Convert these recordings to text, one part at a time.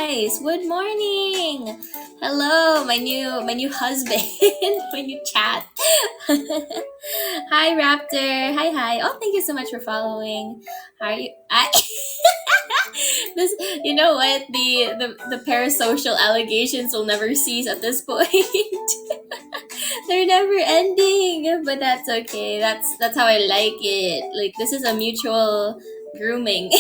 guys. Good morning. Hello, my new husband, my new chat. Hi Raptor. Hi. Oh, thank you so much for following. How are you? This, you know what? The parasocial allegations will never cease at this point. They're never ending, but that's okay. That's how I like it. Like this is a mutual grooming.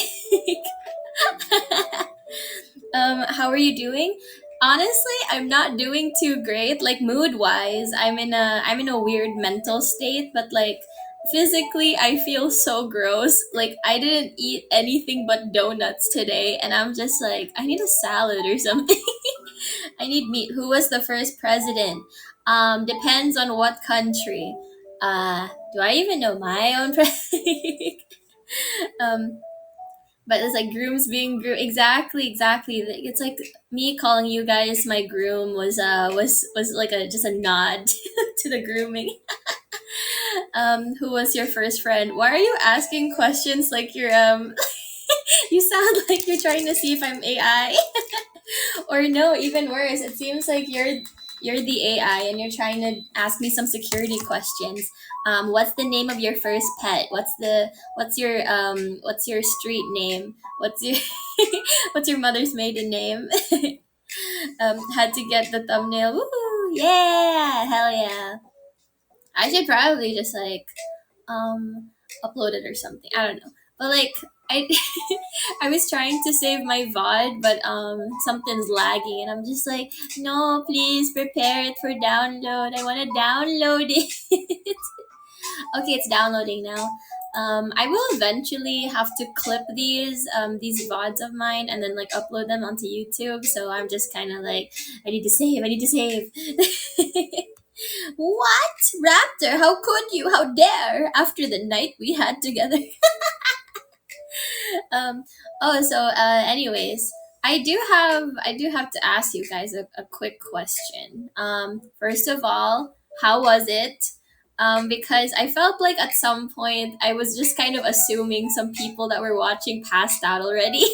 How are you doing? Honestly, I'm not doing too great. Like mood wise, I'm in a weird mental state, but like physically, I feel so gross. Like I didn't eat anything but donuts today, and I'm just like, I need a salad or something. I need meat. Who was the first president? Depends on what country. Do I even know my own president? um, but it's like grooms being exactly. Like, it's like me calling you guys my groom was like a just a nod to the grooming. Who was your first friend? Why are you asking questions like you're you sound like you're trying to see if I'm AI. Or no, even worse, it seems like you're the AI and you're trying to ask me some security questions. What's the name of your first pet? What's your street name? What's your what's your mother's maiden name? Had to get the thumbnail. Woohoo! Yeah, hell yeah. I should probably just like upload it or something. I don't know. But like I I was trying to save my VOD, but something's lagging and I'm just like, no, please prepare it for download. I wanna download it. Okay, it's downloading now. I will eventually have to clip these VODs of mine and then like upload them onto YouTube. So I'm just kind of like, I need to save. I need to save. What, Raptor? How could you? How dare? After the night we had together. um. Oh, so anyways, I do have to ask you guys a quick question. First of all, how was it? Because I felt like at some point I was just kind of assuming some people that were watching passed out already.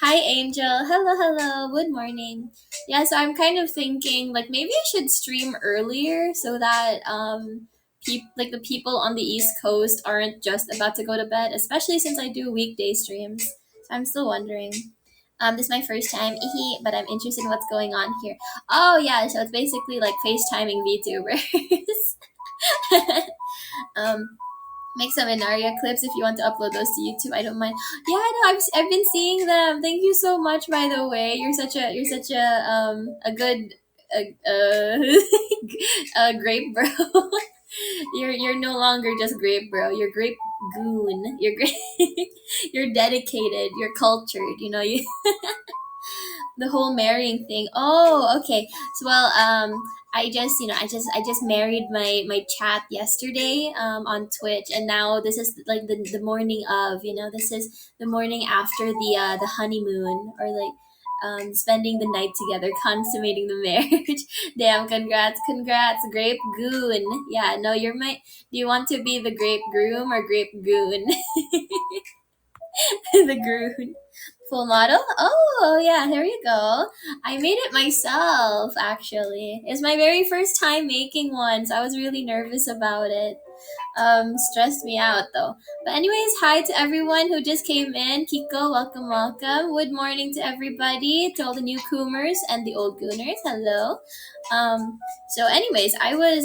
Hi, Angel. Hello. Good morning. Yeah, so I'm kind of thinking like maybe I should stream earlier so that like the people on the East Coast aren't just about to go to bed, especially since I do weekday streams. So I'm still wondering. This is my first time, but I'm interested in what's going on here. Oh yeah, so it's basically like FaceTiming VTubers. um, Make some Enaria clips if you want to upload those to YouTube. I don't mind. Yeah, I know. I've been seeing them. Thank you so much. By the way, you're such a good a grape bro. You're no longer just grape bro. You're grape goon. You're great. You're dedicated. You're cultured. You the whole marrying thing. Oh, okay. So well, I just married my chat yesterday on Twitch, and now this is like the morning of, this is the morning after the honeymoon, or like spending the night together, consummating the marriage. Damn, congrats, grape goon. Yeah, no, you're my. Do you want to be the grape groom or grape goon? The groom. Full model? Oh, yeah, here you go. I made it myself, actually. It's my very first time making one, so I was really nervous about it. Stressed me out though. But anyways, hi to everyone who just came in. Kiko, welcome. Good morning to everybody, to all the newcomers and the old gooners. Hello. So anyways, I was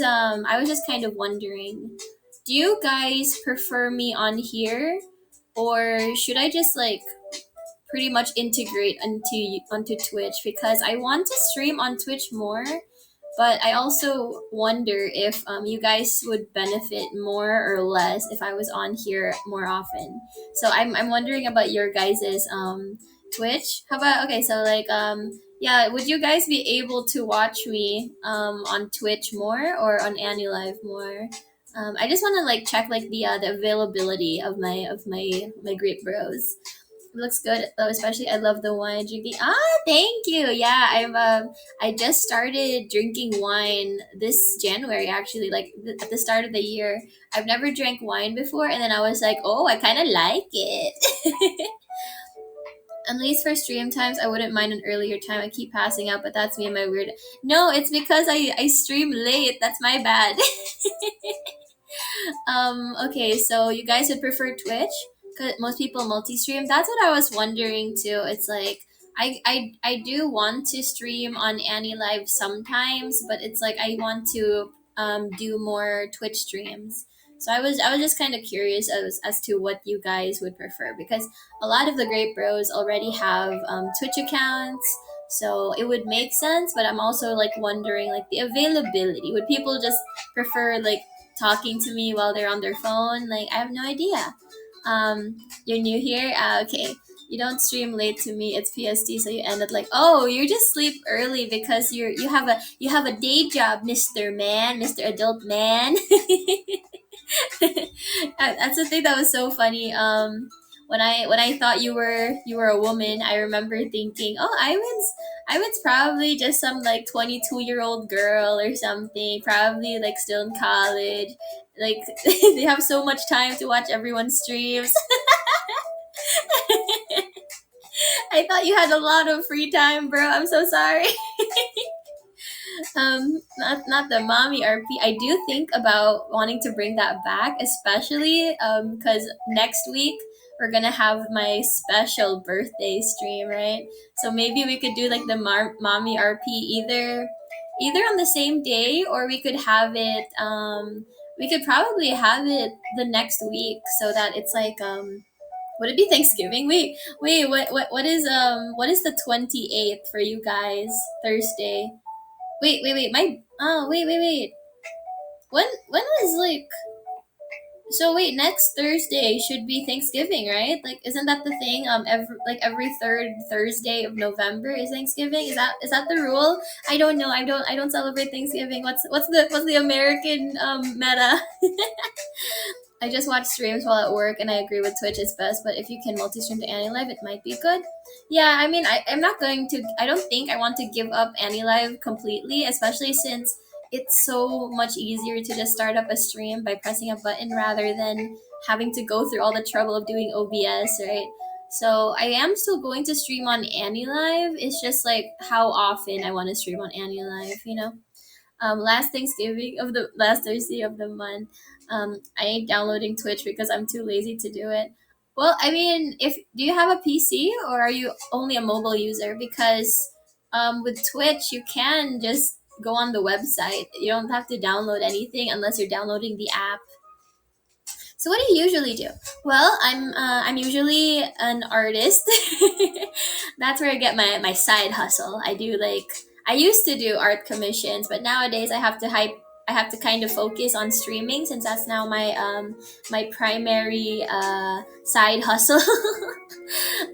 just kind of wondering, do you guys prefer me on here, or should I just like pretty much integrate onto Twitch, because I want to stream on Twitch more, but I also wonder if you guys would benefit more or less if I was on here more often. So I'm wondering about your guys's Twitch. How about, okay, so like yeah, would you guys be able to watch me on Twitch more or on AniLive more? I just want to like check like the availability of my great bros. Looks good though, especially I love the wine drinking. Thank you. Yeah, I just started drinking wine this January, actually, like at the start of the year. I've never drank wine before, and then I was like, oh, I kind of like it. At least for stream times, I wouldn't mind an earlier time. I keep passing out, but that's me and my weird. No, it's because I stream late. That's my bad. Okay, so you guys would prefer Twitch? Cause most people multi-stream. That's what I was wondering too. It's like I do want to stream on AniLive sometimes, but it's like I want to do more Twitch streams. So I was just kind of curious as to what you guys would prefer, because a lot of the great bros already have Twitch accounts. So it would make sense, but I'm also like wondering like the availability. Would people just prefer like talking to me while they're on their phone? Like, I have no idea. You're new here? Okay. You don't stream late to me. It's PST, so you end up like, oh, you just sleep early because you have a day job, Mister Man, Mister Adult Man. That's the thing that was so funny. When I thought you were a woman, I remember thinking, oh, I was probably just some like 22-year-old girl or something, probably like still in college. Like they have so much time to watch everyone's streams. I thought you had a lot of free time, bro. I'm so sorry. Not the mommy RP. I do think about wanting to bring that back, especially because next week we're gonna have my special birthday stream, right? So maybe we could do like the mommy RP either on the same day, or we could have it we could probably have it the next week, so that it's like would it be Thanksgiving? Wait, what is the 28th for you guys? Thursday. Wait. Wait. When is like, so wait, next Thursday should be Thanksgiving, right? Like, isn't that the thing? Every third Thursday of November is Thanksgiving. Is that the rule? I don't know. I don't celebrate Thanksgiving. What's the American meta? I just watch streams while at work, and I agree with Twitch is best. But if you can multi-stream to AniLive, it might be good. Yeah, I mean, I'm not going to. I don't think I want to give up AniLive completely, especially since it's so much easier to just start up a stream by pressing a button rather than having to go through all the trouble of doing OBS, right? So I am still going to stream on AniLive. It's just like how often I want to stream on AniLive. Last Thursday of the month. I ain't downloading Twitch because I'm too lazy to do it. Well, I mean, if do you have a PC or are you only a mobile user? Because with Twitch, you can just go on the website. You don't have to download anything unless you're downloading the app. So what do you usually do? Well, I'm usually an artist. That's where I get my side hustle. I used to do art commissions, but nowadays I have to kind of focus on streaming, since that's now my primary side hustle.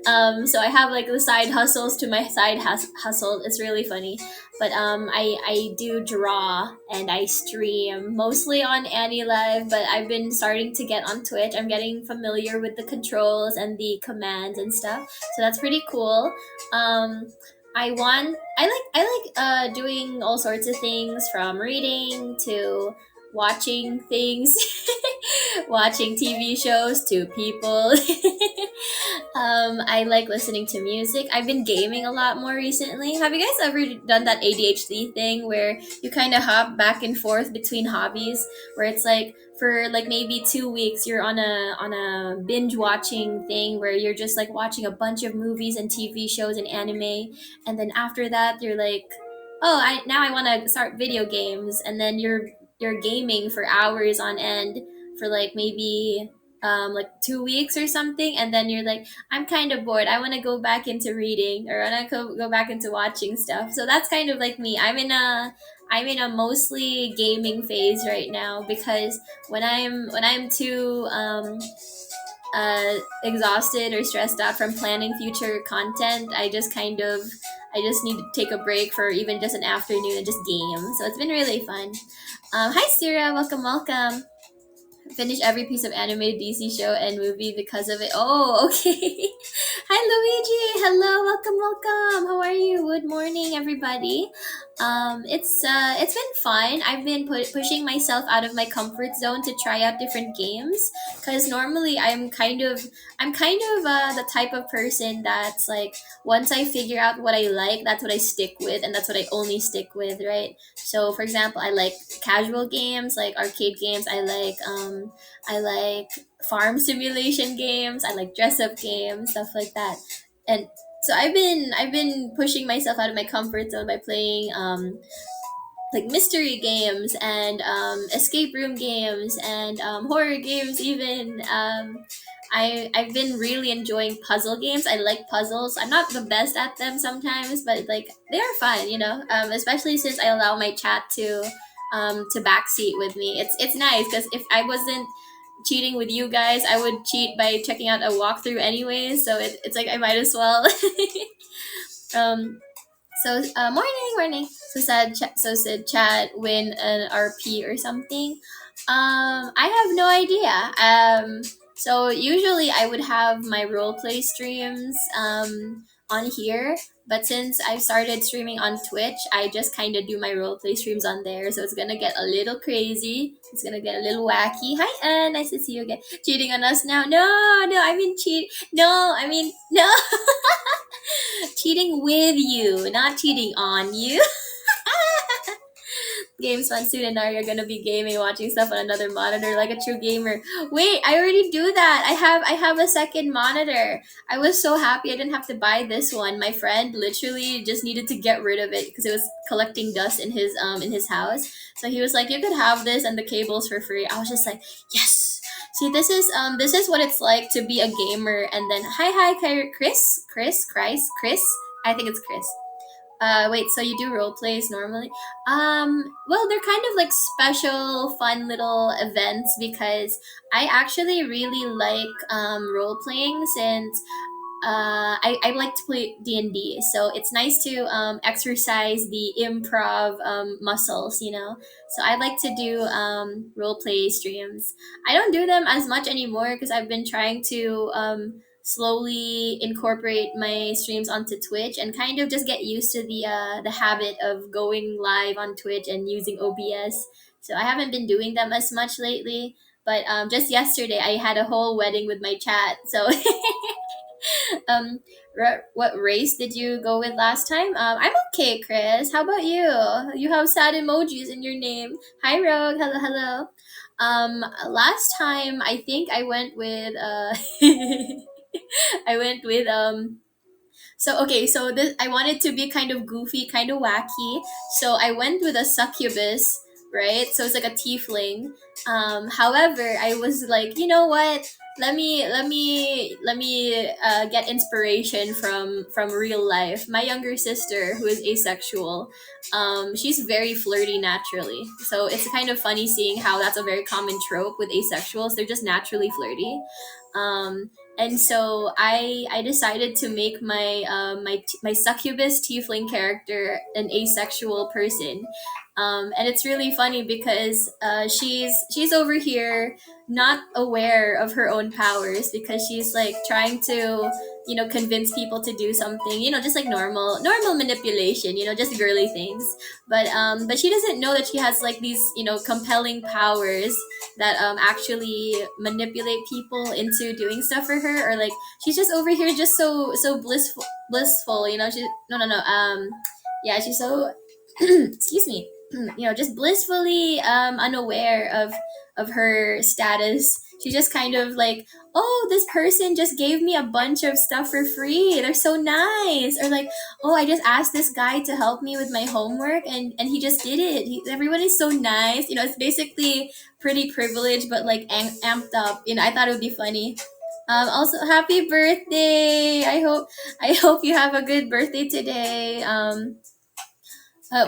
So I have like the side hustles to my side hustle. It's really funny. But I do draw and I stream mostly on AniLive, but I've been starting to get on Twitch. I'm getting familiar with the controls and the commands and stuff, so that's pretty cool. I like doing all sorts of things, from reading to watching things, watching TV shows to people. I like listening to music. I've been gaming a lot more recently. Have you guys ever done that ADHD thing where you kind of hop back and forth between hobbies? Where it's like for like maybe 2 weeks you're on a binge watching thing where you're just like watching a bunch of movies and TV shows and anime, and then after that you're like, oh, I want to start video games, and then you're gaming for hours on end for like maybe like 2 weeks or something, and then you're like, I'm kind of bored. I want to go back into reading, or I want to go back into watching stuff. So that's kind of like me. I'm in a mostly gaming phase right now, because when I'm too exhausted or stressed out from planning future content, I just need to take a break for even just an afternoon and just game. So it's been really fun. Hi Sarah, welcome. Finish every piece of animated DC show and movie because of it. Oh, okay. Hi, Luigi. Hello, welcome, welcome. How are you? Good morning, everybody. It's been fun. I've been pushing myself out of my comfort zone to try out different games because normally I'm kind of the type of person that's like once I figure out what I like, that's what I stick with, and that's what I only stick with, right? So, for example, I like casual games, like arcade games. I like farm simulation games. I like dress up games, stuff like that. And so I've been pushing myself out of my comfort zone by playing like mystery games and escape room games and horror games even. I've been really enjoying puzzle games. I like puzzles. I'm not the best at them sometimes, but like they are fun, especially since I allow my chat to backseat with me. It's nice because if I wasn't cheating with you guys, I would cheat by checking out a walkthrough anyways. So it's like I might as well. um, morning, morning. So said Chad win an RP or something. I have no idea. So usually I would have my roleplay streams on here, but since I started streaming on Twitch, I just kind of do my roleplay streams on there. So it's gonna get a little crazy. It's gonna get a little wacky. Hi, Anne. Nice to see you again. Cheating on us now? No, no. I mean cheat. No, I mean no. Cheating with you, not cheating on you. Games fun soon, and now you're gonna be gaming, watching stuff on another monitor like a true gamer. Wait, I already do that. I have a second monitor. I was so happy I didn't have to buy this one. My friend literally just needed to get rid of it because it was collecting dust in his house. So he was like, "You could have this and the cables for free." I was just like, "Yes." See, this is what it's like to be a gamer. And then Chris. I think it's Chris. Wait, so you do role plays normally? Well, they're kind of like special, fun little events because I actually really like role playing since I like to play D&D, so it's nice to exercise the improv muscles. So I like to do role play streams. I don't do them as much anymore because I've been trying to slowly incorporate my streams onto Twitch and kind of just get used to the habit of going live on Twitch and using OBS. So I haven't been doing them as much lately. But just yesterday, I had a whole wedding with my chat. So what race did you go with last time? I'm okay, Chris. How about you? You have sad emojis in your name. Hi, Rogue. Hello, hello. Last time I think I went with I went with so okay, so this I wanted to be kind of goofy, kind of wacky. So I went with a succubus, right? So it's like a tiefling. However, I was like, you know what? Let me get inspiration from real life. My younger sister, who is asexual, she's very flirty naturally. So it's kind of funny seeing how that's a very common trope with asexuals. They're just naturally flirty. And so I decided to make my succubus tiefling character an asexual person, and it's really funny because she's over here not aware of her own powers because she's like trying to convince people to do something, just like normal manipulation, just girly things. But she doesn't know that she has like these compelling powers that actually manipulate people into doing stuff for her, or like she's just over here just so blissful. She no yeah, she's so excuse me, just blissfully unaware of her status. She just kind of like, oh, this person just gave me a bunch of stuff for free, they're so nice. Or like, oh, I just asked this guy to help me with my homework, and he just did it. Everyone is so nice. It's basically pretty privileged, but like amped up. I thought it would be funny. Also, happy birthday! I hope you have a good birthday today.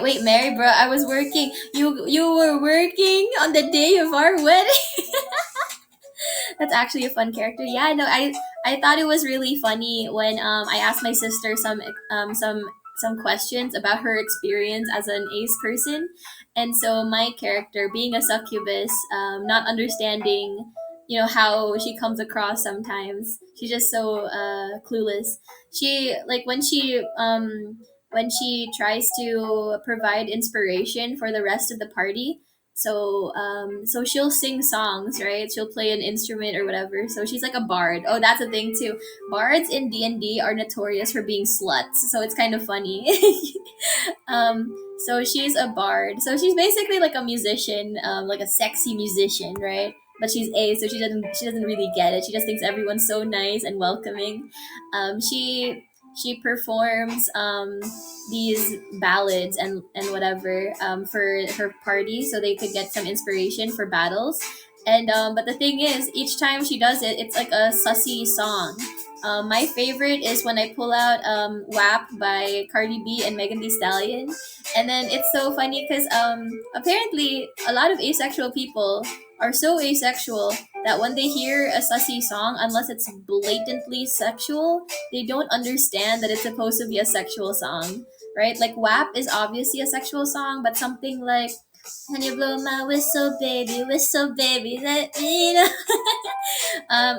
Wait, Mary, bro, I was working. You were working on the day of our wedding. That's actually a fun character. Yeah, no, I thought it was really funny when I asked my sister some some questions about her experience as an ace person. And so my character, being a succubus, not understanding, how she comes across sometimes, she's just so clueless. She like when she tries to provide inspiration for the rest of the party. So she'll sing songs, right? She'll play an instrument or whatever. So she's like a bard. Oh, that's a thing too. Bards in D&D are notorious for being sluts, so it's kind of funny. So she's a bard. So she's basically like a musician, like a sexy musician, right? But she's A, so she doesn't really get it. She just thinks everyone's so nice and welcoming. She performs these ballads and whatever for her party, so they could get some inspiration for battles. And but the thing is, each time she does it, it's like a sussy song. My favorite is when I pull out WAP by Cardi B and Megan Thee Stallion. And then it's so funny because apparently a lot of asexual people are so asexual that when they hear a sussy song, unless it's blatantly sexual, they don't understand that it's supposed to be a sexual song, right? Like WAP is obviously a sexual song, but something like "Can you blow my whistle, baby, let me know."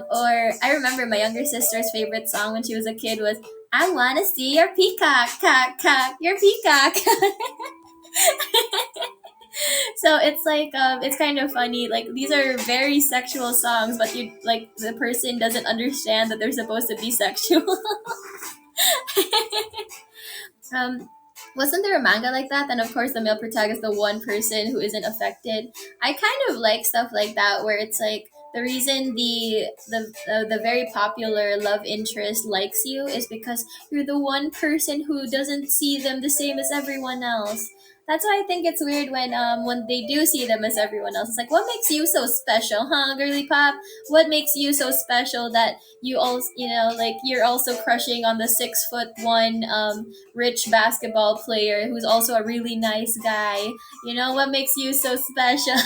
Or I remember my younger sister's favorite song when she was a kid was "I wanna see your peacock, cock, cock, your peacock." So it's like it's kind of funny. Like these are very sexual songs, but you like the person doesn't understand that they're supposed to be sexual. um, wasn't there a manga like that? Then of course the male protagonist, the one person who isn't affected. I kind of like stuff like that where it's like the reason the very popular love interest likes you is because you're the one person who doesn't see them the same as everyone else. That's why I think it's weird when they do see them as everyone else. It's like, what makes you so special, huh, girly pop? What makes you so special that you also, like you're also crushing on the 6'1" rich basketball player who's also a really nice guy. What makes you so special?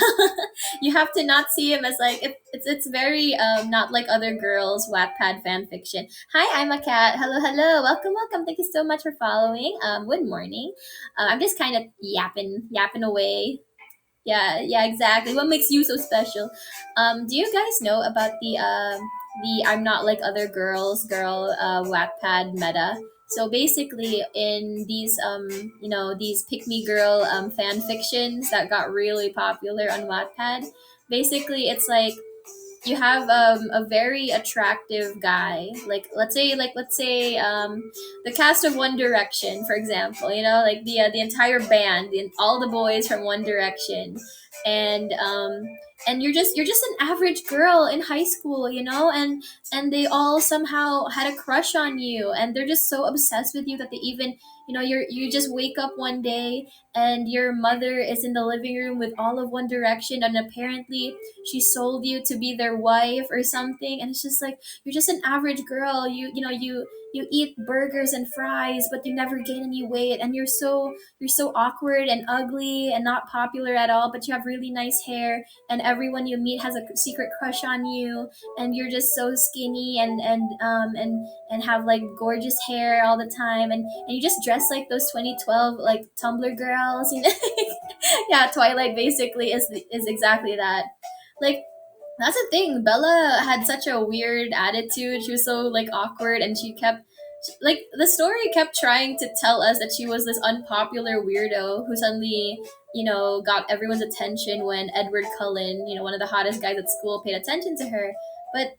You have to not see him as like it's very not like other girls Wattpad fan fiction. Hi, I'm a cat. Hello, hello, welcome, welcome. Thank you so much for following. Good morning. I'm just kind of yapping away. Yeah, yeah, exactly. What makes you so special? Do you guys know about the I'm not like other girls girl Wattpad meta? So basically, in these pick me girl fan fictions that got really popular on Wattpad, basically it's like you have a very attractive guy, let's say the cast of One Direction, for example, like the entire band, all the boys from One Direction. And you're just an average girl in high school, and they all somehow had a crush on you, and they're just so obsessed with you that they even, you just wake up one day and your mother is in the living room with all of One Direction, and apparently she sold you to be their wife or something. And it's just like, you're just an average girl. You eat burgers and fries, but you never gain any weight, and you're so awkward and ugly and not popular at all, but you have really nice hair, and everyone you meet has a secret crush on you, and you're just so skinny and have like gorgeous hair all the time, and you just dress like those 2012 like Tumblr girls, Yeah, Twilight basically is exactly that. Like, that's the thing. Bella had such a weird attitude. She was so like awkward, and like the story kept trying to tell us that she was this unpopular weirdo who suddenly, got everyone's attention when Edward Cullen, one of the hottest guys at school, paid attention to her. But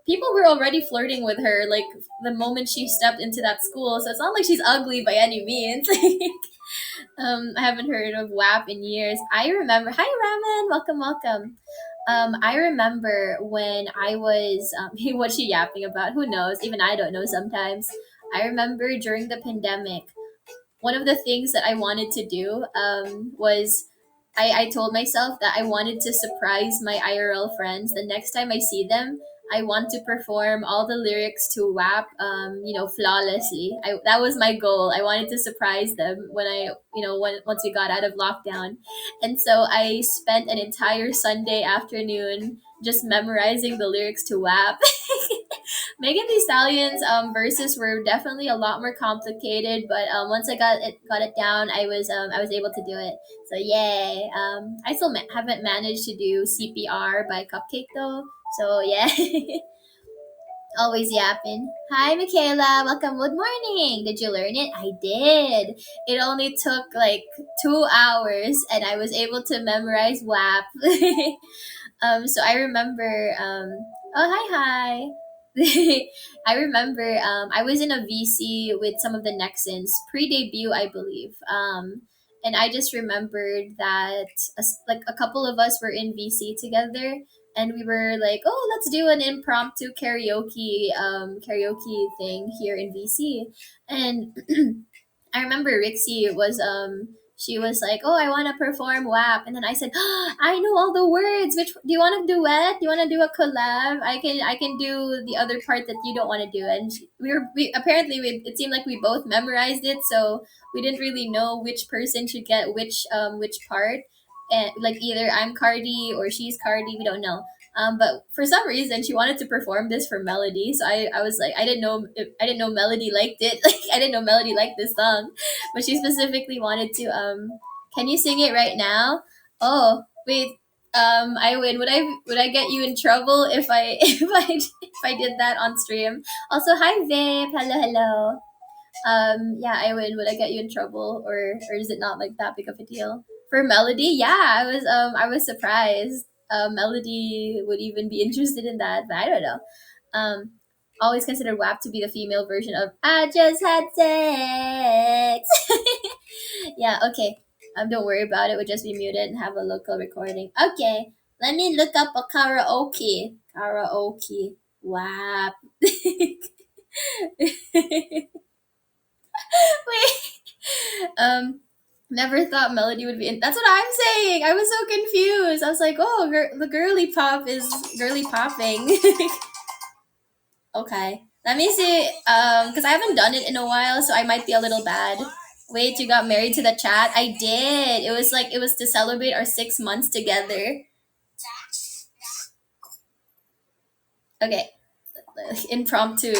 people were already flirting with her like the moment she stepped into that school. So it's not like she's ugly by any means. I haven't heard of WAP in years. I remember. Hi, Ramen. Welcome, welcome. I remember when I was, what's she yapping about? Who knows? Even I don't know sometimes. I remember during the pandemic, one of the things that I wanted to do was I told myself that I wanted to surprise my IRL friends. The next time I see them, I want to perform all the lyrics to WAP, flawlessly. That was my goal. I wanted to surprise them once we got out of lockdown. And so I spent an entire Sunday afternoon just memorizing the lyrics to WAP. Megan Thee Stallion's verses were definitely a lot more complicated, but once I got it down, I was able to do it. So yay! I still haven't managed to do CPR by Cupcake though. So yeah, always yapping. Hi, Michaela. Welcome. Good morning. Did you learn it? I did. It only took like 2 hours, and I was able to memorize WAP. So I remember, oh, hi, hi. I remember, I was in a VC with some of the Nexans pre-debut, I believe. And I just remembered that like a couple of us were in VC together, and we were like, oh, let's do an impromptu karaoke thing here in VC. And I remember Rixie was she was like, "Oh, I want to perform WAP," and then I said, oh, "I know all the words. Which do you want to duet? Do you want to do a collab? I can do the other part that you don't want to do." And we apparently it seemed like we both memorized it, so we didn't really know which person should get which part, and like either I'm Cardi or she's Cardi. We don't know. But for some reason, she wanted to perform this for Melody. So I was like, I didn't know Melody liked it. Like I didn't know Melody liked this song, but she specifically wanted to. Can you sing it right now? Oh wait, I win. Would I get you in trouble if I if I did that on stream? Also, hi Vape. Hello, hello. Yeah, I win. Would I get you in trouble, or is it not like that big of a deal for Melody? Yeah, I was surprised. Melody would even be interested in that, but I don't know. Um, always considered WAP to be the female version of "I just had sex." Yeah, okay. Don't worry about it. We'll just be muted and have a local recording. Okay, let me look up a karaoke. Karaoke WAP. Wait. Never thought Melody would be in. That's what I'm saying. I was so confused. I was like, oh, the girly pop is girly popping. Okay. Let me see. Because I haven't done it in a while, so I might be a little bad. Wait, you got married to the chat? I did. It was to celebrate our 6 months together. Okay. Impromptu.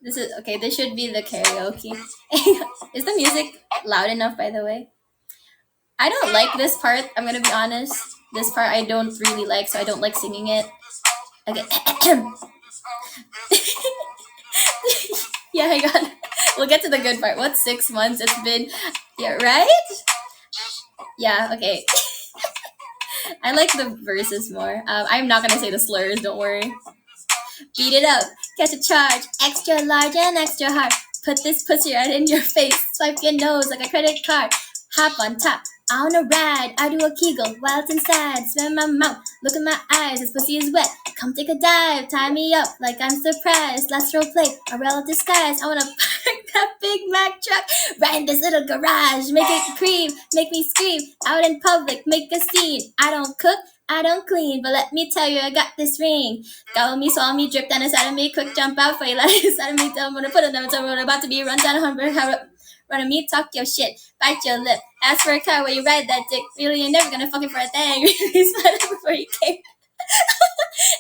This is okay. This should be the karaoke. Is the music loud enough, by the way? I don't like this part. I'm gonna be honest. This part I don't really like, so I don't like singing it. Okay. Yeah, hang on. We'll get to the good part. What 6 months it's been? Yeah, right? Yeah. Okay. I like the verses more. I'm not gonna say the slurs. Don't worry. Beat it up. Catch a charge. Extra large and extra hard. Put this pussy right in your face. Swipe your nose like a credit card. Hop on top. I wanna ride. I do a kegel while it's inside. Spin my mouth. Look in my eyes. This pussy is wet. Come take a dive. Tie me up like I'm surprised. Let's role play. A real disguise. I wanna park that Big Mac truck right in this little garage. Make it cream. Make me scream. Out in public. Make a scene. I don't cook. I don't clean, but let me tell you, I got this ring. Got me, saw me, drip down inside of me, quick jump out for you, like inside of me, I'm gonna put it down, I'm about to be run down a hundred, run on me, talk your shit, bite your lip, ask for a car where you ride that dick, really, you're never gonna fuck it for a thing, really, smile before you came.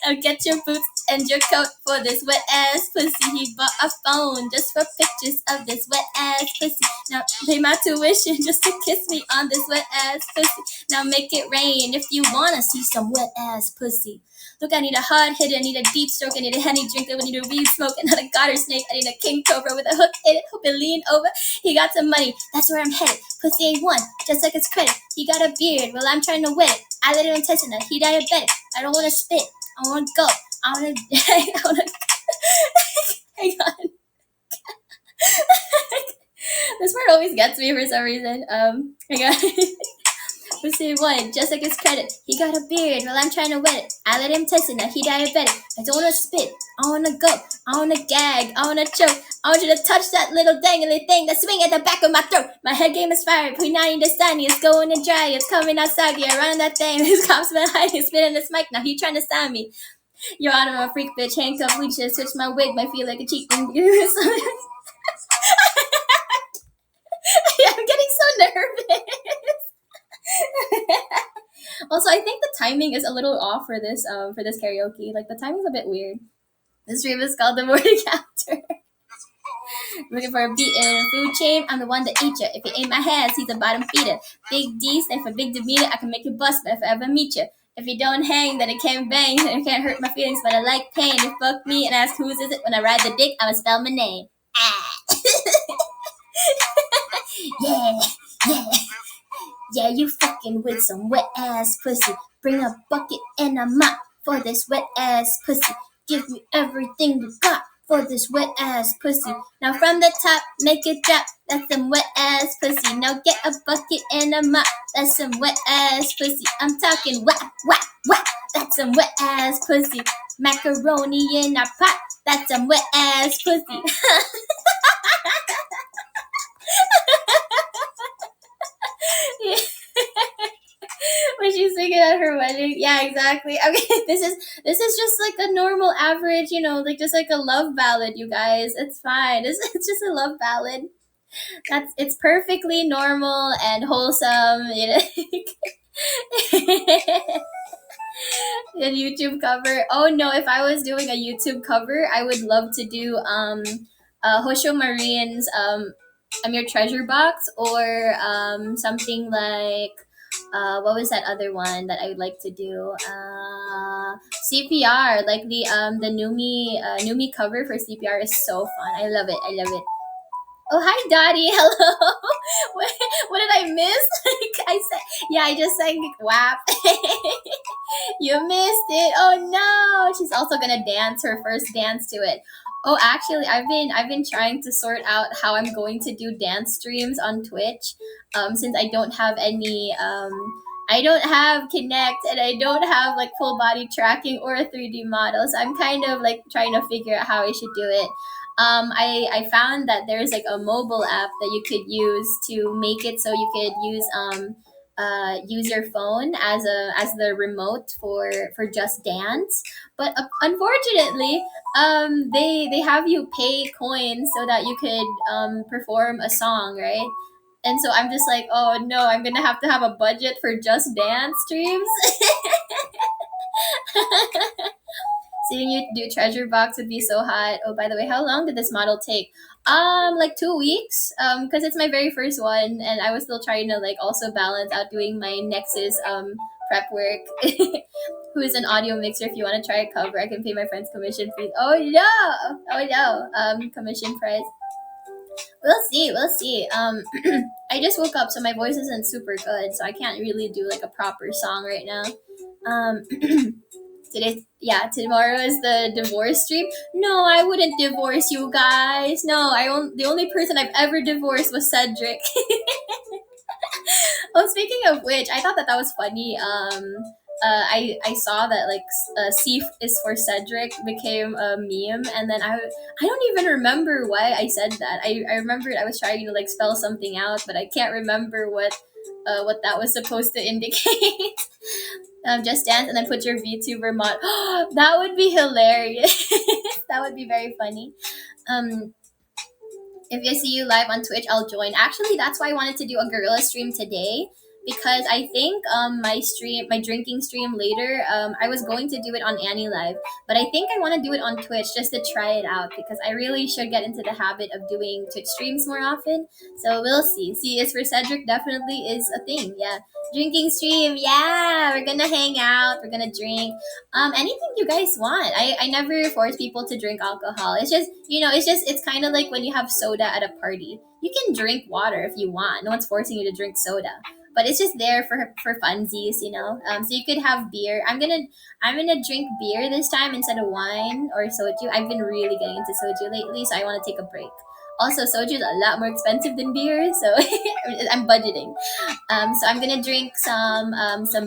I'll get your boots and your coat for this wet ass pussy. He bought a phone just for pictures of this wet ass pussy. Now pay my tuition just to kiss me on this wet ass pussy. Now make it rain if you wanna see some wet ass pussy. Look, I need a hard hit, I need a deep stroke, I need a honey drink, I need a weed smoke, and not a garter snake. I need a king cobra with a hook in it, hope it lean over. He got some money, that's where I'm headed. Pussy ain't one, just like his credit. He got a beard, well I'm trying to wet it. I let him intestinal, he diabetic. I don't wanna spit, I wanna go. I wanna I wanna hang on. This part always gets me for some reason. Hang on. Pussy one, just like his credit. He got a beard, well I'm trying to wet it. I let him test it, now he diabetic. I don't wanna spit, I wanna go, I wanna gag, I wanna choke. I want you to touch that little dangly thing that swing at the back of my throat. My head game is fire, P90 to sunny, it's going to dry, it's coming out soggy. I run that thing, his cops behind, he's spitting this mic, now he trying to sign me. Your Honor, I'm a freak bitch, handcuff, leeches, switch my wig, might feel like a cheat. I'm getting so nervous. Also, I think the timing is a little off for this karaoke. Like the timing's a bit weird. The stream is called the morning after. Looking for a beat in a food chain, I'm the one that eat ya. If it ain't my hands, he's a bottom feeder. Big D stand for big demeanor, I can make you bust, but if I ever meet ya. If you don't hang, then it can't bang, and it can't hurt my feelings, but I like pain. You fuck me and ask whose is it when I ride the dick, I'ma spell my name. Ah. Yeah, yeah. Yeah, you fucking with some wet ass pussy. Bring a bucket and a mop for this wet ass pussy. Give me everything you got for this wet ass pussy. Now from the top, make it drop. That's some wet ass pussy. Now get a bucket and a mop. That's some wet ass pussy. I'm talking whack, whack, whack. That's some wet ass pussy. Macaroni in a pot. That's some wet ass pussy. When she's singing at her wedding, yeah, exactly. Okay, this is just like a normal average, like just like a love ballad, you guys. It's fine. It's just a love ballad. It's perfectly normal and wholesome. The YouTube cover. Oh no, if I was doing a YouTube cover, I would love to do Hosho Marine's I'm Your Treasure Box, or something like what was that other one that I would like to do? CPR, like the Numi cover for CPR is so fun. I love it. I love it. Oh, hi, Dottie. Hello. what did I miss? Like I said, yeah, I just sang WAP. You missed it. Oh no. She's also gonna dance her first dance to it. Oh, actually, I've been trying to sort out how I'm going to do dance streams on Twitch. Since I don't have any I don't have Connect, and I don't have like full body tracking or a 3D model. So I'm kind of like trying to figure out how I should do it. I found that there's like a mobile app that you could use to make it so you could use your phone as the remote for Just Dance. But unfortunately, they have you pay coins so that you could perform a song, right? And so I'm just like, oh no, I'm gonna have to have a budget for Just Dance streams. Seeing you do treasure box would be so hot. Oh, by the way, how long did this model take? Like 2 weeks. Because it's my very first one, and I was still trying to like also balance out doing my Nexas prep work. Who is an audio mixer? If you want to try a cover, I can pay my friend's commission fee. Oh no! Oh no! Commission price. We'll see. We'll see. I just woke up, so my voice isn't super good, so I can't really do like a proper song right now. Tomorrow is the divorce stream. No, I wouldn't divorce you guys. No, the only person I've ever divorced was Cedric. Oh, speaking of which, I thought that was funny. I saw that like C is for Cedric became a meme, and then I don't even remember why I said that. I remembered I was trying to like spell something out, but I can't remember what that was supposed to indicate. Just dance and then put your VTuber mod. That would be hilarious. That would be very funny. Um, if I see you live on Twitch, I'll join. Actually, that's why I wanted to do a gorilla stream today, because I think my drinking stream later, I was going to do it on AniLive, but I think I want to do it on Twitch just to try it out, because I really should get into the habit of doing Twitch streams more often. So we'll see. See, is for Cedric definitely is a thing. Yeah, drinking stream. Yeah, we're gonna hang out. We're gonna drink. Anything you guys want. I never force people to drink alcohol. It's just it's kind of like when you have soda at a party. You can drink water if you want. No one's forcing you to drink soda, but it's just there for funsies. So you could have beer. I'm gonna drink beer this time instead of wine or soju. I've been really getting into soju lately, so I want to take a break. Also, soju is a lot more expensive than beer, so I'm budgeting. So I'm gonna drink some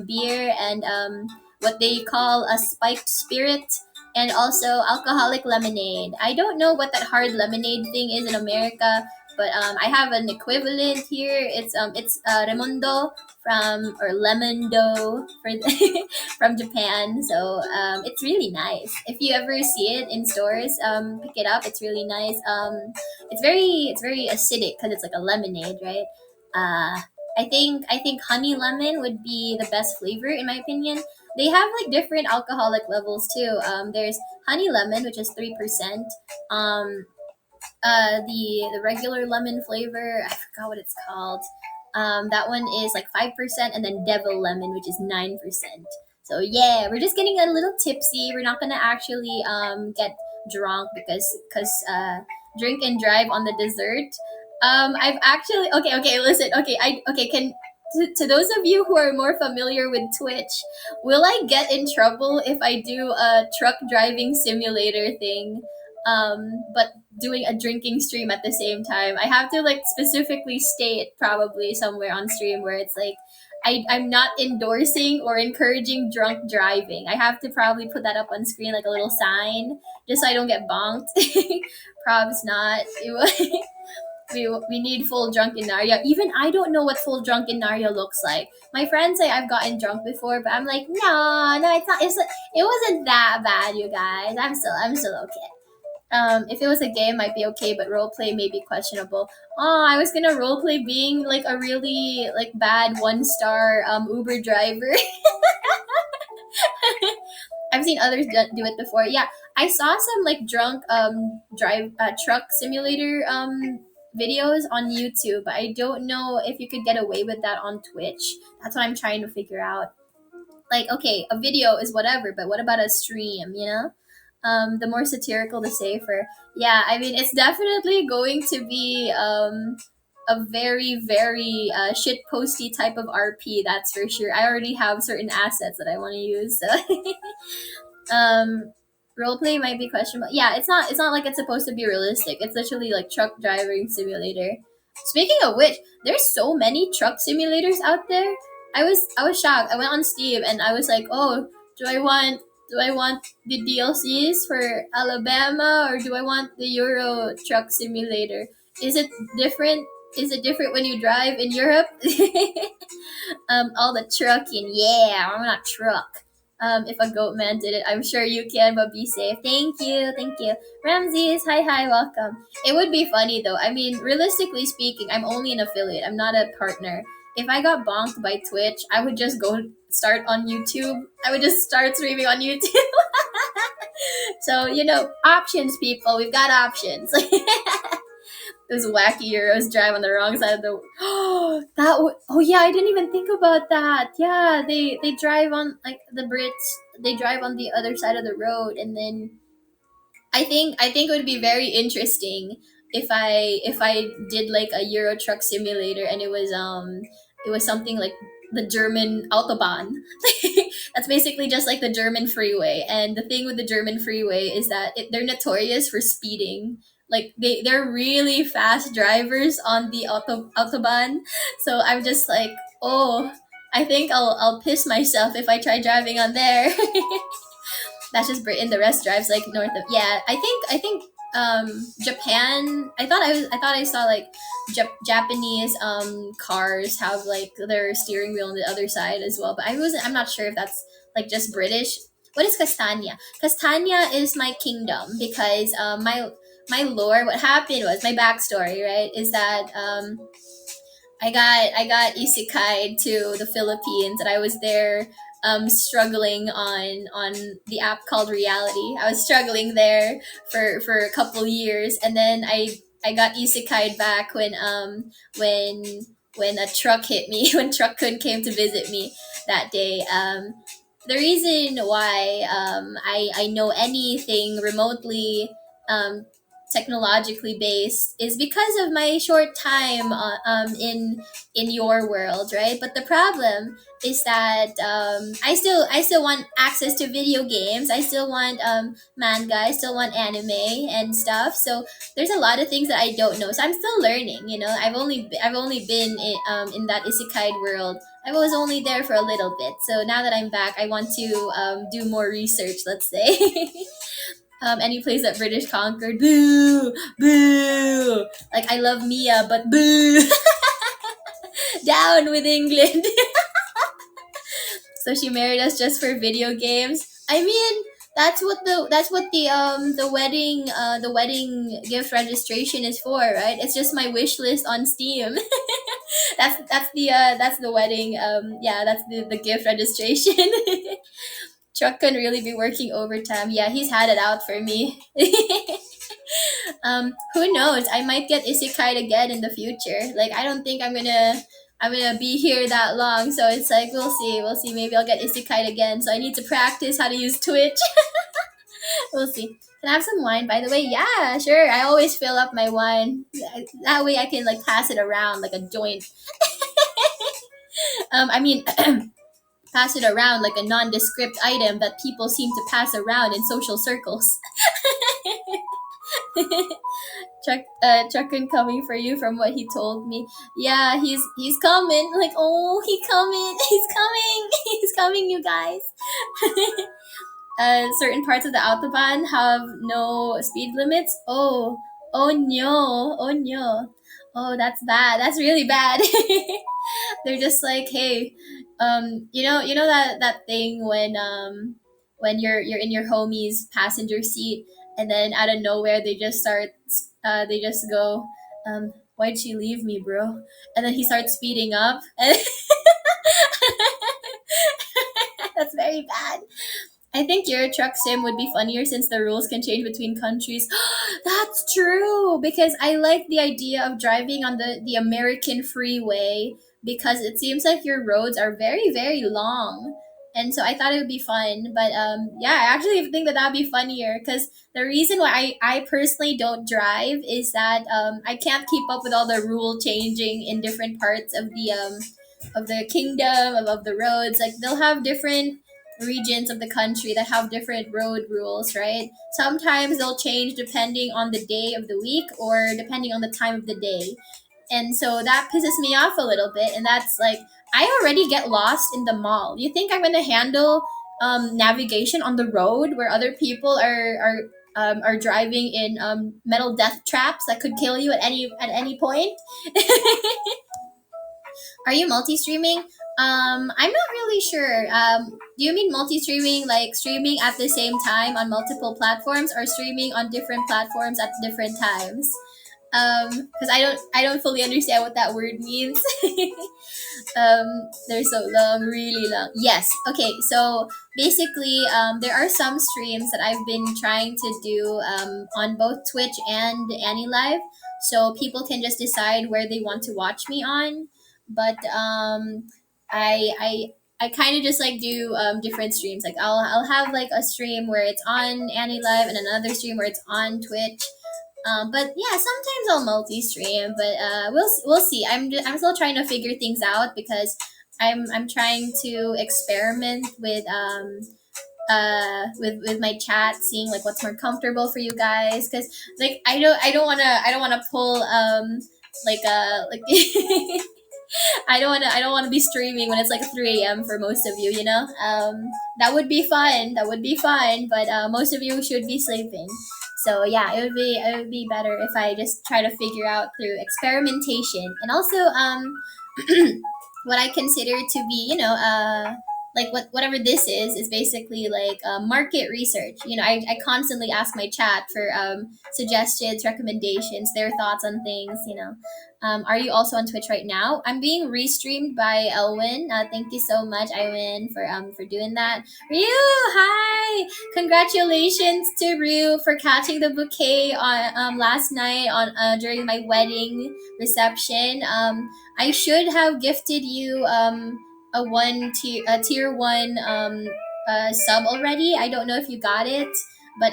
beer and what they call a spiked spirit, and also alcoholic lemonade. I don't know what that hard lemonade thing is in America, but I have an equivalent here. It's Remondo or Lemondo from Japan. So it's really nice. If you ever see it in stores, pick it up. It's really nice. It's very acidic because it's like a lemonade, right? I think honey lemon would be the best flavor in my opinion. They have like different alcoholic levels too. There's honey lemon, which is 3%. Um, the regular lemon flavor, I forgot what it's called. That one is like 5%, and then devil lemon, which is 9%. So yeah, we're just getting a little tipsy. We're not gonna actually get drunk because drink and drive on the dessert. I've actually okay listen okay can to those of you who are more familiar with Twitch, will I get in trouble if I do a truck driving simulator thing? But doing a drinking stream at the same time. I have to like specifically state probably somewhere on stream where it's like I'm not endorsing or encouraging drunk driving. I have to probably put that up on screen like a little sign just so I don't get bonked. Probs not. We need full drunk Enaria. Even I don't know what full drunk Enaria looks like. My friends say I've gotten drunk before, but I'm like, no, it's not. It wasn't that bad, you guys. I'm still okay. If it was a game, might be okay, but roleplay may be questionable. Oh, I was gonna roleplay being like a really like bad 1 star Uber driver. I've seen others do it before. Yeah, I saw some like drunk drive truck simulator videos on YouTube. I don't know if you could get away with that on Twitch. That's what I'm trying to figure out. Like, okay, a video is whatever, but what about a stream? The more satirical, the safer. Yeah, I mean, it's definitely going to be a very, very shit posty type of RP. That's for sure. I already have certain assets that I want to use. So. Roleplay might be questionable. Yeah, it's not like it's supposed to be realistic. It's literally like truck driving simulator. Speaking of which, there's so many truck simulators out there. I was shocked. I went on Steam and I was like, oh, do I want do I want the DLCs for Alabama, or do I want the Euro truck simulator? Is it different? Is it different when you drive in Europe? All the trucking, yeah, I'm not truck. If a goat man did it, I'm sure you can, but be safe. Thank you. Ramses, hi, welcome. It would be funny though. I mean, realistically speaking, I'm only an affiliate. I'm not a partner. If I got bonked by Twitch, I would just go start on YouTube. I would just start streaming on YouTube. So, options, people. We've got options. Those wacky Euros drive on the wrong side of the. Oh yeah, I didn't even think about that. Yeah, they drive on like the Brits. They drive on the other side of the road, and then I think it would be very interesting if I did like a Euro Truck Simulator, and it was something like the German Autobahn. That's basically just like the German freeway. And the thing with the German freeway is that they're notorious for speeding. Like they're really fast drivers on the autobahn. So I'm just like, oh, I think I'll piss myself if I try driving on there. That's just Britain. The rest drives like north of. Yeah, I think Japan. I thought I saw like Japanese cars have like their steering wheel on the other side as well. But I'm not sure if that's like just British. What is Castania? Castania is my kingdom because my lore. What happened was my backstory. Right, is that I got isekai to the Philippines, and I was there struggling on the app called Reality. I was struggling there for a couple years, and then I got isekai back when a truck hit me, when Truck Kun came to visit me that day. The reason why I know anything remotely um, technologically based is because of my short time in your world, right? But the problem is that I still want access to video games. I still want manga. I still want anime and stuff. So there's a lot of things that I don't know. So I'm still learning. I've only been in that isekai world. I was only there for a little bit. So now that I'm back, I want to do more research. Let's say. Any place that British conquered, boo, boo. Like I love Mia, but boo. Down with England. So she married us just for video games. I mean, That's what the wedding gift registration is for, right? It's just my wish list on Steam. That's the wedding, yeah, that's the gift registration. Chuck can really be working overtime. Yeah, he's had it out for me. Who knows? I might get isekai again in the future. Like, I don't think I'm gonna be here that long. So it's like, we'll see. We'll see. Maybe I'll get isekai again. So I need to practice how to use Twitch. We'll see. Can I have some wine, by the way? Yeah, sure. I always fill up my wine. That way I can like pass it around like a joint. I mean, pass it around like a nondescript item that people seem to pass around in social circles. Chuckin coming for you from what he told me. Yeah, he's coming. Like, oh, he coming. He's coming. He's coming, you guys. Certain parts of the autobahn have no speed limits. Oh, oh no, oh no, oh that's bad. That's really bad. They're just like, hey, you know that thing when you're in your homie's passenger seat, and then out of nowhere they just go, why'd she leave me, bro? And then he starts speeding up, and that's very bad. I think your truck sim would be funnier since the rules can change between countries. That's true, because I like the idea of driving on the American freeway, because it seems like your roads are very, very long. And so I thought it would be fun. But yeah, I actually think that that'd be funnier, because the reason why I personally don't drive is that I can't keep up with all the rule changing in different parts of the kingdom, of the roads. Like, they'll have different regions of the country that have different road rules, right? Sometimes they'll change depending on the day of the week or depending on the time of the day. And so that pisses me off a little bit. And that's like, I already get lost in the mall. You think I'm going to handle navigation on the road where other people are driving in metal death traps that could kill you at any point? Are you multi-streaming? I'm not really sure. Do you mean multi-streaming, like streaming at the same time on multiple platforms, or streaming on different platforms at different times? Because I don't fully understand what that word means. They're so long, really long. Yes. Okay. So basically, there are some streams that I've been trying to do on both Twitch and AniLive, so people can just decide where they want to watch me on. But I kind of just like do different streams. Like, I'll have like a stream where it's on AniLive and another stream where it's on Twitch. But yeah, sometimes I'll multi-stream, but we'll see. I'm still trying to figure things out, because I'm trying to experiment with my chat, seeing like what's more comfortable for you guys. Because like, I don't wanna pull like I don't wanna be streaming when it's like 3 a.m. for most of you. That would be fun. That would be fun, but most of you should be sleeping. So yeah, it would be better if I just try to figure out through experimentation, and also what I consider to be, like whatever this is basically like market research. I constantly ask my chat for suggestions, recommendations, their thoughts on things. Are you also on Twitch right now? I'm being restreamed by Elwin. Thank you so much, Elwin, for doing that. Ryu, hi! Congratulations to Ryu for catching the bouquet on last night on during my wedding reception. I should have gifted you a tier one sub already. I don't know if you got it, but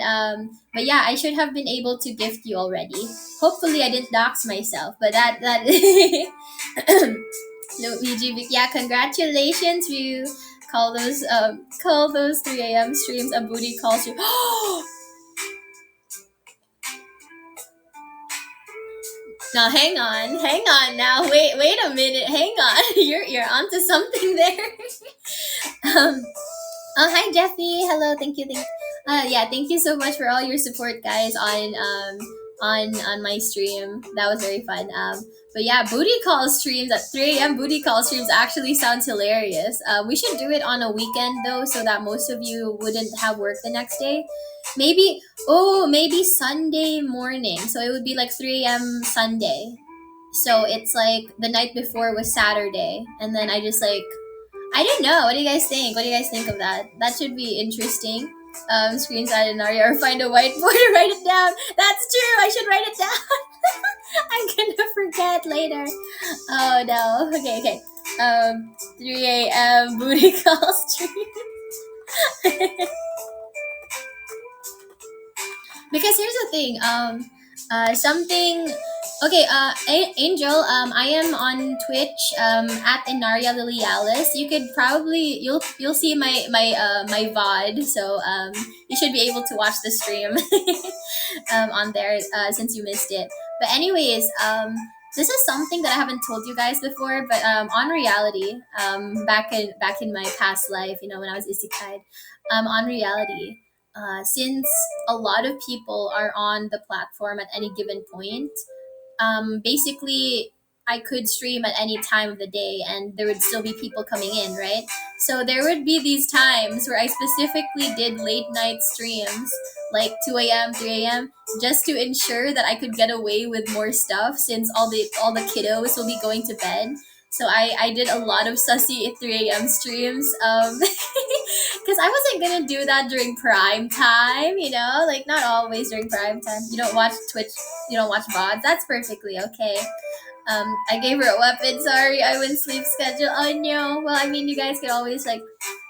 yeah, I should have been able to gift you already. Hopefully, I didn't dox myself, but that Luigi, yeah, congratulations, you call those 3 a.m. streams a booty call stream. Now hang on now. Wait a minute. Hang on. You're onto something there. um oh, hi Jeffy. Hello, thank you. Yeah, thank you so much for all your support, guys, on on my stream. That was very fun. But yeah, booty call streams at 3 a.m. Booty call streams actually sounds hilarious. We should do it on a weekend though, so that most of you wouldn't have work the next day. Maybe, oh, maybe Sunday morning. So it would be like 3 a.m. Sunday. So it's like the night before was Saturday, and then I just like, I don't know. What do you guys think? What do you guys think of that? That should be interesting. Screenshot Enaria or find a whiteboard and write it down. That's true. I should write it down. I'm gonna forget later. Oh no. Okay, okay. 3 a.m. booty call stream. Because here's the thing. Something. Okay. Angel. I am on Twitch. At Enaria Lilales. You could probably you'll see my VOD. So you should be able to watch the stream on there since you missed it. But anyways, this is something that I haven't told you guys before. But on reality, back in my past life, when I was isekai, on reality, since a lot of people are on the platform at any given point, basically I could stream at any time of the day and there would still be people coming in, right? So there would be these times where I specifically did late night streams, like 2 a.m., 3 a.m., just to ensure that I could get away with more stuff since all the kiddos will be going to bed. So I did a lot of sussy at 3 a.m. streams. Because I wasn't gonna do that during prime time, like not always during prime time. You don't watch Twitch, you don't watch VODs. That's perfectly okay. I gave her a weapon. Sorry, I wouldn't sleep schedule. Oh no. Well, I mean, you guys could always like.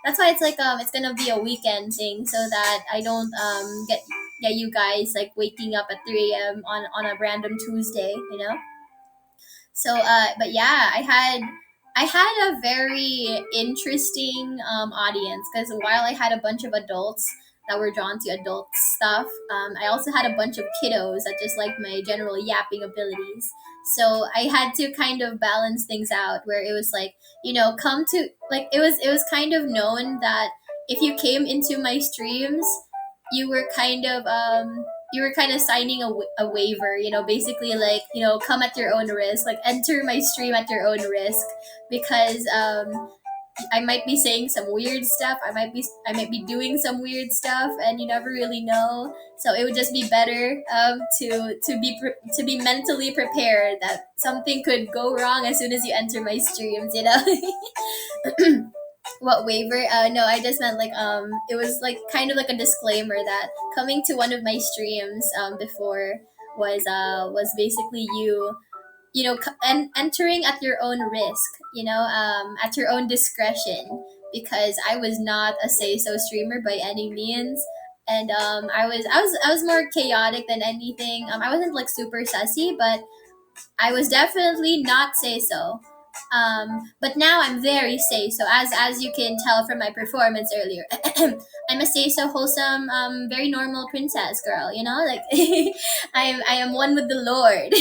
That's why it's like it's gonna be a weekend thing, so that I don't get you guys like waking up at 3 a.m. on a random Tuesday. So, but yeah, I had a very interesting audience because while I had a bunch of adults that were drawn to adult stuff, I also had a bunch of kiddos that just liked my general yapping abilities. So I had to kind of balance things out where it was like, come to like it was kind of known that if you came into my streams, you were kind of signing a waiver, basically like, come at your own risk, like enter my stream at your own risk, because I might be saying some weird stuff, I might be doing some weird stuff, and you never really know. So it would just be better to be mentally prepared that something could go wrong as soon as you enter my streams. What waiver? No, I just meant like it was like kind of like a disclaimer that coming to one of my streams before was basically and entering at your own risk, at your own discretion, because I was not a say so streamer by any means. And I was more chaotic than anything. I wasn't like super sassy, but I was definitely not say so. But now I'm very say so, as you can tell from my performance earlier. I'm a say so wholesome, very normal princess girl. Like I am one with the Lord.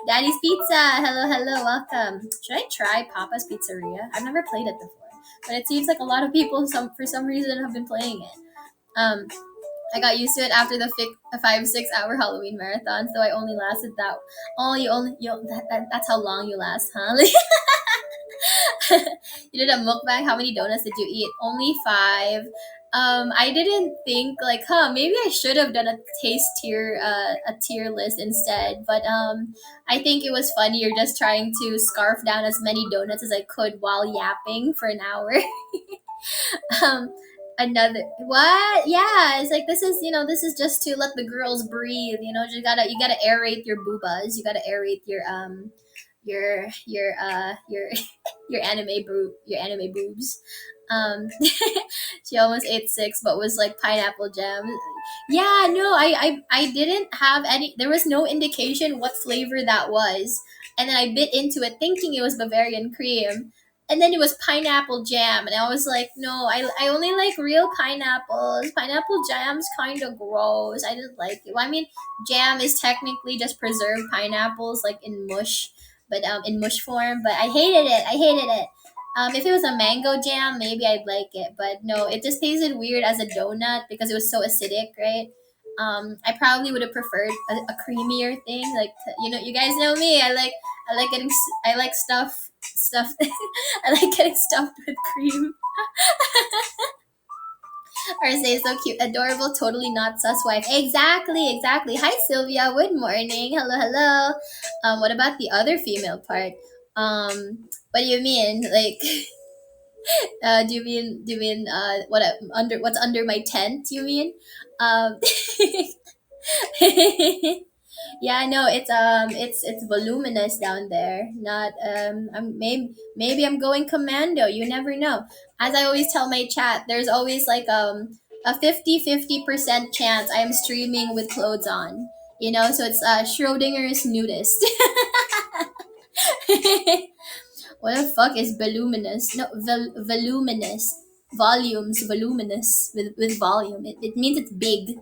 Daddy's Pizza. Hello, hello, welcome. Should I try Papa's Pizzeria? I've never played it before, but it seems like a lot of people, for some reason, have been playing it. Um, I got used to it after the 5-6 hour Halloween marathon, so I only lasted that. Oh, that's how long you last, huh? You did a mukbang. How many donuts did you eat? Only 5. I didn't think like, maybe I should have done a tier list instead. But I think it was funnier just trying to scarf down as many donuts as I could while yapping for an hour. um, Another what? Yeah, it's like this is just to let the girls breathe. You gotta aerate your boobas. You gotta aerate your your anime boobs. Um, she almost ate 6, but was like pineapple jam. Yeah, no, I didn't have any. There was no indication what flavor that was, and then I bit into it thinking it was Bavarian cream, and then it was pineapple jam, and I was like, no, I only like real pineapples. Pineapple jam's kind of gross. I didn't like it. Well, I mean, jam is technically just preserved pineapples, like in mush, but in mush form. But I hated it. I hated it. If it was a mango jam, maybe I'd like it, but no, it just tasted weird as a donut because it was so acidic, right? I probably would have preferred a creamier thing. Like, you guys know me. I like getting I like stuff. I like getting stuffed with cream. Or say so cute, adorable, totally not sus wife. Exactly, exactly. Hi Sylvia. Good morning. Hello, hello. What about the other female part? What do you mean? Like, do you mean what's under my tent? You mean? Um, Yeah, no, it's voluminous down there. Not maybe I'm going commando. You never know. As I always tell my chat, there's always like a 50-50% chance I am streaming with clothes on. So it's Schrodinger's nudist. What the fuck is voluminous? No, voluminous. Volumes, voluminous with volume. It means it's big.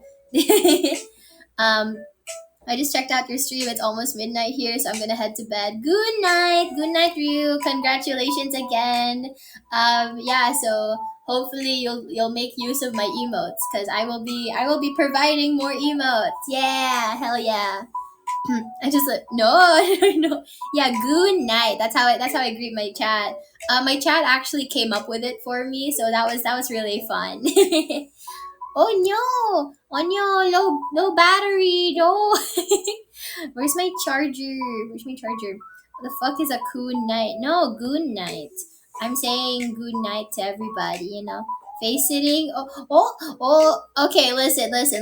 um I just checked out your stream. It's almost midnight here, so I'm gonna head to bed. Good night, Ryu. Congratulations again. Yeah. So hopefully you'll make use of my emotes, because I will be providing more emotes. Yeah, hell yeah. I just like no, no. Yeah, good night. That's how I greet my chat. My chat actually came up with it for me, so that was really fun. Oh no! Oh no! No battery! No! Where's my charger? Where's my charger? What the fuck is a good night? No, good night. I'm saying good night to everybody, Face sitting. Okay, listen. Maybe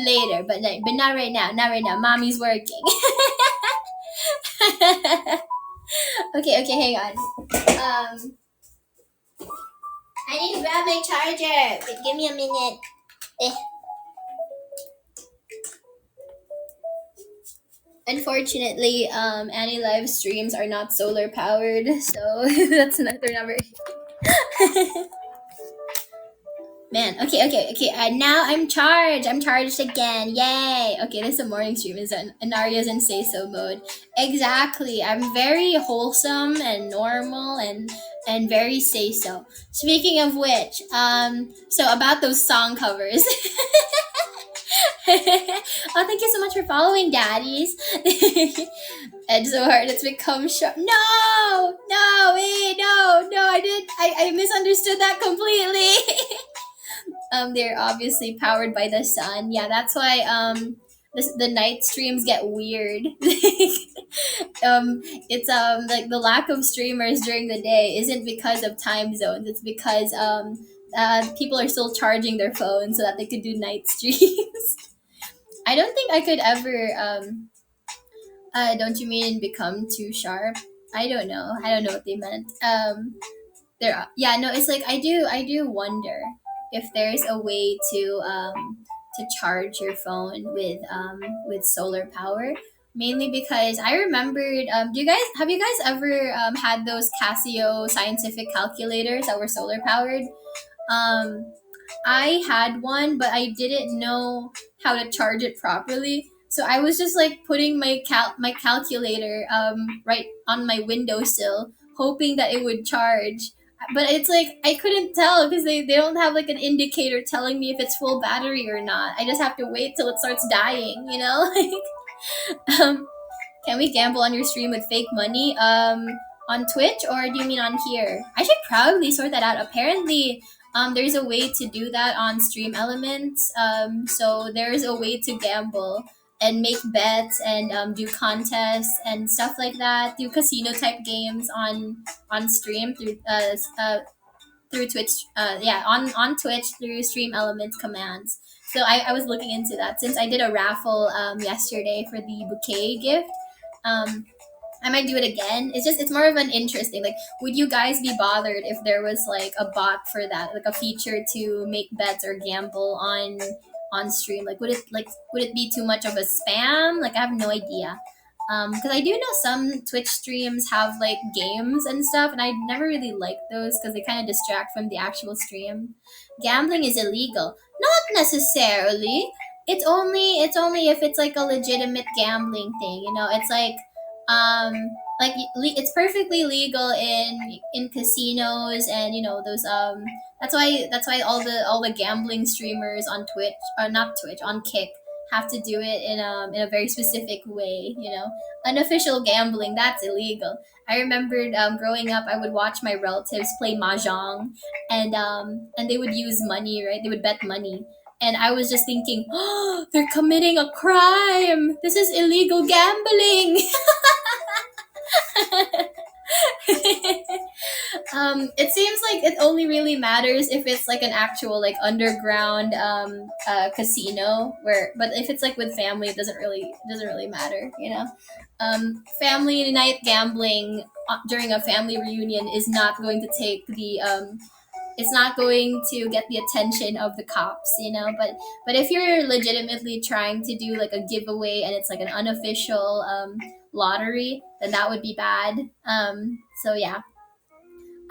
later, but not right now. Not right now. Mommy's working. Okay, hang on. I need to grab my charger. Wait, give me a minute. Eh. Unfortunately, AniLive streams are not solar powered, so they're not very. Man, okay. Now I'm charged. I'm charged again. Yay. Okay, this is a morning stream. Is an Enaria's in say so mode. Exactly. I'm very wholesome and normal and very say so. Speaking of which, so about those song covers. Oh, thank you so much for following, daddies. Edge so hard it's become sharp. No, wait, no, I misunderstood that completely. They're obviously powered by the sun. Yeah, that's why the night streams get weird. It's like the lack of streamers during the day isn't because of time zones. It's because people are still charging their phones so that they could do night streams. I don't think I could ever. Don't you mean become too sharp? I don't know what they meant. Yeah, no, it's like I do wonder if there's a way to charge your phone with solar power. Mainly because I remembered. Have you guys ever had those Casio scientific calculators that were solar powered? Um, I had one, but I didn't know how to charge it properly. So I was just like putting my calculator right on my windowsill, hoping that it would charge. But it's like I couldn't tell because they don't have like an indicator telling me if it's full battery or not. I just have to wait till it starts dying. um, can we gamble on your stream with fake money? On Twitch, or do you mean on here? I should probably sort that out. Apparently, there's a way to do that on Stream Elements. So there's a way to gamble and make bets and do contests and stuff like that. Do casino type games on stream through Twitch. Yeah, on Twitch through Stream Elements commands. So I was looking into that since I did a raffle yesterday for the bouquet gift. Um, I might do it again. It's more of an interesting. Like, would you guys be bothered if there was like a bot for that, like a feature to make bets or gamble on stream? Like, would it be too much of a spam? Like, I have no idea. Because I do know some Twitch streams have like games and stuff, and I never really like those because they kind of distract from the actual stream. Gambling is illegal. Not necessarily. It's only if it's like a legitimate gambling thing. It's like um like it's perfectly legal in casinos, and those that's why all the gambling streamers on Twitch, or not Twitch, on Kick, have to do it in a very specific way. Unofficial gambling, that's illegal. I remembered growing up, I would watch my relatives play mahjong, and they would use money, right? They would bet money, and I was just thinking, oh, they're committing a crime. This is illegal gambling. It seems like it only really matters if it's like an actual like underground casino, where, but if it's like with family, it doesn't really matter. Family night gambling during a family reunion is not going to take the it's not going to get the attention of the cops, but if you're legitimately trying to do like a giveaway and it's like an unofficial lottery, then that would be bad. So yeah,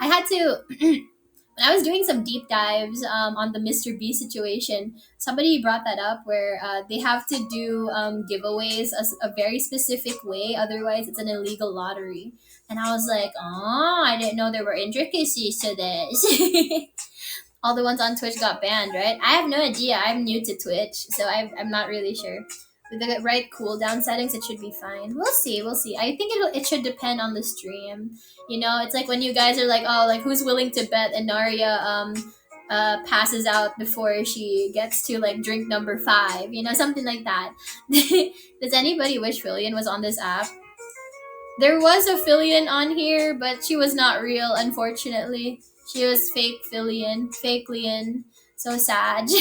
I had to when I was doing some deep dives on the Mr. B situation. Somebody brought that up where they have to do giveaways a very specific way, otherwise it's an illegal lottery. And I was like, oh, I didn't know there were intricacies to this. All the ones on Twitch got banned, right? I have no idea. I'm new to Twitch, so I'm not really sure. With the right cooldown settings, it should be fine. We'll see. We'll see. I think it should depend on the stream. It's like when you guys are like, oh, like who's willing to bet Enaria passes out before she gets to like drink number 5, something like that. Does anybody wish Fillion was on this app? There was a Fillion on here, but she was not real, unfortunately. She was fake Fillion, fake Lian. So sad. Do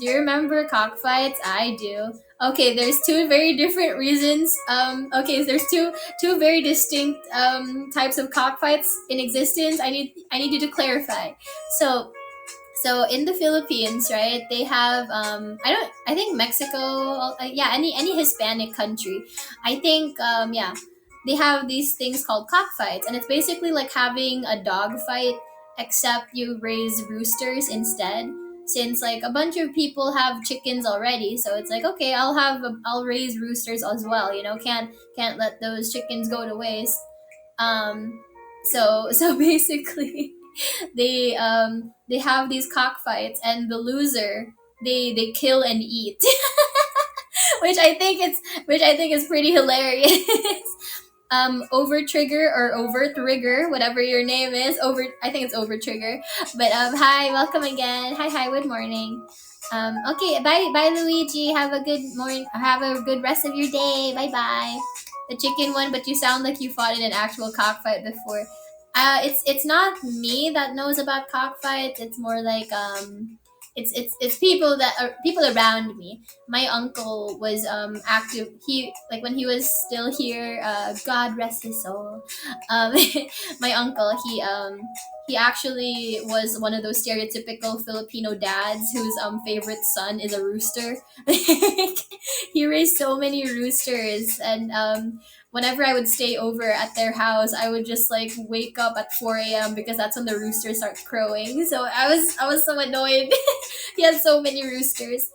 you remember cockfights? I do. Okay, there's two very different reasons. Okay, there's two very distinct types of cockfights in existence. I need you to clarify. So in the Philippines, right? They have I think Mexico, yeah, any Hispanic country. I think yeah, they have these things called cockfights, and it's basically like having a dog fight, except you raise roosters instead. Since like a bunch of people have chickens already, so it's like, okay, I'll raise roosters as well. Can't let those chickens go to waste. So basically, they have these cockfights, and the loser, they kill and eat. Which I think is pretty hilarious. Over trigger or over trigger, whatever your name is. I think it's over trigger. But hi, welcome again. Hi, good morning. Okay, bye Luigi. Have a good morning. Have a good rest of your day. Bye. The chicken one, but you sound like you fought in an actual cockfight before. It's not me that knows about cockfights. It's more like it's people around me. My uncle was active. He, like, when he was still here. God rest his soul. Um, my uncle, he actually was one of those stereotypical Filipino dads whose favorite son is a rooster. He raised so many roosters, and whenever I would stay over at their house, I would just like wake up at 4 a.m. because that's when the roosters start crowing. So I was so annoyed. He had so many roosters,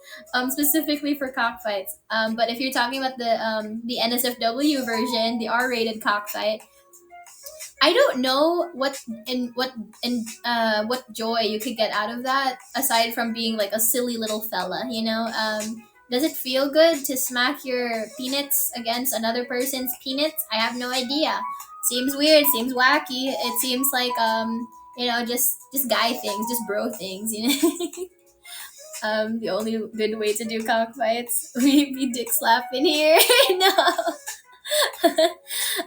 specifically for cockfights. But if you're talking about the NSFW version, the R-rated cockfight, I don't know what joy you could get out of that, aside from being like a silly little fella. Does it feel good to smack your peanuts against another person's peanuts? I have no idea. Seems weird. Seems wacky. It seems like just guy things, just bro things. The only good way to do cockfights, we be dick slapping here. No.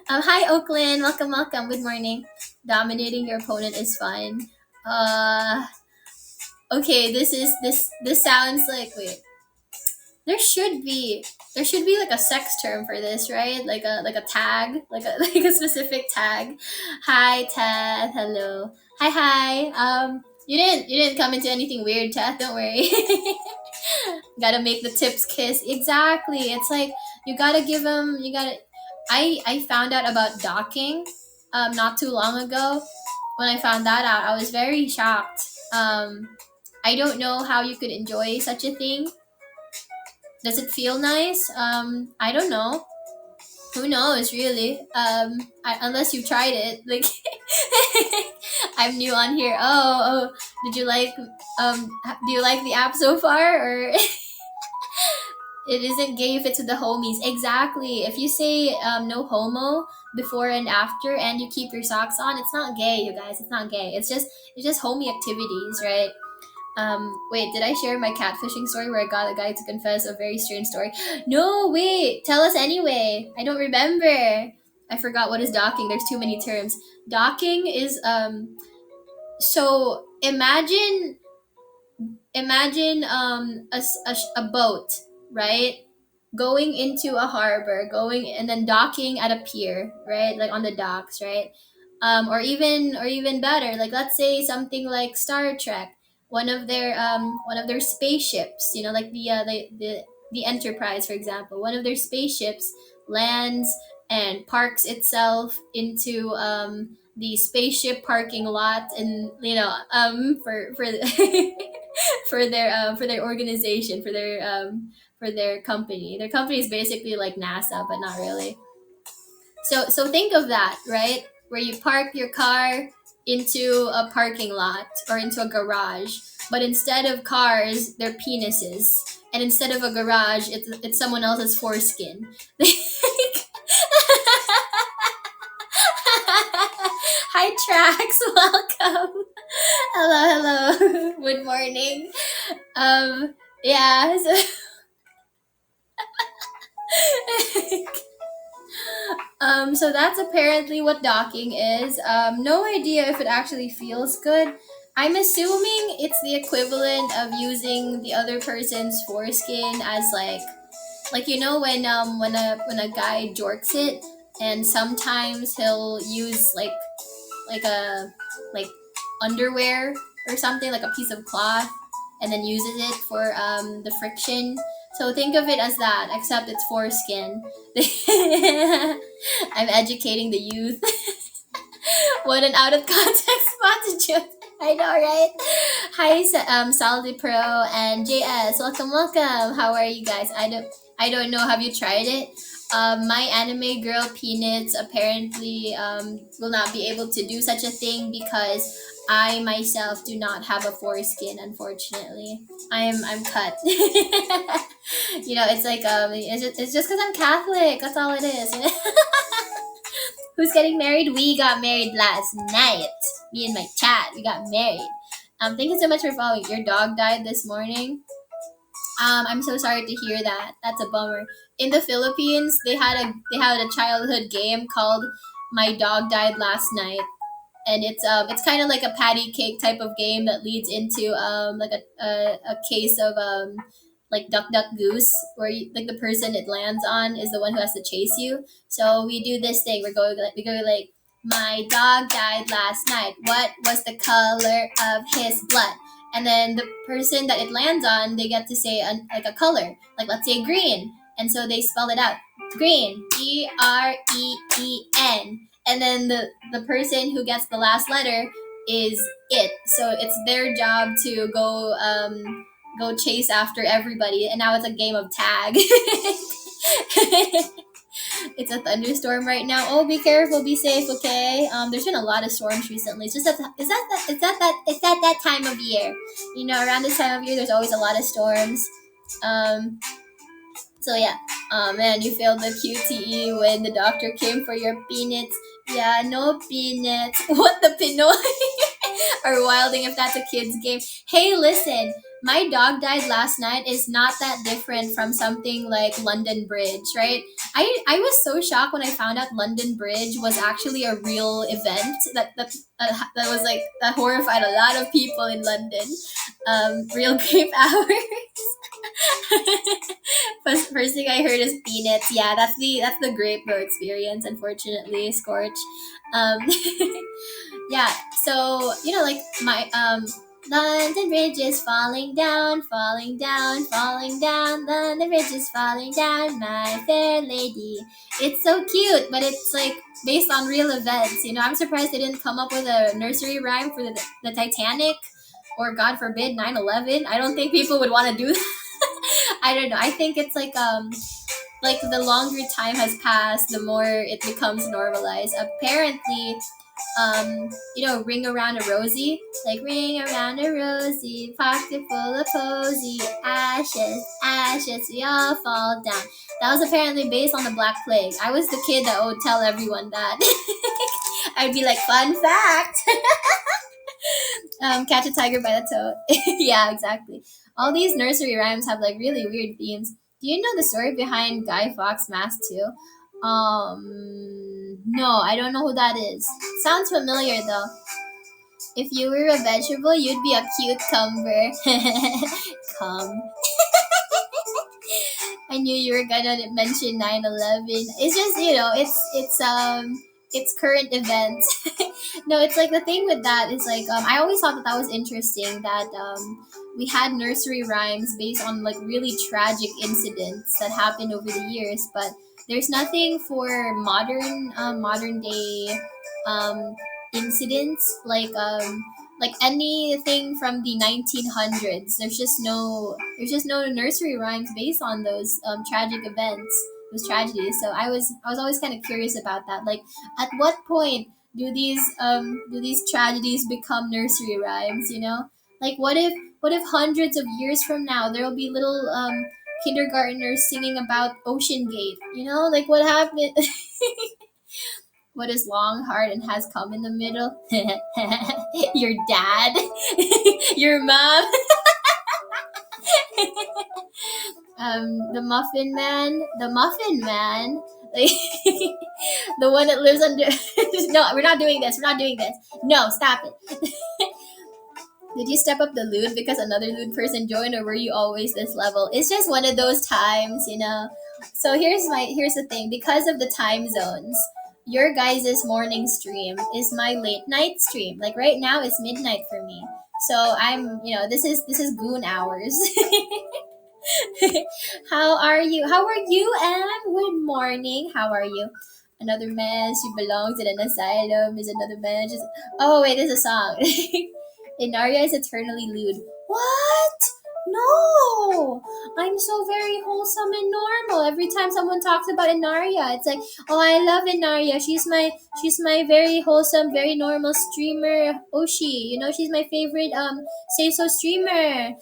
Hi Oakland, welcome. Good morning. Dominating your opponent is fun. Uh, okay. This sounds like, wait. There should be like a sex term for this, right? Like a tag, like a like a specific tag. Hi Ted, hello. Hi. You didn't come into anything weird, Ted. Don't worry. Gotta make the tips kiss. Exactly. It's like you gotta give them. You gotta. I found out about docking, not too long ago. When I found that out, I was very shocked. I don't know how you could enjoy such a thing. Does it feel nice? I don't know. Who knows, really? Unless you've tried it, like I'm new on here. Did you like? Do you like the app so far, or it isn't gay if it's with the homies? Exactly. If you say no homo before and after, and you keep your socks on, it's not gay, you guys. It's not gay. It's just homie activities, right? Wait, did I share my catfishing story where I got a guy to confess a very strange story? No, wait, tell us anyway. I don't remember. I forgot what is docking. There's too many terms. Docking is so imagine a boat, right? Going into a harbor, going and then docking at a pier, right? Like on the docks, right? Or even better, like let's say something like Star Trek, one of their spaceships, like the Enterprise, for example, one of their spaceships lands and parks itself into the spaceship parking lot, and for for their organization, for their company. Their company is basically like NASA, but not really. So think of that, right? Where you park your car into a parking lot or into a garage, but instead of cars, they're penises, and instead of a garage, it's someone else's foreskin. Hi, Trax. Welcome. Hello, hello. Good morning. Yeah. So that's apparently what docking is. No idea if it actually feels good. I'm assuming it's the equivalent of using the other person's foreskin as like when a guy jorks it, and sometimes he'll use like underwear or something, like a piece of cloth, and then uses it for the friction. So think of it as that, except it's foreskin. I'm educating the youth. What an out of context spot to joke. I know, right? Hi, Salty Pro and JS. Welcome, welcome. How are you guys? I don't know. Have you tried it? My anime girl Peanuts apparently will not be able to do such a thing because I myself do not have a foreskin. Unfortunately, I'm cut. It's like it's just because I'm Catholic. That's all it is. Who's getting married? We got married last night. Me and my chat, we got married. Thank you so much for following. Your dog died this morning. I'm so sorry to hear that. That's a bummer. In the Philippines, they had a childhood game called "My Dog Died Last Night," and it's kind of like a patty cake type of game that leads into like a case of like duck duck goose, where like the person it lands on is the one who has to chase you. So we do this thing. We go like, my dog died last night. What was the color of his blood? And then the person that it lands on, they get to say like a color, like let's say green, and so they spell it out, green, Green, and then the person who gets the last letter is it. So it's their job to go chase after everybody, and now it's a game of tag. It's a thunderstorm right now. Oh, be careful, be safe, okay? There's been a lot of storms recently. It's just that time of year. Around this time of year, there's always a lot of storms. Um, so yeah, man, you failed the QTE when the doctor came for your peanuts. Yeah, no peanuts. What the Pinoy? Or wilding if that's a kid's game. Hey, listen, my dog died last night is not that different from something like London Bridge, right? I was so shocked when I found out London Bridge was actually a real event that was like that horrified a lot of people in London. Real grape hours. First thing I heard is peanuts. Yeah, that's the grape bro experience. Unfortunately, Scorch. Um, yeah. So like my London Bridge is falling down, falling down, falling down. London Bridge is falling down, my fair lady. It's so cute, but it's like based on real events. I'm surprised they didn't come up with a nursery rhyme for the Titanic, or God forbid 9/11. I don't think people would want to do that. I don't know. I think it's like like the longer time has passed, the more it becomes normalized. Apparently, ring around a rosy, like ring around a rosy, pocket full of posy, ashes, ashes, we all fall down. That was apparently based on the Black Plague. I was the kid that would tell everyone that. I'd be like, fun fact. Catch a tiger by the toe. Yeah, exactly. All these nursery rhymes have like really weird themes. Do you know the story behind Guy Fawkes Mask 2? No, I don't know who that is. Sounds familiar though. If you were a vegetable, you'd be a cucumber. Come. I knew you were gonna mention 9/11. It's just, it's current events. No, it's like the thing with that is like I always thought that that was interesting that we had nursery rhymes based on like really tragic incidents that happened over the years, but there's nothing for modern day um incidents like anything from the 1900s. There's just no nursery rhymes based on those tragic events, those tragedies. So I was always kind of curious about that. Like, at what point do these tragedies become nursery rhymes? Like, what if hundreds of years from now there will be little kindergartners singing about Ocean Gate? Like, what happened? What is long, hard, and has come in the middle? Your dad, your mom, the Muffin Man, like, the one that lives under. No, we're not doing this. We're not doing this. No, stop it. Did you step up the lewd because another lewd person joined, or were you always this level? It's just one of those times. So here's the thing. Because of the time zones, your guys' morning stream is my late night stream. Like right now, it's midnight for me. So this is goon hours. How are you? How are you, Anne? Good morning. How are you? Another man, she belongs in an asylum. Is another man just? Oh wait, there's a song. Enaria is eternally lewd. What? No! I'm so very wholesome and normal. Every time someone talks about Enaria, it's like, oh, I love Enaria. She's my very wholesome, very normal streamer. Oshi, she's my favorite say so streamer.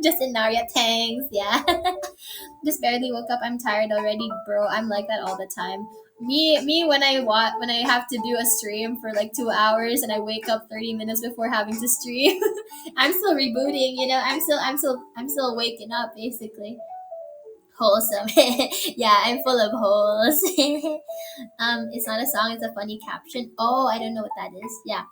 Just Enaria, thanks. Yeah. Just barely woke up. I'm tired already, bro. I'm like that all the time. Me when I have to do a stream for like 2 hours and I wake up 30 minutes before having to stream. I'm still rebooting. I'm still waking up basically. Wholesome. Yeah, I'm full of holes. It's not a song. It's a funny caption. Oh, I don't know what that is. Yeah.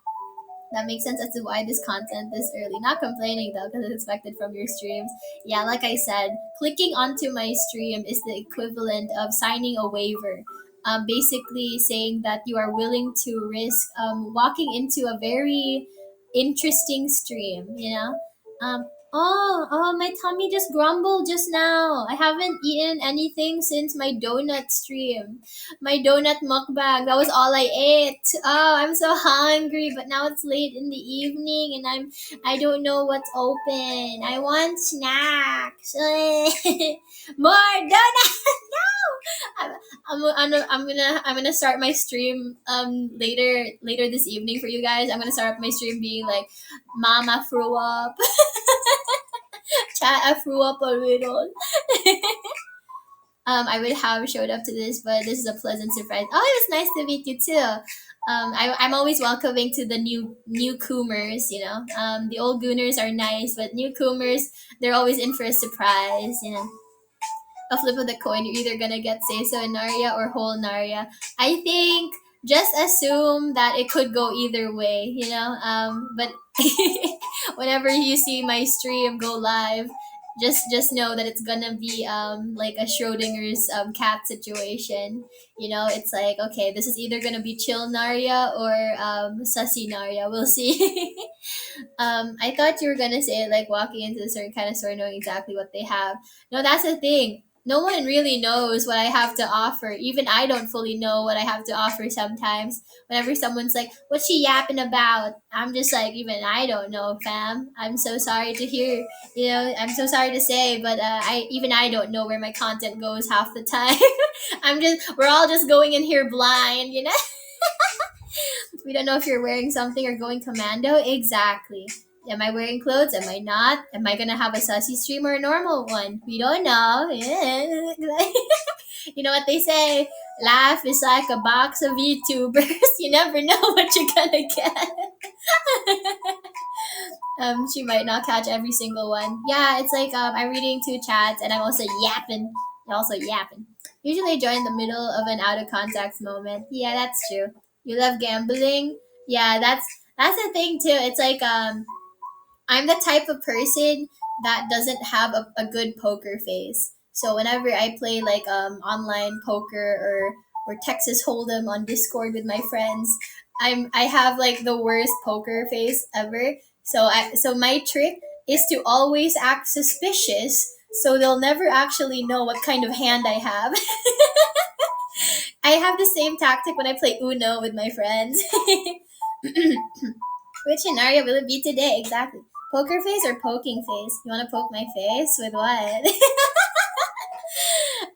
That makes sense as to why this content this early. Not complaining though, because it's expected from your streams. Yeah, like I said, clicking onto my stream is the equivalent of signing a waiver. Basically saying that you are willing to risk walking into a very interesting stream. Oh, my tummy just grumbled just now. I haven't eaten anything since my donut stream, my donut mukbang. That was all I ate. Oh, I'm so hungry, but now it's late in the evening and I don't know what's open. I want snacks. More donuts. No. I'm gonna start my stream later this evening for you guys. I'm gonna start my stream being like, Mama threw up. Chat, I threw up a little. I would have showed up to this, but this is a pleasant surprise. Oh, it was nice to meet you too. I'm always welcoming to the newcomers. The old gooners are nice, but newcomers, they're always in for a surprise. A flip of the coin, you're either gonna get Seiso and Narya or whole Narya. I think just assume that it could go either way. But whenever you see my stream go live, just know that it's gonna be like a Schrodinger's cat situation. It's like, okay, this is either gonna be chill Narya or sussy Narya. We'll see. I thought you were gonna say like walking into a certain kind of store knowing exactly what they have. No, that's the thing. no one really knows what I have to offer. Even I don't fully know what I have to offer sometimes. Whenever someone's like, "What's she yapping about?" I'm just like, even I don't know, fam. I'm so sorry to hear. I'm so sorry to say, but I don't know where my content goes half the time. We're all just going in here blind. We don't know if you're wearing something or going commando. Exactly. Am I wearing clothes? Am I not? Am I gonna have a sussy stream or a normal one? We don't know. You know what they say? Life is like a box of YouTubers. You never know what you're gonna get. She might not catch every single one. Yeah, it's like I'm reading two chats and I'm also yapping. Also yapping. Usually I join in the middle of an out of context moment. Yeah, that's true. You love gambling? Yeah, that's the thing too. It's like I'm the type of person that doesn't have a good poker face. So whenever I play like online poker or Texas Hold'em on Discord with my friends, I have like the worst poker face ever. So my trick is to always act suspicious so they'll never actually know what kind of hand I have. I have the same tactic when I play Uno with my friends. Which scenario will it be today? Exactly. Poker face or poking face? You want to poke my face? With what?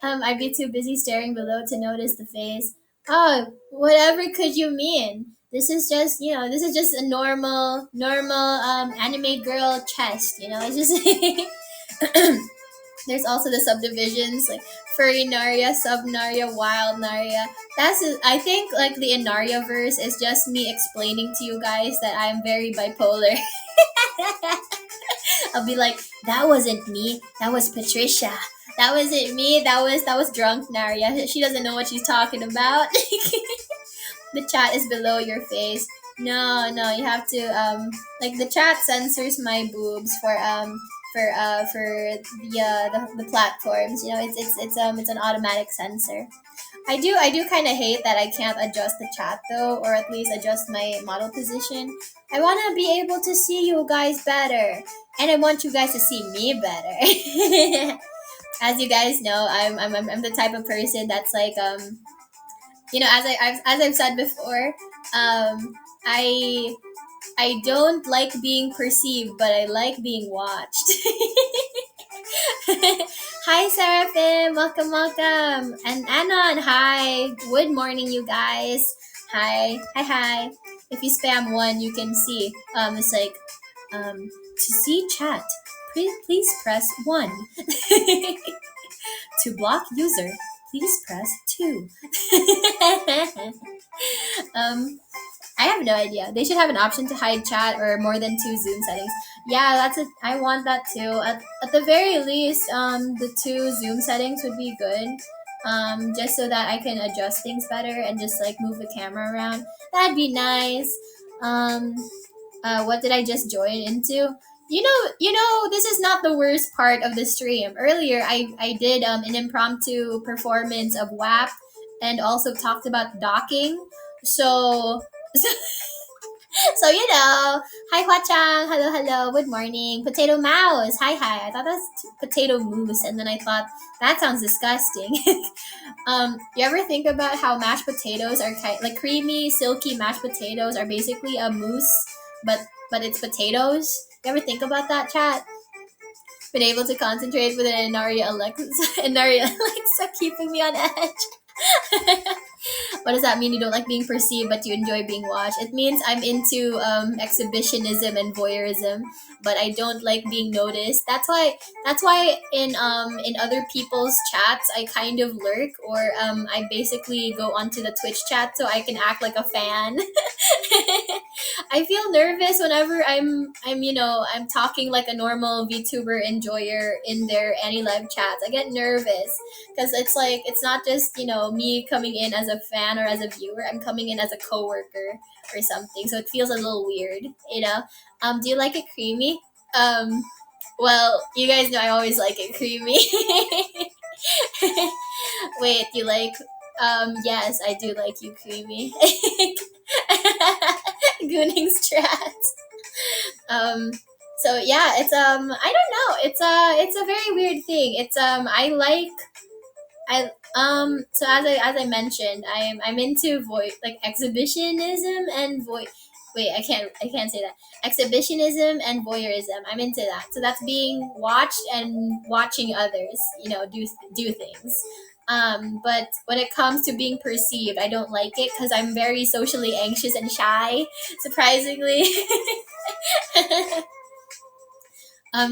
I'd be too busy staring below to notice the face. Oh, whatever could you mean? This is just a normal anime girl chest. It's just there's also the subdivisions like furry Naria, sub Naria, wild Naria. I think like the Enaria verse is just me explaining to you guys that I'm very bipolar. I'll be like, that wasn't me, that was Patricia. That wasn't me, that was drunk Naria. She doesn't know what she's talking about. The chat is below your face. No, no, you have to like the chat censors my boobs for the platforms. It's an automatic censor. I do kind of hate that I can't adjust the chat though, or at least adjust my model position. I want to be able to see you guys better, and I want you guys to see me better. As you guys know, I'm the type of person that's like as I've said before, I I don't like being perceived, but I like being watched. Hi, Seraphim. Welcome, welcome. And Anon, hi. Good morning, you guys. Hi. Hi, hi. If you spam one, you can see. It's like, to see chat, please press 1. To block user, please press 2. I have no idea. They should have an option to hide chat or more than 2 Zoom settings. Yeah, that's it. I want that too. At the very least, the 2 Zoom settings would be good. Just so that I can adjust things better and just like move the camera around. That'd be nice. Um, what did I just join into? This is not the worst part of the stream. Earlier, I did an impromptu performance of WAP and also talked about docking. So, so hi Hua Chang, hello, hello, good morning. Potato Mouse, hi, hi. I thought that's potato moose, and then I thought that sounds disgusting. You ever think about how mashed potatoes are like creamy, silky mashed potatoes are basically a mousse, but it's potatoes? You ever think about that, chat? Been able to concentrate with an Enaria Alexa, Enaria Alexa keeping me on edge. What does that mean? You don't like being perceived, but you enjoy being watched? It means I'm into exhibitionism and voyeurism, but I don't like being noticed. That's why in other people's chats I kind of lurk, or I basically go onto the Twitch chat so I can act like a fan. I feel nervous whenever I'm talking like a normal VTuber enjoyer in their AniLive chats. I get nervous because it's like it's not just me coming in as a fan or as a viewer. I'm coming in as a coworker or something, so it feels a little weird. Do you like it creamy? Well, you guys know I always like it creamy. Wait, you like yes, I do like you creamy. Gooning strats. um so yeah, it's I don't know, it's a very weird thing. It's I like So as I mentioned, I'm into like exhibitionism and wait, I can't say that. Exhibitionism and voyeurism. I'm into that. So that's being watched and watching others, do things. But when it comes to being perceived, I don't like it because I'm very socially anxious and shy, surprisingly.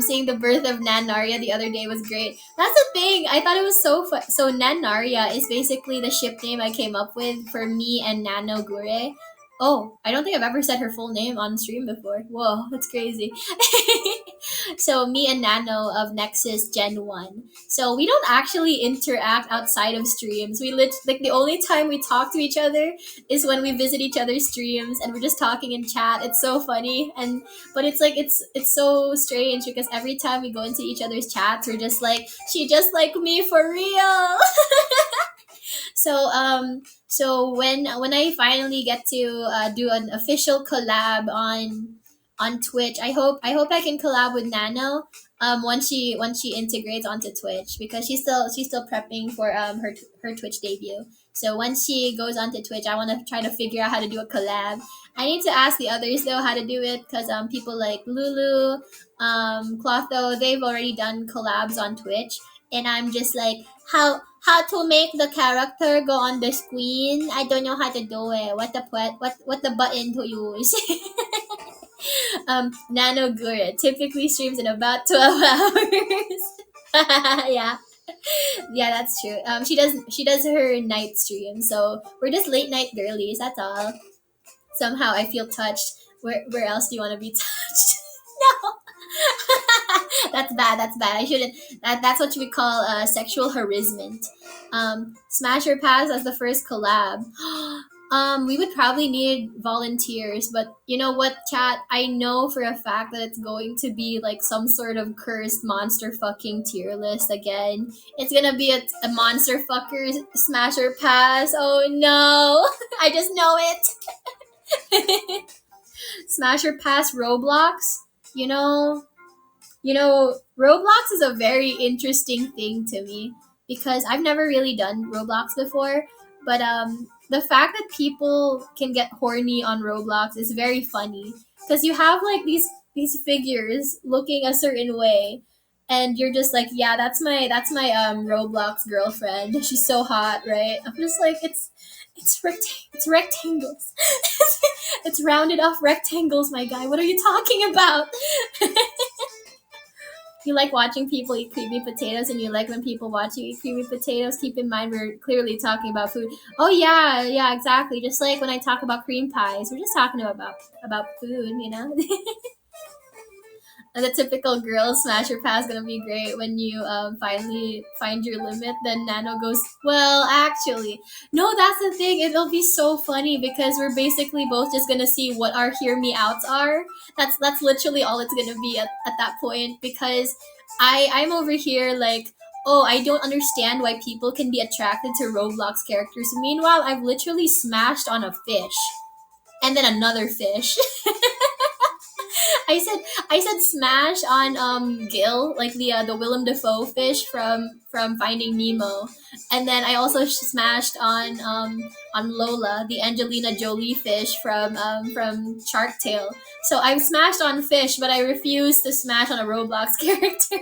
Seeing the birth of Nanaria the other day was great. That's the thing. I thought it was so fun. So Nanaria is basically the ship name I came up with for me and Nano Gure. Oh, I don't think I've ever said her full name on stream before. Whoa, that's crazy. So me and Nano of Nexas Gen 1. So we don't actually interact outside of streams. Like the only time we talk to each other is when we visit each other's streams and we're just talking in chat. It's so funny, and but it's like it's so strange because every time we go into each other's chats, we're just like, she just like me for real. So when I finally get to do an official collab on Twitch, I hope I can collab with Nano once she integrates onto Twitch, because she's still prepping for her Twitch debut. So once she goes onto Twitch, I want to try to figure out how to do a collab. I need to ask the others though how to do it, because people like Lulu, Clotho, they've already done collabs on Twitch, and I'm just like, how to make the character go on the screen? I don't know how to do it. What the button to use? Nano Gura typically streams in about 12 hours. Yeah, yeah, that's true. She does her night stream, so we're just late night girlies. That's all. Somehow I feel touched. Where else do you want to be touched? No. That's bad. That's bad. I shouldn't. That's what we call sexual harassment. Smash or Pass as the first collab. We would probably need volunteers, but you know what, chat? I know for a fact that it's going to be like some sort of cursed monster fucking tier list again. It's gonna be a monster fucker Smash or Pass. Oh no! I just know it. Smash or Pass Roblox. You know, Roblox is a very interesting thing to me because I've never really done Roblox before, but the fact that people can get horny on Roblox is very funny because you have like these figures looking a certain way, and you're just like, yeah, that's my Roblox girlfriend. She's so hot, right? I'm just like, it's rectangles. It's rounded off rectangles, my guy. What are you talking about? You like watching people eat creamy potatoes, and you like when people watch you eat creamy potatoes. Keep in mind, we're clearly talking about food. Oh yeah, yeah, exactly. Just like when I talk about cream pies, we're just talking about food, you know. And the typical girl smash or pass gonna be great when you finally find your limit. Then Nano goes, well, actually, no, that's the thing. It'll be so funny because we're basically both just gonna see what our hear me outs are. That's literally all it's gonna be at that point, because I'm over here like, oh, I don't understand why people can be attracted to Roblox characters. Meanwhile, I've literally smashed on a fish and then another fish. I said smash on Gil, like the Willem Dafoe fish from Finding Nemo, and then I also smashed on Lola, the Angelina Jolie fish from Shark Tale. So I've smashed on fish, but I refuse to smash on a Roblox character.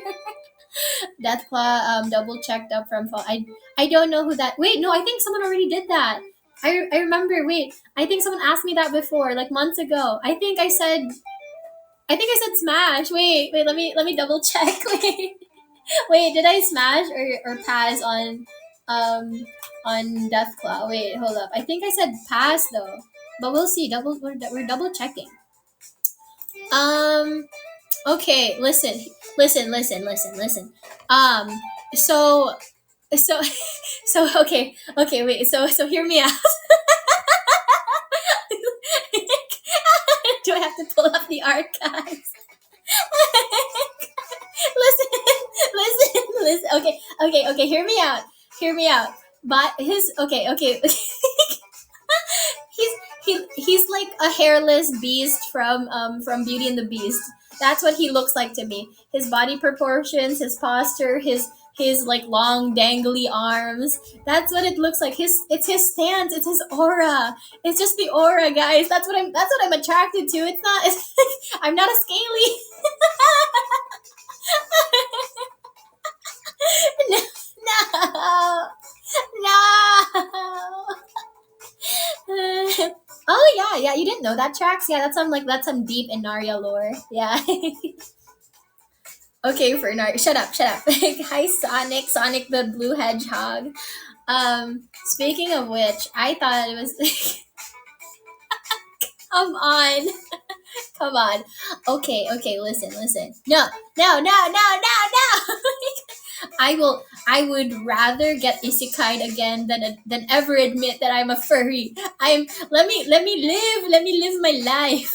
Deathclaw double checked up from fall. I don't know who that. Wait, no, I think someone already did that. I remember. Wait, I think someone asked me that before, like months ago. I think I said smash. Wait. Let me double check. Wait. Did I smash or pass on Deathclaw? Wait, hold up. I think I said pass though, but we'll see. We're double checking. Um. Okay. Listen. Um. So so okay. Wait. So hear me out. Do I have to pull up the archives? Listen. Okay. Hear me out. But his okay. He's like a hairless beast from Beauty and the Beast. That's what he looks like to me. His body proportions, his posture, his like long dangly arms. That's what it looks like. It's his stance. It's his aura. It's just the aura, guys. That's what I'm attracted to. It's not. I'm not a scaly. No, no, no. Oh yeah, yeah. You didn't know that, tracks? Yeah, that's some deep Enaria lore. Yeah. Okay, for Enaria, shut up, shut up. Hi, Sonic the Blue Hedgehog. Speaking of which, I thought it was. Come on, come on. Okay, okay. Listen. No, no, no, no, no, no. I would rather get isekai'd again than ever admit that I'm a furry. Let me live my life.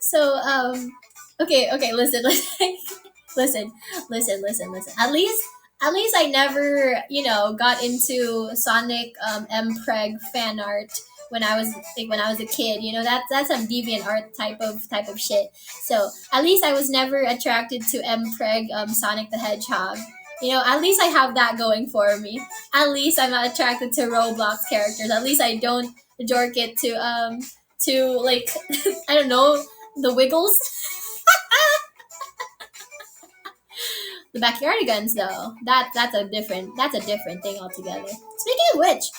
So okay, listen. listen, listen. At least I never, got into Sonic Mpreg fan art when I was a kid. That's some deviant art type of shit. So at least I was never attracted to Mpreg Sonic the Hedgehog. At least I have that going for me. At least I'm not attracted to Roblox characters. At least I don't jork it to like I don't know, the Wiggles. The Backyardigans, though, that's a different thing altogether. Speaking of which,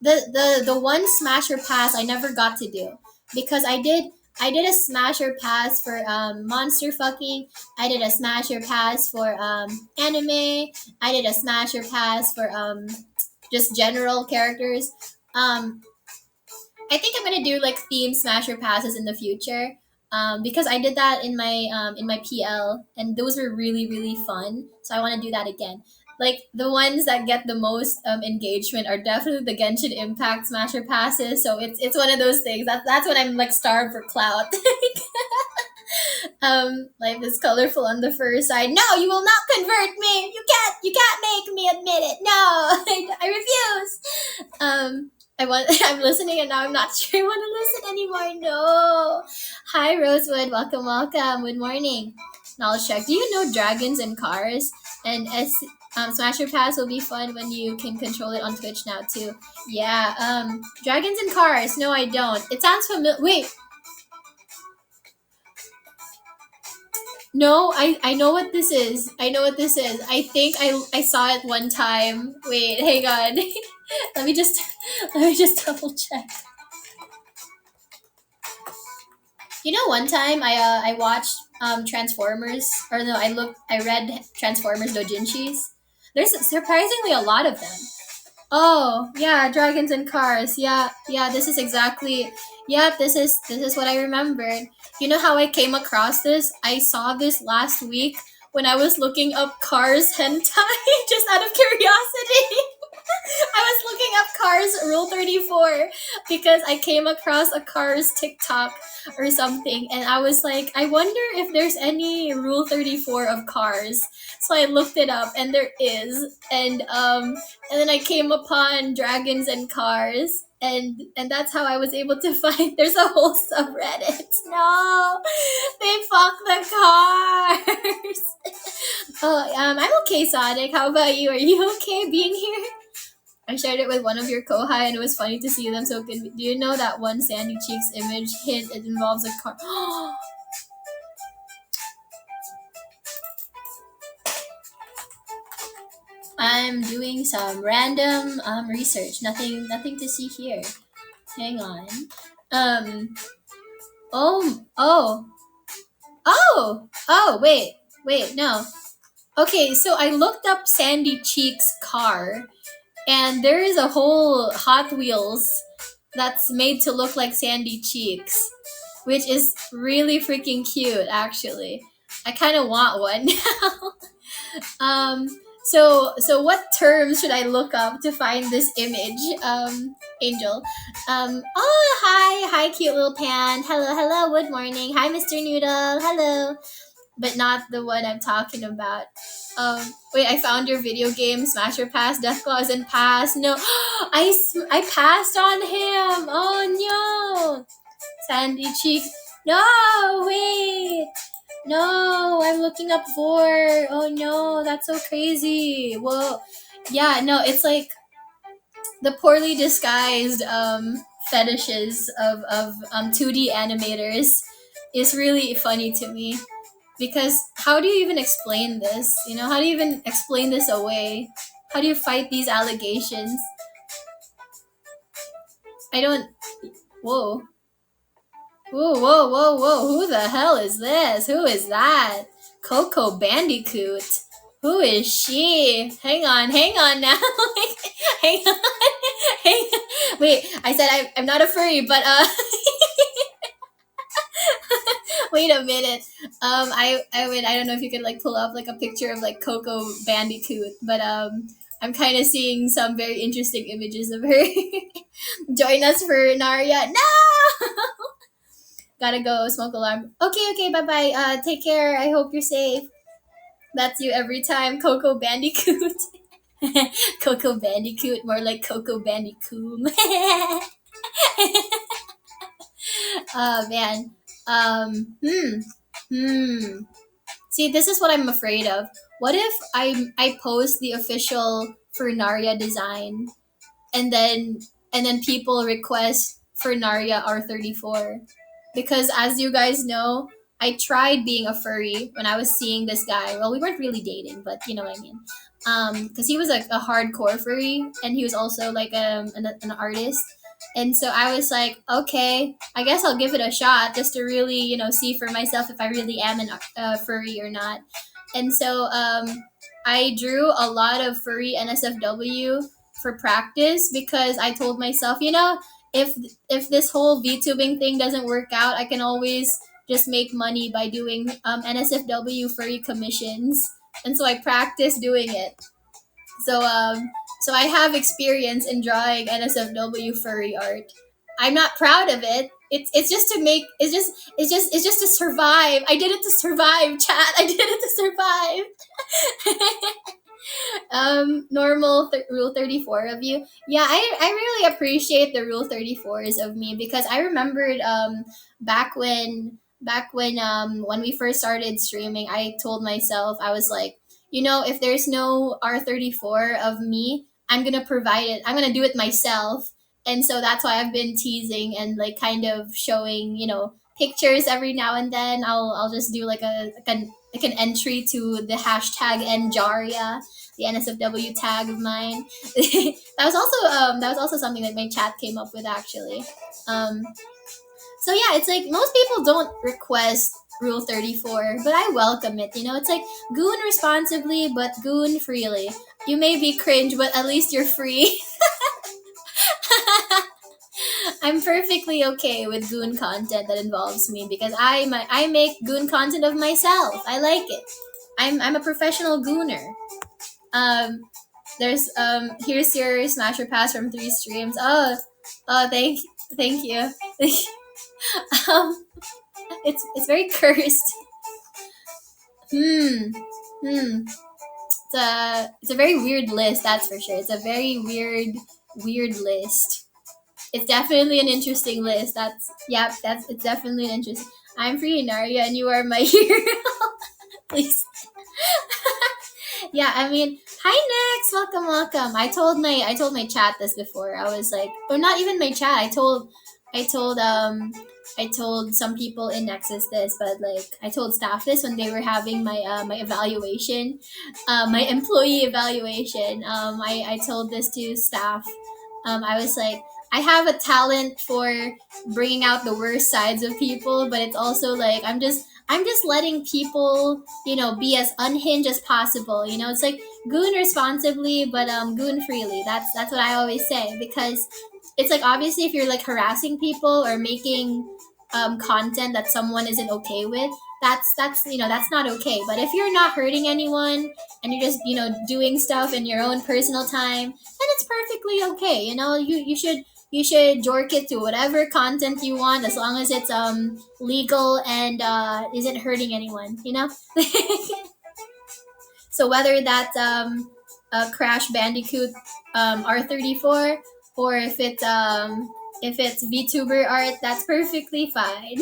the one Smasher pass I never got to do, because I did a Smasher pass for monster fucking. I did a Smasher pass for anime. I did a Smasher pass for just general characters. Um, I think I'm gonna do like theme Smasher passes in the future. Because I did that in my PL, and those were really really fun. So I want to do that again. Like the ones that get the most engagement are definitely the Genshin Impact Smasher passes. So it's one of those things. That's when I'm like starved for clout. Life is colorful on the first side. No, you will not convert me. You can't make me admit it. No, I refuse. I'm listening, and now I'm not sure I want to listen anymore. No. Hi, Rosewood. Welcome. Good morning. Knowledge check. Do you know dragons and cars? And Smasher Pass will be fun when you can control it on Twitch now too. Yeah. Dragons and cars. No, I don't. It sounds familiar. Wait. No, I know what this is. I think I saw it one time. Wait, hang on. let me just let me just double check. One time I watched Transformers, or no, I read Transformers Dojinshis. There's surprisingly a lot of them. Oh, yeah, dragons and cars. Yeah, yeah, this is exactly. Yep, this is what I remembered. You know how I came across this? I saw this last week when I was looking up cars hentai just out of curiosity. I was looking up Cars Rule 34 because I came across a Cars TikTok or something, and I was like, I wonder if there's any Rule 34 of Cars. So I looked it up, and there is, and then I came upon Dragons and Cars, and that's how I was able to find. There's a whole subreddit. No, they fuck the cars. Oh, I'm okay, Sonic. How about you? Are you okay being here? I shared it with one of your kohai, and it was funny to see them so good. Do you know that one Sandy Cheeks image hint? It involves a car. I'm doing some random research. Nothing to see here. Hang on. Um. Oh. Wait. No. Okay, so I looked up Sandy Cheeks car, and there is a whole Hot Wheels that's made to look like Sandy Cheeks, which is really freaking cute, actually. I kind of want one now. So what terms should I look up to find this image, Angel? Hi, cute little pan. Hello, good morning. Hi, Mr. Noodle. Hello. But not the one I'm talking about. Wait, I found your video game, Smasher Pass, Deathclaws and Pass. No, I passed on him. Oh no, Sandy Cheeks. No, wait. No, I'm looking up for. Oh no, that's so crazy. Whoa. Yeah, no, it's like the poorly disguised fetishes of 2D animators is really funny to me because how do you even explain this? You know, how do you even explain this away? How do you fight these allegations? I don't. Whoa. Whoa, whoa, whoa, whoa. Who the hell is this? Who is that? Coco Bandicoot. Who is she? Hang on now. hang on. Hang on. Wait, I said I'm not a furry, but wait a minute. I don't know if you could like pull up like a picture of like Coco Bandicoot, but I'm kind of seeing some very interesting images of her. Join us for Enaria. No! Gotta go, smoke alarm. Okay, okay, bye bye. Take care. I hope you're safe. That's you every time, Coco Bandicoot. Coco Bandicoot, more like Coco Bandicoot. Oh man. Hmm. Hmm. See, this is what I'm afraid of. What if I post the official Fernaria design and then people request for Narya R34 because as you guys know, I tried being a furry when I was seeing this guy. Well, we weren't really dating, but you know what I mean. Because he was a hardcore furry and he was also like an artist. And so I was like, okay, I guess I'll give it a shot just to really, see for myself if I really am an furry or not. And so I drew a lot of furry NSFW for practice because I told myself, if this whole VTubing thing doesn't work out, I can always just make money by doing NSFW furry commissions. And so I practiced doing it. So so I have experience in drawing NSFW furry art. I'm not proud of it. It's just to make it's just to survive. I did it to survive, chat. I did it to survive. Normal rule 34 of you. Yeah, I really appreciate the rule 34s of me because I remembered back when we first started streaming, I told myself, I was like, if there's no R34 of me, I'm gonna provide it. I'm gonna do it myself. And so that's why I've been teasing and like kind of showing, pictures every now and then. I'll just do like an entry to the hashtag Njaria, the NSFW tag of mine. That was also something that my chat came up with actually. Um, so yeah, it's like most people don't request Rule 34, but I welcome it. It's like goon responsibly, but goon freely. You may be cringe, but at least you're free. I'm perfectly okay with goon content that involves me because I make goon content of myself. I like it. I'm a professional gooner. Um, there's here's your smasher pass from 3 streams. Oh, thank you. um, it's very cursed. Hmm. Hmm. It's a very weird list. That's for sure. It's a very weird list. It's definitely an interesting list. It's definitely an interesting. I'm free, Naria, and you are my hero. Please. Yeah, I mean, hi Nex, welcome. I told my chat this before. I was like, or not even my chat. I told I told some people in Nexus this, but like I told staff this when they were having my evaluation, my employee evaluation. I told this to staff. I was like, I have a talent for bringing out the worst sides of people, but it's also like I'm just letting people, be as unhinged as possible. It's like goon responsibly, but goon freely. That's what I always say because it's like obviously if you're like harassing people or making content that someone isn't okay with, that's not okay. But if you're not hurting anyone and you're just doing stuff in your own personal time, then it's perfectly okay. You should jork it to whatever content you want as long as it's legal and isn't hurting anyone. So whether that's a Crash Bandicoot R34 or if it's VTuber art, that's perfectly fine.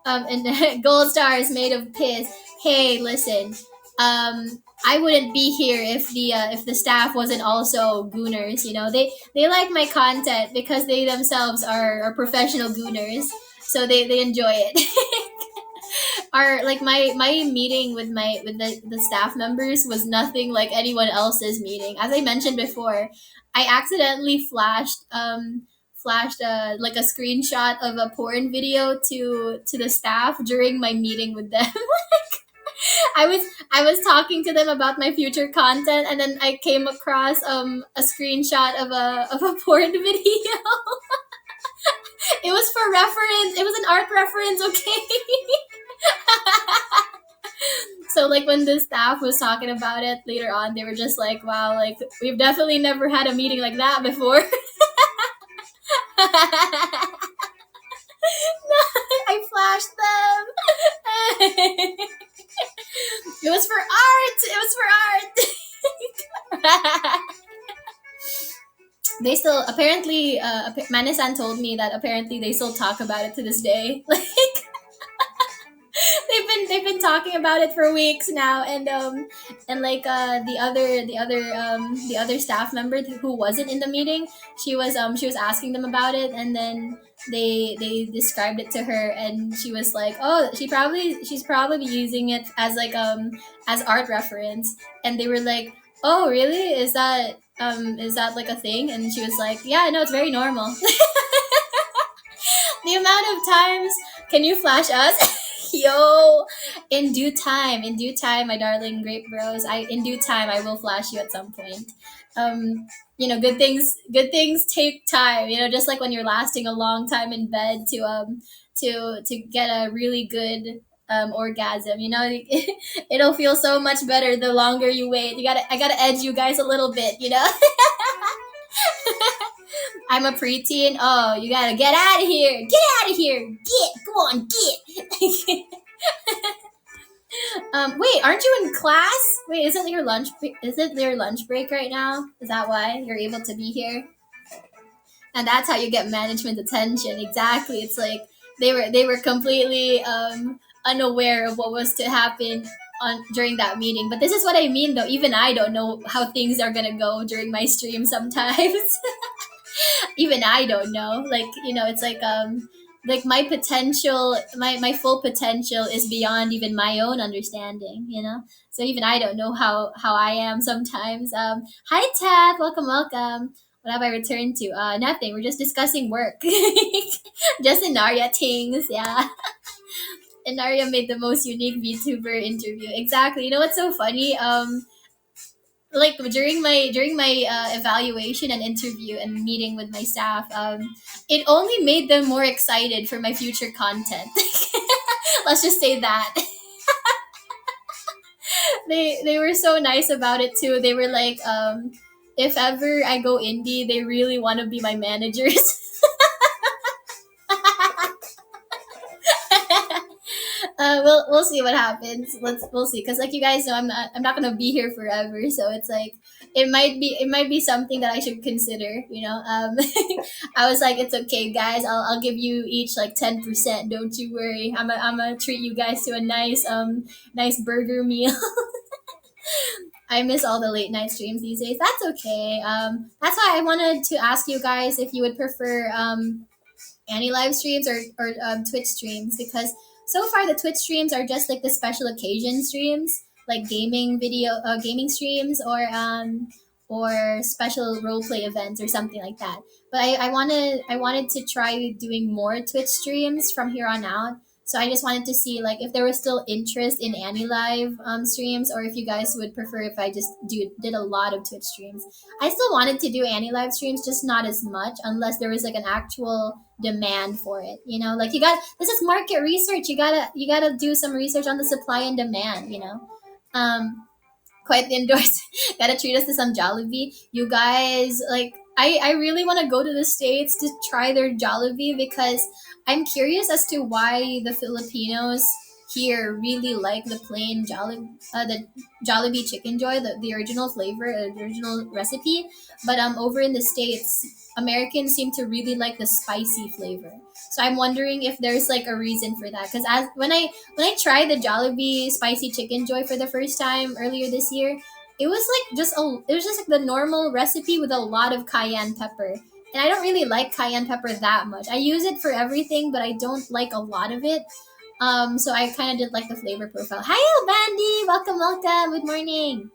And gold star is made of piss. Hey, listen. I wouldn't be here if the staff wasn't also gooners. You know, they like my content because they themselves are professional gooners, so they enjoy it. Our like my meeting with the staff members was nothing like anyone else's meeting. As I mentioned before, I accidentally flashed like a screenshot of a porn video to the staff during my meeting with them. I was talking to them about my future content, and then I came across a screenshot of a porn video. It was for reference. It was an art reference, okay? So like when the staff was talking about it later on, they were just like, "Wow, like we've definitely never had a meeting like that before." I flashed them. It was for art. It was for art. They still apparently Manisan told me that apparently they still talk about it to this day. Like they've been talking about it for weeks now, and like the other staff member who wasn't in the meeting, she was asking them about it, and then they described it to her, and she was like, oh, she's probably using it as like as art reference, and they were like, oh really, is that like a thing? And she was like, yeah, no, it's very normal. The amount of times, can you flash us? Yo, in due time, my darling grape bros. In due time, I will flash you at some point. You know, good things take time. You know, just like when you're lasting a long time in bed to get a really good orgasm. You know, it'll feel so much better the longer you wait. I gotta edge you guys a little bit. You know. I'm a preteen. Oh, you gotta get out of here. Get out of here. Get. Go on, get. Wait, aren't you in class? Wait, is it your lunch break right now? Is that why you're able to be here? And that's how you get management attention. Exactly. It's like they were completely unaware of what was to happen on during that meeting. But this is what I mean though. Even I don't know how things are gonna go during my stream sometimes. Even I don't know. Like, you know, it's like my potential, my full potential is beyond even my own understanding, you know? So even I don't know how I am sometimes. Hi Tab, welcome, welcome. What have I returned to? Nothing. We're just discussing work. Just Enaria things, yeah. Enaria made the most unique VTuber interview. Exactly. You know what's so funny? Like during my evaluation and interview and meeting with my staff, it only made them more excited for my future content. Let's just say that. They were so nice about it too. They were like, if ever I go indie, they really want to be my managers. We'll see what happens. We'll see, because like you guys know, I'm not gonna be here forever, so it's like it might be something that I should consider. You know, I was like, it's okay, guys. I'll give you each like 10%. Don't you worry. I'm gonna treat you guys to a nice burger meal. I miss all the late night streams these days. That's okay. That's why I wanted to ask you guys if you would prefer AniLive streams or Twitch streams, because so far the Twitch streams are just like the special occasion streams, like gaming streams, or special roleplay events or something like that. But I wanted to try doing more Twitch streams from here on out. So I just wanted to see like if there was still interest in AniLive streams, or if you guys would prefer if I just did a lot of Twitch streams. I still wanted to do AniLive streams, just not as much unless there was like an actual demand for it. You know, like this is market research. You gotta do some research on the supply and demand. You know, quite the endorse. Gotta treat us to some Jollibee. You guys, like, I really want to go to the States to try their Jollibee, because I'm curious as to why the Filipinos here really like the plain the Jollibee Chicken Joy, the original flavor, the original recipe. But over in the States, Americans seem to really like the spicy flavor. So I'm wondering if there's like a reason for that. Because as when I tried the Jollibee spicy chicken joy for the first time earlier this year, it was like it was just like the normal recipe with a lot of cayenne pepper. And I don't really like cayenne pepper that much. I use it for everything, but I don't like a lot of it. So I kind of did like the flavor profile. Hi, Bandy! Welcome, welcome. Good morning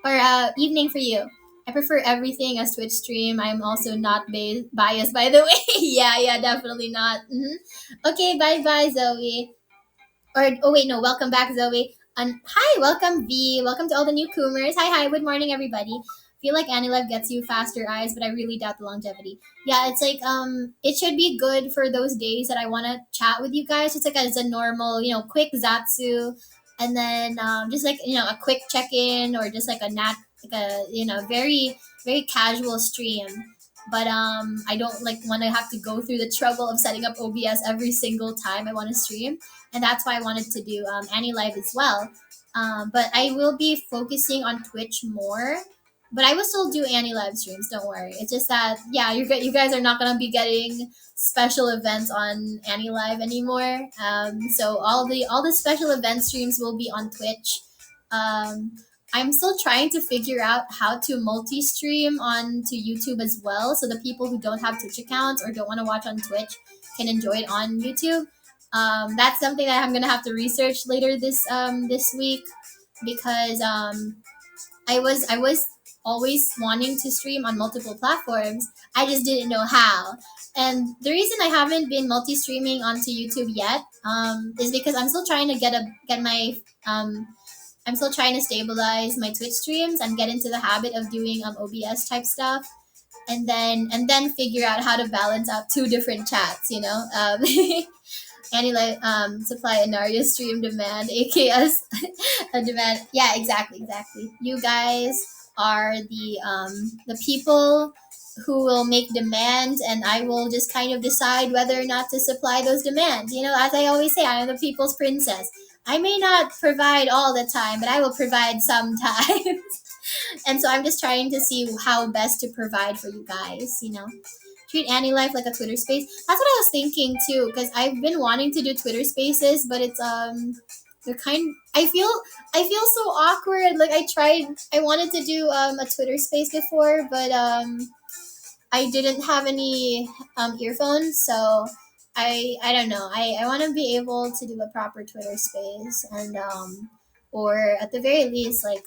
or evening for you. I prefer everything as Twitch stream. I'm also not biased, by the way. Yeah, yeah, definitely not. Okay, bye, bye, Zoe. Or oh wait, no, welcome back, Zoe. And hi, welcome V. Welcome to all the newcomers. Hi, hi. Good morning, everybody. Feel like AniLive gets you faster eyes, but I really doubt the longevity. Yeah, it's like it should be good for those days that I want to chat with you guys. It's like as a normal, quick Zatsu, and then just like a quick check in or just like like a very very casual stream. But I don't like want to have to go through the trouble of setting up OBS every single time I want to stream, and that's why I wanted to do AniLive as well. But I will be focusing on Twitch more. But I will still do AniLive streams. Don't worry. It's just that yeah, you guys are not gonna be getting special events on AniLive anymore. So all the special event streams will be on Twitch. Um, I'm still trying to figure out how to multi-stream onto YouTube as well, so the people who don't have Twitch accounts or don't want to watch on Twitch can enjoy it on YouTube. That's something that I'm gonna have to research later this week because I was always wanting to stream on multiple platforms. I just didn't know how. And the reason I haven't been multi-streaming onto YouTube yet is because I'm still trying to get my I'm still trying to stabilize my Twitch streams and get into the habit of doing OBS type stuff, and then figure out how to balance out two different chats. Any supply Enaria stream demand, AKS a demand. Yeah, exactly, exactly. You guys are the people who will make demands, and I will just kind of decide whether or not to supply those demands. As I always say, I am the people's princess. I may not provide all the time, but I will provide sometimes. And so I'm just trying to see how best to provide for you guys. Treat AniLife like a Twitter space. That's what I was thinking too, because I've been wanting to do Twitter spaces, but it's they're kind. I feel so awkward. Like I wanted to do a Twitter space before, but I didn't have any earphones, so I don't know. I want to be able to do a proper Twitter space, and or at the very least like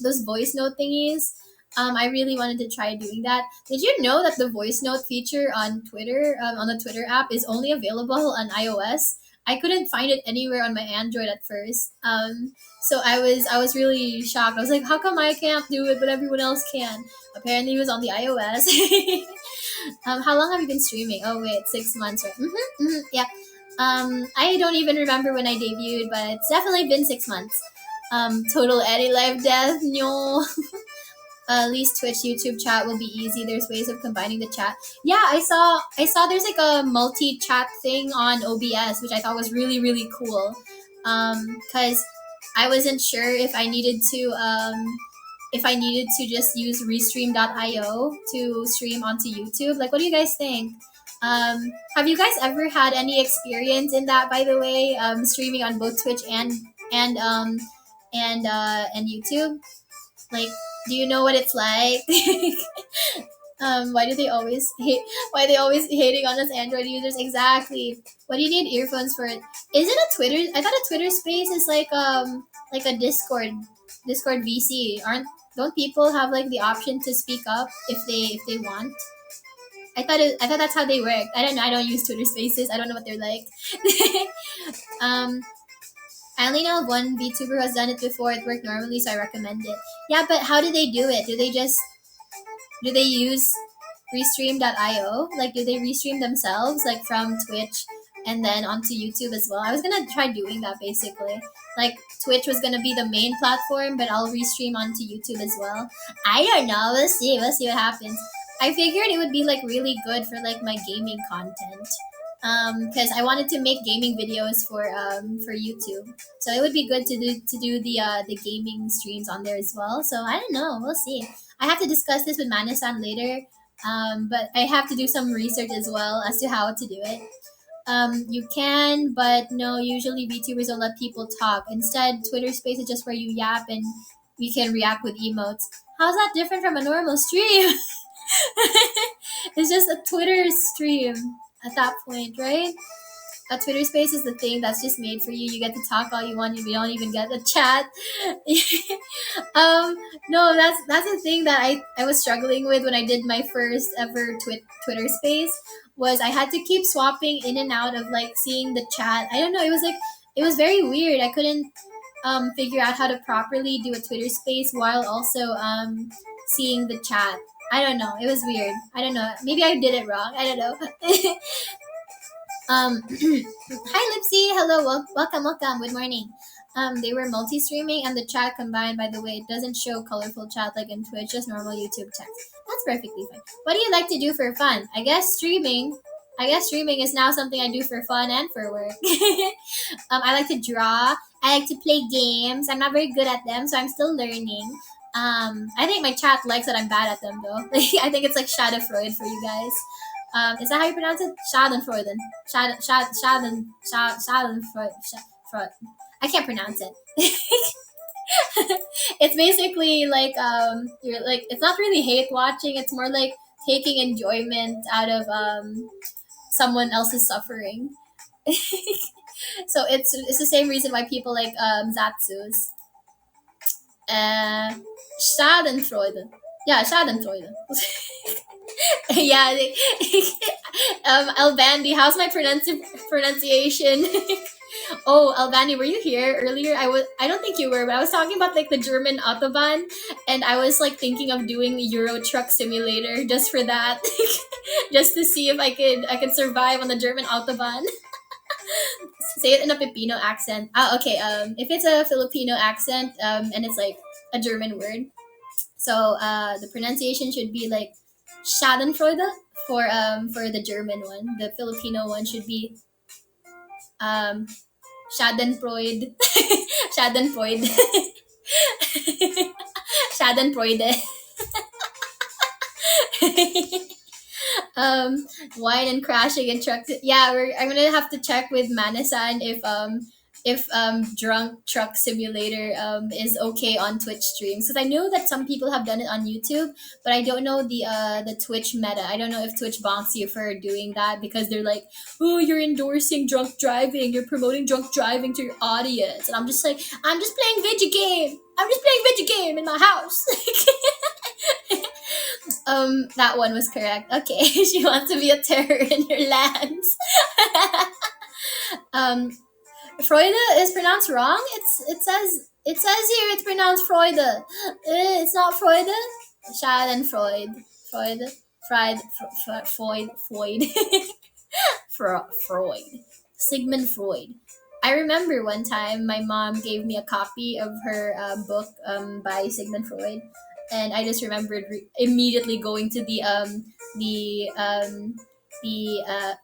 those voice note thingies. I really wanted to try doing that. Did you know that the voice note feature on Twitter, on the Twitter app, is only available on iOS? I couldn't find it anywhere on my Android at first. So I was really shocked. I was like, how come I can't do it, but everyone else can? Apparently, it was on the iOS. How long have you been streaming? Oh wait, 6 months, right? Yeah. I don't even remember when I debuted, but it's definitely been 6 months. Total Eddie live death. No. At least Twitch YouTube chat will be easy. There's ways of combining the chat. Yeah, I saw there's like a multi chat thing on OBS, which I thought was really really cool. Cuz I wasn't sure if I needed to just use restream.io to stream onto YouTube. Like what do you guys think? Have you guys ever had any experience in that, by the way, streaming on both Twitch and and YouTube? Like, do you know what it's like? Why do they always hate? Why are they always hating on us Android users? Exactly. What do you need earphones for? It isn't a Twitter. I thought a Twitter Space is like a Discord VC. Don't people have like the option to speak up if they want? I thought that's how they work. I don't know. I don't use Twitter Spaces. I don't know what they're like. um, I only know of one VTuber who has done it before. It worked normally, so I recommend it. Yeah, but how do they do it? Do they use restream.io? Like, do they restream themselves, like from Twitch and then onto YouTube as well? I was gonna try doing that basically. Like, Twitch was gonna be the main platform, but I'll restream onto YouTube as well. I don't know. We'll see. We'll see what happens. I figured it would be like really good for like my gaming content. Because I wanted to make gaming videos for YouTube, so it would be good to do the gaming streams on there as well. So I don't know, we'll see. I have to discuss this with Manasan later, but I have to do some research as well as to how to do it. You can, but no, usually VTubers don't let people talk. Instead, Twitter Space is just where you yap and we can react with emotes. How's that different from a normal stream? It's just a Twitter stream at that point, right? A Twitter space is the thing that's just made for you. You get to talk all you want. You don't even get a chat. um, no, that's the thing that I was struggling with when I did my first ever Twitter space. Was I had to keep swapping in and out of like seeing the chat. I don't know. It was like it was very weird. I couldn't figure out how to properly do a Twitter space while also seeing the chat. I don't know. It was weird. I don't know. Maybe I did it wrong. I don't know. Hi Lipsy. Hello. Welcome. Good morning. They were multi-streaming and the chat combined. By the way, it doesn't show colorful chat like in Twitch, just normal YouTube text. That's perfectly fine. What do you like to do for fun? I guess streaming. I guess streaming is now something I do for fun and for work. I like to draw. I like to play games. I'm not very good at them, so I'm still learning. I think my chat likes that I'm bad at them though. I think it's like Schadenfreude for you guys. Is that how you pronounce it? Schadenfreude. Schadenfreude. I can't pronounce it. It's basically like you're like it's not really hate watching. It's more like taking enjoyment out of someone else's suffering. So it's the same reason why people like Zatsus. Uh, Schadenfreude. Yeah, Schadenfreude. Yeah. Albandi, how's my pronunciation? Oh, Albani, were you here earlier? I don't think you were, but I was talking about like the German Autobahn, and I was like thinking of doing Euro Truck Simulator just for that, just to see if I could survive on the German Autobahn. Say it in a Filipino accent. Ah, okay. If it's a Filipino accent, and it's like a German word, so the pronunciation should be like Schadenfreude for the German one. The Filipino one should be um Schadenfreude. Schadenfreude. Schadenfreude. Wine and crashing in truck. Yeah, I'm gonna have to check with Manasan if drunk truck simulator is okay on Twitch streams, because I know that some people have done it on YouTube, but I don't know the Twitch meta. I don't know if Twitch bonks you for doing that because they're like, oh, you're endorsing drunk driving, you're promoting drunk driving to your audience, and I'm just like, I'm just playing video game. I'm just playing video game in my house. That one was correct. Okay, she wants to be a terror in your lands. um, Freude is pronounced wrong. It says here it's pronounced Freude. It's not Freude. Schadenfreude. Freud. Fried. Freud. Freud. Sigmund Freud. I remember one time my mom gave me a copy of her book by Sigmund Freud, and I just remembered immediately going to the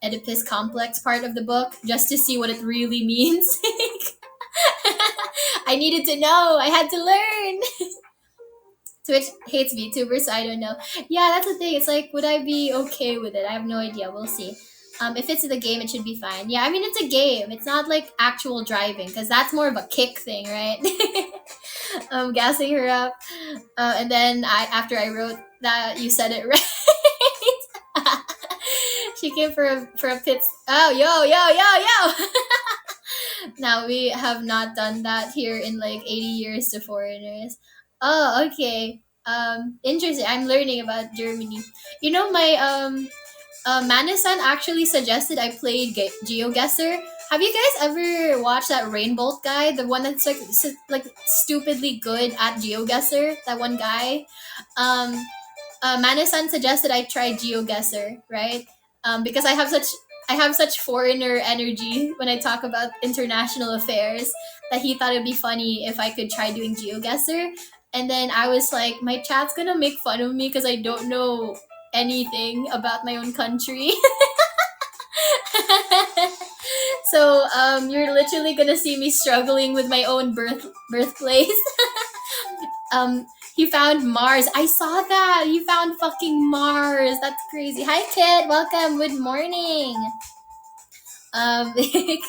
Oedipus complex part of the book just to see what it really means. I needed to know. I had to learn. Twitch hates VTubers, so I don't know. Yeah, that's the thing. It's like, would I be okay with it? I have no idea. We'll see. If it's in the game, it should be fine. Yeah, I mean, it's a game. It's not like actual driving, because that's more of a kick thing, right? Gassing her up. And then after I wrote that, you said it right. She came for a pit. Oh, yo. Now we have not done that here in like 80 years to foreigners. Oh, okay. Interesting. I'm learning about Germany. You know, my Manasan actually suggested I played GeoGuessr. Have you guys ever watched that Rainbolt guy, the one that's like stupidly good at GeoGuessr? That one guy. Manasan suggested I try GeoGuessr, right? Because I have such foreigner energy when I talk about international affairs that he thought it'd be funny if I could try doing GeoGuessr. And then I was like, my chat's gonna make fun of me because I don't know anything about my own country. So you're literally gonna see me struggling with my own birthplace. He found Mars. I saw that. He found fucking Mars. That's crazy. Hi, Kit. Welcome. Good morning. Like,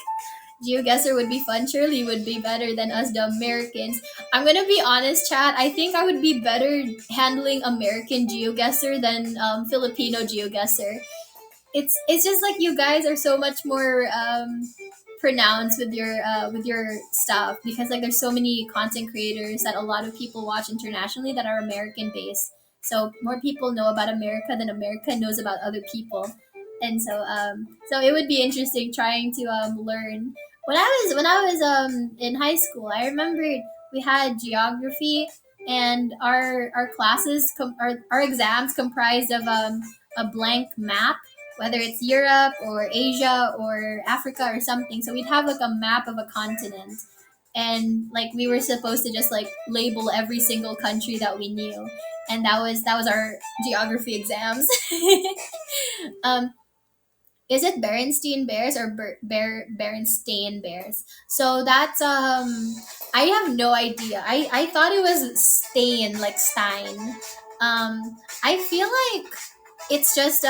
GeoGuessr would be fun. Surely would be better than us, the Americans. I'm gonna be honest, chat. I think I would be better handling American GeoGuessr than Filipino GeoGuessr. It's just like you guys are so much more pronounced with your stuff, because like there's so many content creators that a lot of people watch internationally that are American based. So more people know about America than America knows about other people. And so it would be interesting trying to learn. When I was in high school, I remembered we had geography, and our classes our exams comprised of a blank map, whether it's Europe or Asia or Africa or something. So we'd have like a map of a continent, and like we were supposed to just like label every single country that we knew, and that was our geography exams. um, is it Berenstein Bears or Berenstain Bears? So that's I have no idea. I thought it was Stain, like Stein. I feel like it's just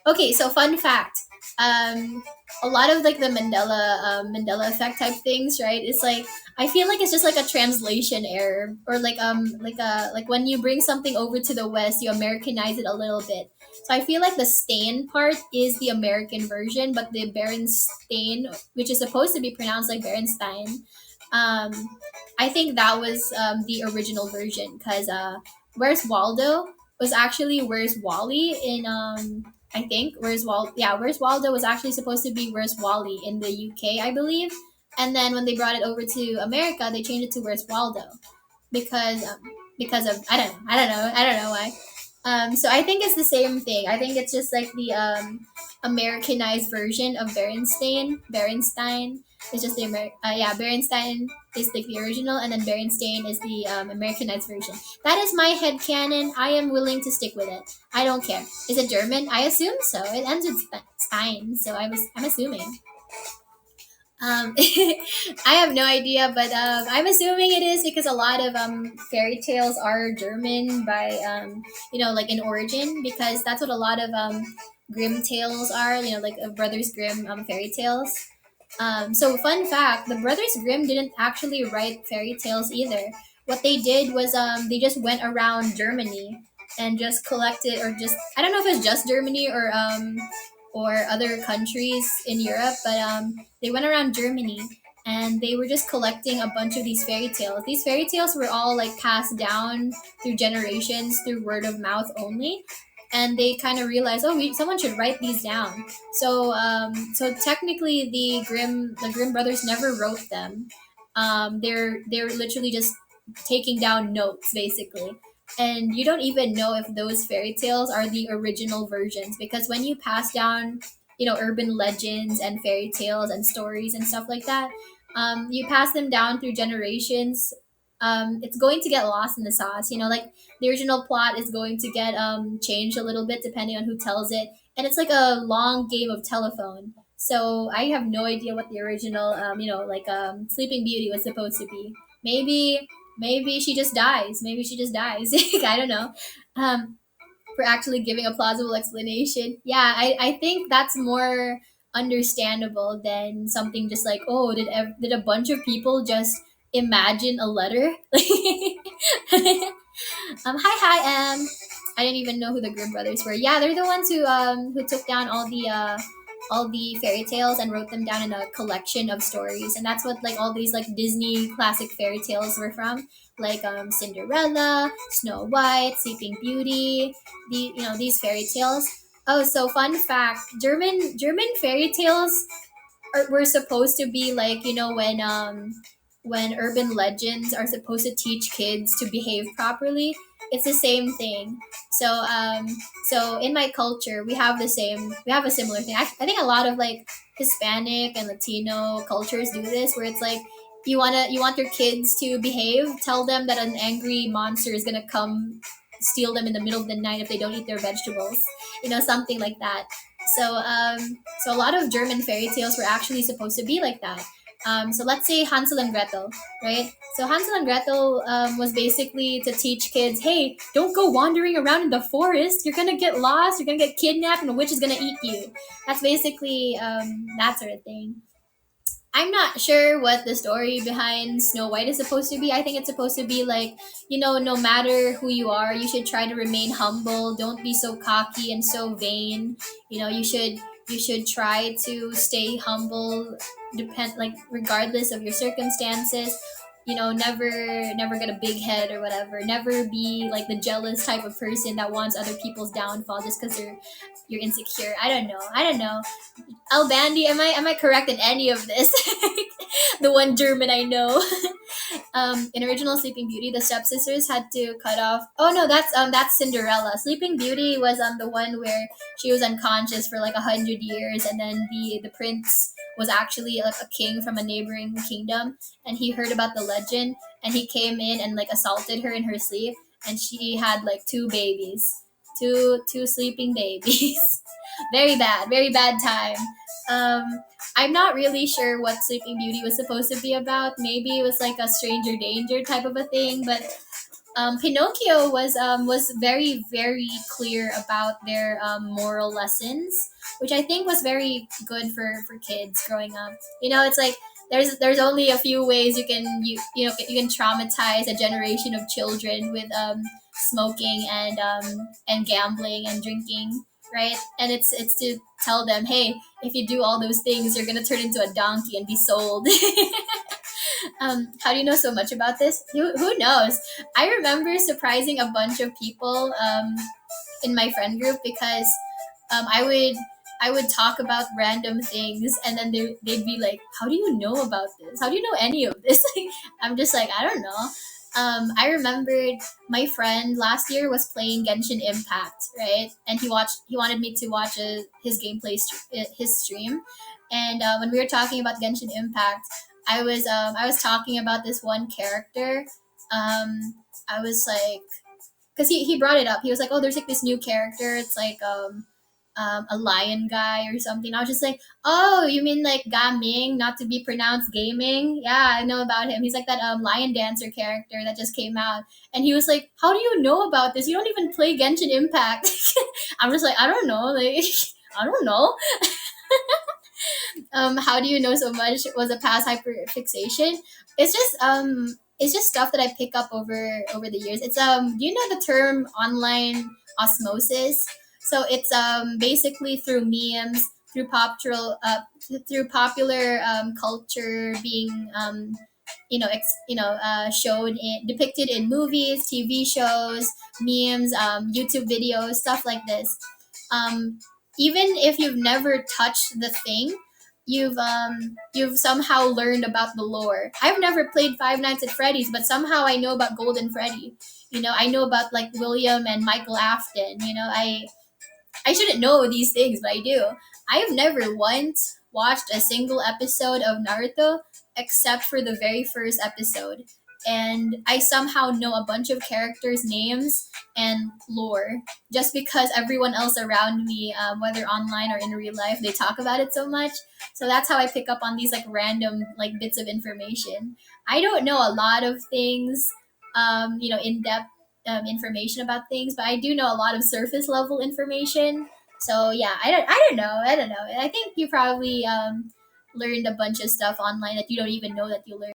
okay, so fun fact. Um, a lot of like the Mandela effect type things, right? It's like I feel like it's just like a translation error, or like when you bring something over to the West, you Americanize it a little bit. So I feel like the stain part is the American version, but the Berenstain, which is supposed to be pronounced like Berenstein, um, I think that was the original version, because Where's Waldo was actually Where's Wally in I think Where's Waldo was actually supposed to be Where's Wally in the UK, I believe. And then when they brought it over to America, they changed it to Where's Waldo, because of I don't know why. So I think it's the same thing. I think it's just like the Americanized version of Berenstain. Berenstein is just the Berenstein is like the original, and then Berenstain is the Americanized version. That is my head canon. I am willing to stick with it. I don't care. Is it German? I assume so. It ends with Stein, so I'm assuming. I have no idea, but I'm assuming it is, because a lot of fairy tales are German by like in origin, because that's what a lot of Grimm tales are. Like Brothers Grimm fairy tales. So fun fact: the Brothers Grimm didn't actually write fairy tales either. What they did was they just went around Germany and just collected, or just I don't know if it's just Germany or other countries in Europe, but they went around Germany and they were just collecting a bunch of these fairy tales. These fairy tales were all like passed down through generations through word of mouth only. And they kind of realized, oh, someone should write these down. So technically, the Grimm brothers never wrote them. They're literally just taking down notes, basically. And you don't even know if those fairy tales are the original versions, because when you pass down, urban legends and fairy tales and stories and stuff like that, you pass them down through generations. It's going to get lost in the sauce. Like the original plot is going to get changed a little bit depending on who tells it, and it's like a long game of telephone. So I have no idea what the original like Sleeping Beauty was supposed to be. Maybe she just dies. Maybe she just dies. I don't know. um for actually giving a plausible explanation. Yeah, I think that's more understandable than something just like, oh, did a bunch of people just imagine a letter? Hi. I didn't even know who the Grimm brothers were. Yeah, they're the ones who took down all the fairy tales and wrote them down in a collection of stories, and that's what like all these like Disney classic fairy tales were from, like Cinderella, Snow White, Sleeping Beauty, these fairy tales. Oh, so fun fact: German fairy tales were supposed to be like, when urban legends are supposed to teach kids to behave properly. It's the same thing. So in my culture, we have a similar thing. I think a lot of like Hispanic and Latino cultures do this, where it's like you want your kids to behave, tell them that an angry monster is going to come steal them in the middle of the night if they don't eat their vegetables, something like that. So a lot of German fairy tales were actually supposed to be like that. So let's say Hansel and Gretel, right? So Hansel and Gretel was basically to teach kids, hey, don't go wandering around in the forest. You're gonna get lost. You're gonna get kidnapped, and a witch is gonna eat you. That's basically that sort of thing. I'm not sure what the story behind Snow White is supposed to be. I think it's supposed to be like, no matter who you are, you should try to remain humble. Don't be so cocky and so vain. You should try to stay humble, regardless of your circumstances. Never get a big head or whatever. Never be like the jealous type of person that wants other people's downfall just because you're insecure. I don't know. I don't know. Albandi, am I correct in any of this? The one German I know. In original Sleeping Beauty, the stepsisters had to cut off. Oh no, that's Cinderella. Sleeping Beauty was the one where she was unconscious for like 100 years, and then the prince was actually like a king from a neighboring kingdom, and he heard about the legend, and he came in and like assaulted her in her sleep, and she had like two babies, two sleeping babies. Very bad time. Um, I'm not really sure what Sleeping Beauty was supposed to be about. Maybe it was like a stranger danger type of a thing, but Pinocchio was very clear about their moral lessons, which I think was very good for kids growing up. It's like there's only a few ways you can traumatize a generation of children with smoking and gambling and drinking, right? And it's to tell them, hey, if you do all those things, you're gonna turn into a donkey and be sold. How do you know so much about this? Who knows? I remember surprising a bunch of people in my friend group because I would talk about random things, and then they'd be like, how do you know about this? How do you know any of this? I'm just like, I don't know. I remembered my friend last year was playing Genshin Impact, right? And he wanted me to watch his stream, and when we were talking about Genshin Impact, I was talking about this one character. I was like, because he brought it up. He was like, "Oh, there's like this new character. It's like a lion guy or something." I was just like, "Oh, you mean like Gaming, not to be pronounced gaming?" Yeah, I know about him. He's like that lion dancer character that just came out. And he was like, "How do you know about this? You don't even play Genshin Impact." I'm just like, I don't know, like I don't know. How do you know so much was a past hyperfixation. It's just stuff that I pick up over the years. It's do you know the term online osmosis? So it's basically through memes, through popular culture being showed depicted in movies, TV shows, memes, YouTube videos, stuff like this. um, Even if you've never touched the thing, you've somehow learned about the lore. I've never played Five Nights at Freddy's, but somehow I know about Golden Freddy. I know about like William and Michael Afton. I shouldn't know these things, but I do. I have never once watched a single episode of Naruto except for the very first episode. And I somehow know a bunch of characters' names and lore just because everyone else around me, whether online or in real life, they talk about it so much. So that's how I pick up on these like random like bits of information. I don't know a lot of things, in depth information about things, but I do know a lot of surface level information. So yeah, I don't know. I think you probably learned a bunch of stuff online that you don't even know that you learned.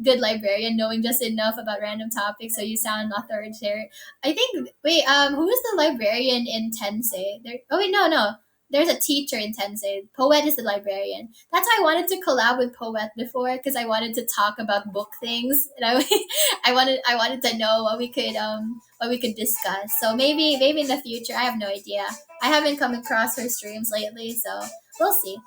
Good librarian, knowing just enough about random topics so you sound authoritarian. I think. Wait, who is the librarian in Tensei? Oh wait, no. There's a teacher in Tensei. Poet is the librarian. That's why I wanted to collab with Poet before because I wanted to talk about book things, and I wanted to know what we could discuss. So maybe in the future, I have no idea. I haven't come across her streams lately, so we'll see.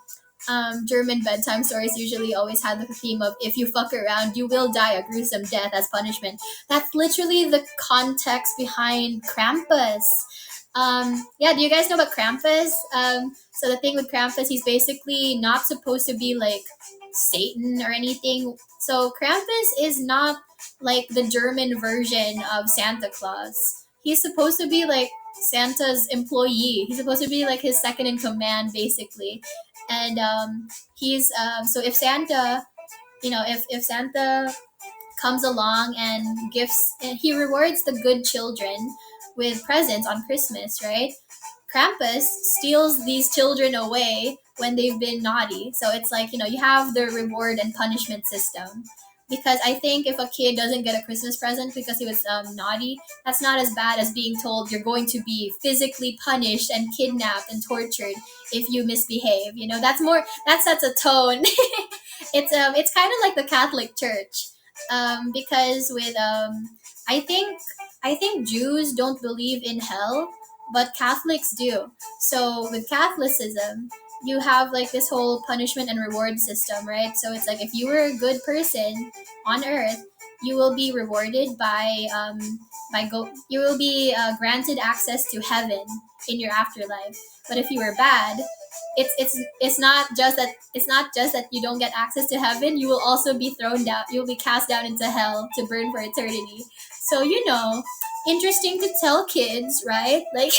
German bedtime stories usually always had the theme of if you fuck around, you will die a gruesome death as punishment. That's literally the context behind Krampus. Yeah, do you guys know about Krampus? So the thing with Krampus, he's basically not supposed to be like Satan or anything. So Krampus is not like the German version of Santa Claus. He's supposed to be like Santa's employee. He's supposed to be like his second in command, basically. And he's so if Santa, if Santa comes along and gifts, and he rewards the good children with presents on Christmas, right? Krampus steals these children away when they've been naughty. So it's like, you have the reward and punishment system. Because I think if a kid doesn't get a Christmas present because he was naughty, that's not as bad as being told you're going to be physically punished and kidnapped and tortured if you misbehave. That's more, that sets a tone. It's kind of like the Catholic Church, because with I think Jews don't believe in hell, but Catholics do. So with Catholicism, you have like this whole punishment and reward system, right? So it's like if you were a good person on earth, you will be rewarded you will be granted access to heaven in your afterlife. But if you were bad, it's not just that you don't get access to heaven. You will also be thrown down. You'll be cast down into hell to burn for eternity. So interesting to tell kids, right? Like,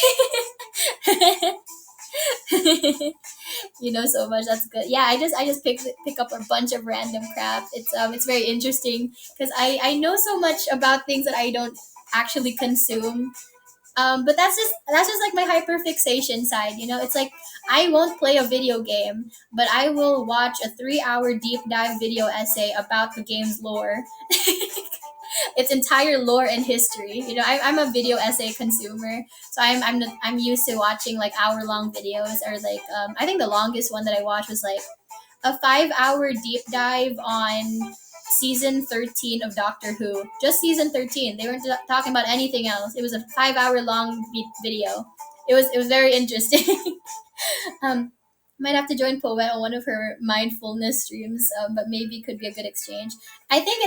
so much. That's good. Yeah, I just pick up a bunch of random crap. It's very interesting because I know so much about things that I don't actually consume. But that's just like my hyperfixation side. It's like I won't play a video game, but I will watch a 3-hour deep dive video essay about the game's lore, its entire lore and history. I'm a video essay consumer, so I'm used to watching like hour-long videos, or like I think the longest one that I watched was like a 5-hour deep dive on season 13 of Doctor Who. Just season 13. They weren't talking about anything else. It was a 5-hour long video. It was very interesting. um, might have to join Poet on one of her mindfulness streams, but maybe could be a good exchange. I think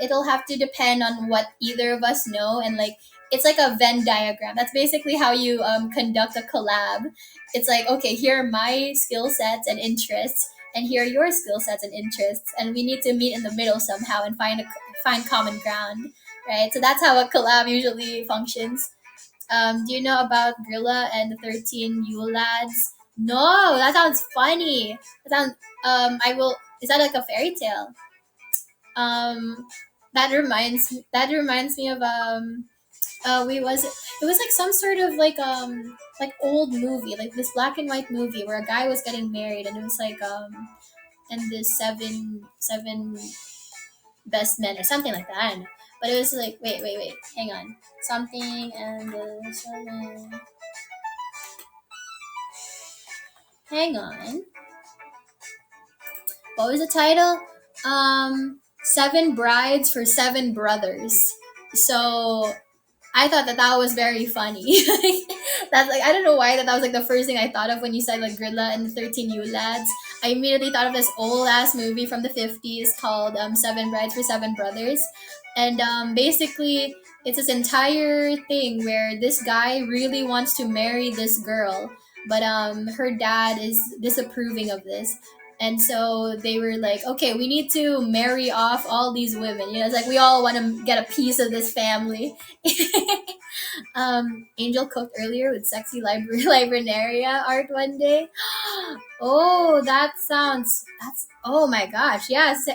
it'll have to depend on what either of us know, and like it's like a Venn diagram. That's basically how you conduct a collab. It's like, okay, here are my skill sets and interests, and here are your skill sets and interests, and we need to meet in the middle somehow and find common ground, right? So that's how a collab usually functions. Do you know about Grilla and the 13 Yule lads? No, that sounds funny. That sounds. I will. Is that like a fairy tale? Um, that reminds me of we was it was like some sort of like old movie, like this black and white movie where a guy was getting married, and it was like and the seven best men or something like that. I don't know. But it was like, wait, hang on, something and the seven. Hang on. What was the title? Seven Brides for Seven Brothers. So I thought that was very funny. That's like, I don't know why that was like the first thing I thought of when you said like Grilla and the 13 New Lads. I immediately thought of this old ass movie from the 50s called Seven Brides for Seven Brothers. And basically, it's this entire thing where this guy really wants to marry this girl, but her dad is disapproving of this. And so they were like, okay, we need to marry off all these women. It's like we all want to get a piece of this family. Angel cooked earlier with sexy librariaria art one day. Oh, that's oh my gosh, yes.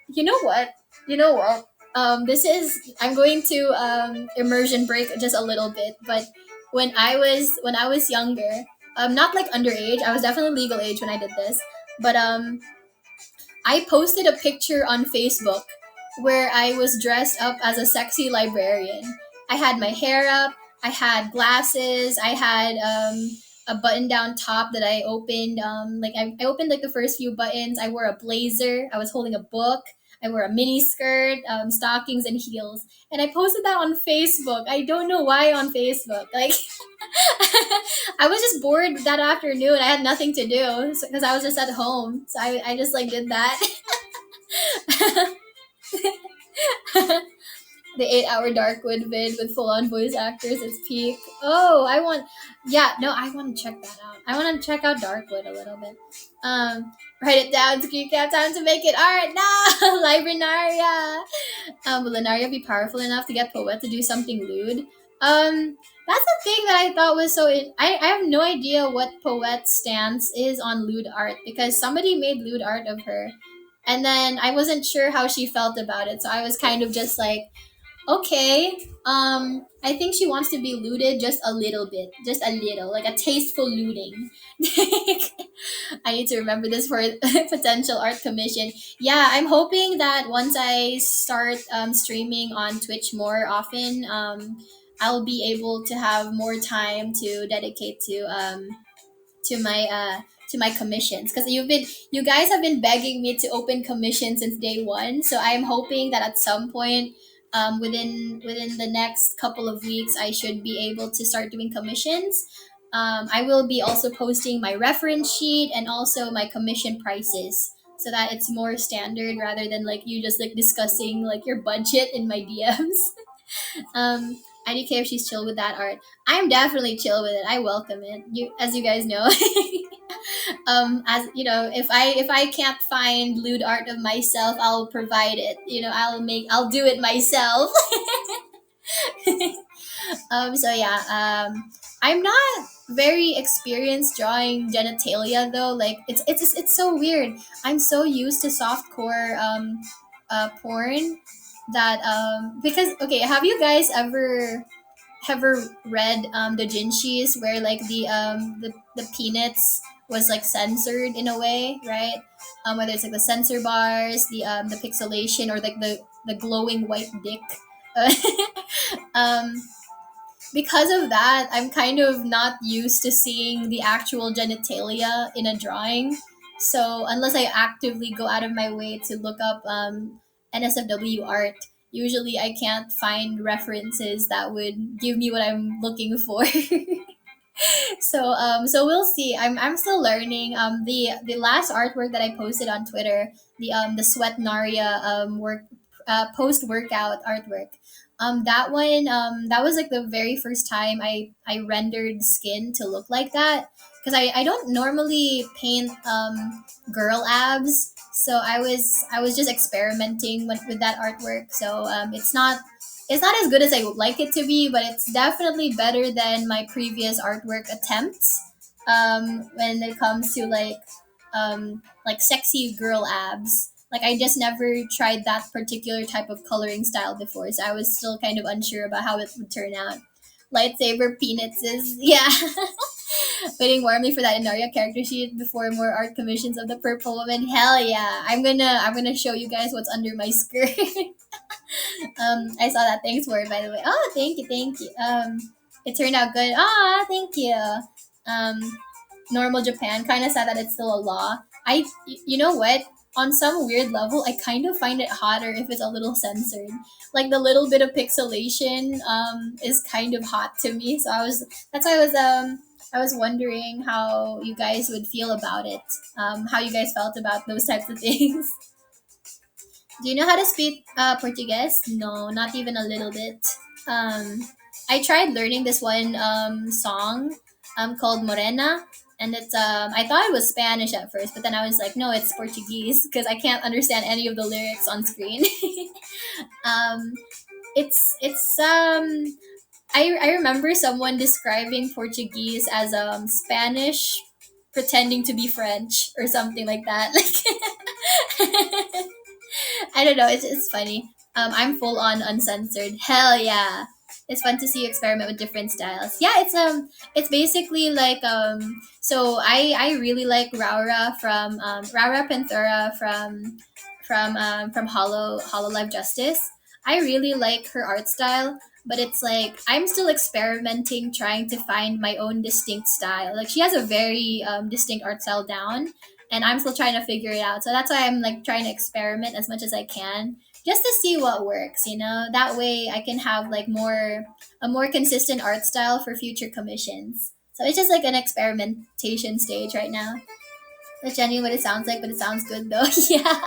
You know what? You know what? I'm going to immersion break just a little bit, but when I was younger, not like underage, I was definitely legal age when I did this, but I posted a picture on Facebook where I was dressed up as a sexy librarian. I had my hair up, I had glasses, I had a button down top that I opened. I opened like the first few buttons. I wore a blazer, I was holding a book, I wore a mini skirt, stockings, and heels. And I posted that on Facebook. I don't know why on Facebook. Like, I was just bored that afternoon. I had nothing to do because I was just at home. So I just like did that. The 8-hour Darkwood vid with full on voice actors. It's peak. Oh, I want to check that out. I want to check out Darkwood a little bit. Write it down to keep time to make it art. No, Librinaria. Will Enaria be powerful enough to get Poet to do something lewd? That's the thing that I thought was so. I have no idea what Poet's stance is on lewd art because somebody made lewd art of her, and then I wasn't sure how she felt about it. So I was kind of just like, okay, I think she wants to be looted just a little bit, just a little, like a tasteful looting. I need to remember this for potential art commission. Yeah, I'm hoping that once I start streaming on Twitch more often, I'll be able to have more time to dedicate to my to my commissions because you guys have been begging me to open commissions since day one. So I'm hoping that at some point within the next couple of weeks I should be able to start doing commissions. I will be also posting my reference sheet and also my commission prices so that it's more standard rather than like you just like discussing like your budget in my DMs. I do care if she's chill with that art. I'm definitely chill with it. I welcome it. You, as you guys know, as you know, if I can't find lewd art of myself, I'll provide it. You know, I'll do it myself. So yeah, I'm not very experienced drawing genitalia though. Like it's so weird. I'm so used to softcore porn that because okay, have you guys ever read the jinshis where like the peanuts was like censored in a way, right? Whether it's like the censor bars, the pixelation, or like the glowing white dick. um, because of that, I'm kind of not used to seeing the actual genitalia in a drawing. So unless I actively go out of my way to look up NSFW art, usually I can't find references that would give me what I'm looking for. So we'll see. I'm still learning. The last artwork that I posted on Twitter, the sweat Naria work post workout artwork. That one that was like the very first time I rendered skin to look like that because I don't normally paint girl abs. So I was just experimenting with that artwork. So it's not as good as I would like it to be, but it's definitely better than my previous artwork attempts. When it comes to like sexy girl abs, like I just never tried that particular type of coloring style before, so I was still kind of unsure about how it would turn out. Lightsaber peanuts is yeah. Waiting warmly for that Enaria character sheet before more art commissions of the purple woman. Hell yeah! I'm gonna show you guys what's under my skirt. I saw that. Thanks for it, by the way. Oh, thank you, thank you. It turned out good. Ah, thank you. Um, normal Japan. Kind of sad that it's still a law. You know what? On some weird level, I kind of find it hotter if it's a little censored. Like the little bit of pixelation, is kind of hot to me. So that's why I was wondering how you guys would feel about it. How you guys felt about those types of things. Do you know how to speak Portuguese? No, not even a little bit. Um, I tried learning this one song called Morena, and it's I thought it was Spanish at first, but then I was like, no, it's Portuguese because I can't understand any of the lyrics on screen. um, it's I remember someone describing Portuguese as Spanish pretending to be French or something like that. Like I don't know. It's funny. I'm full on uncensored. Hell yeah! It's fun to see you experiment with different styles. Yeah, it's basically like So I really like Raura from Raura Panthera from Hollow Live Justice. I really like her art style, but it's like I'm still experimenting, trying to find my own distinct style. Like she has a very distinct art style down, and I'm still trying to figure it out. So that's why I'm like trying to experiment as much as I can just to see what works, you know? That way I can have like a more consistent art style for future commissions. So it's just like an experimentation stage right now. That's genuinely what it sounds like, but it sounds good though. Yeah.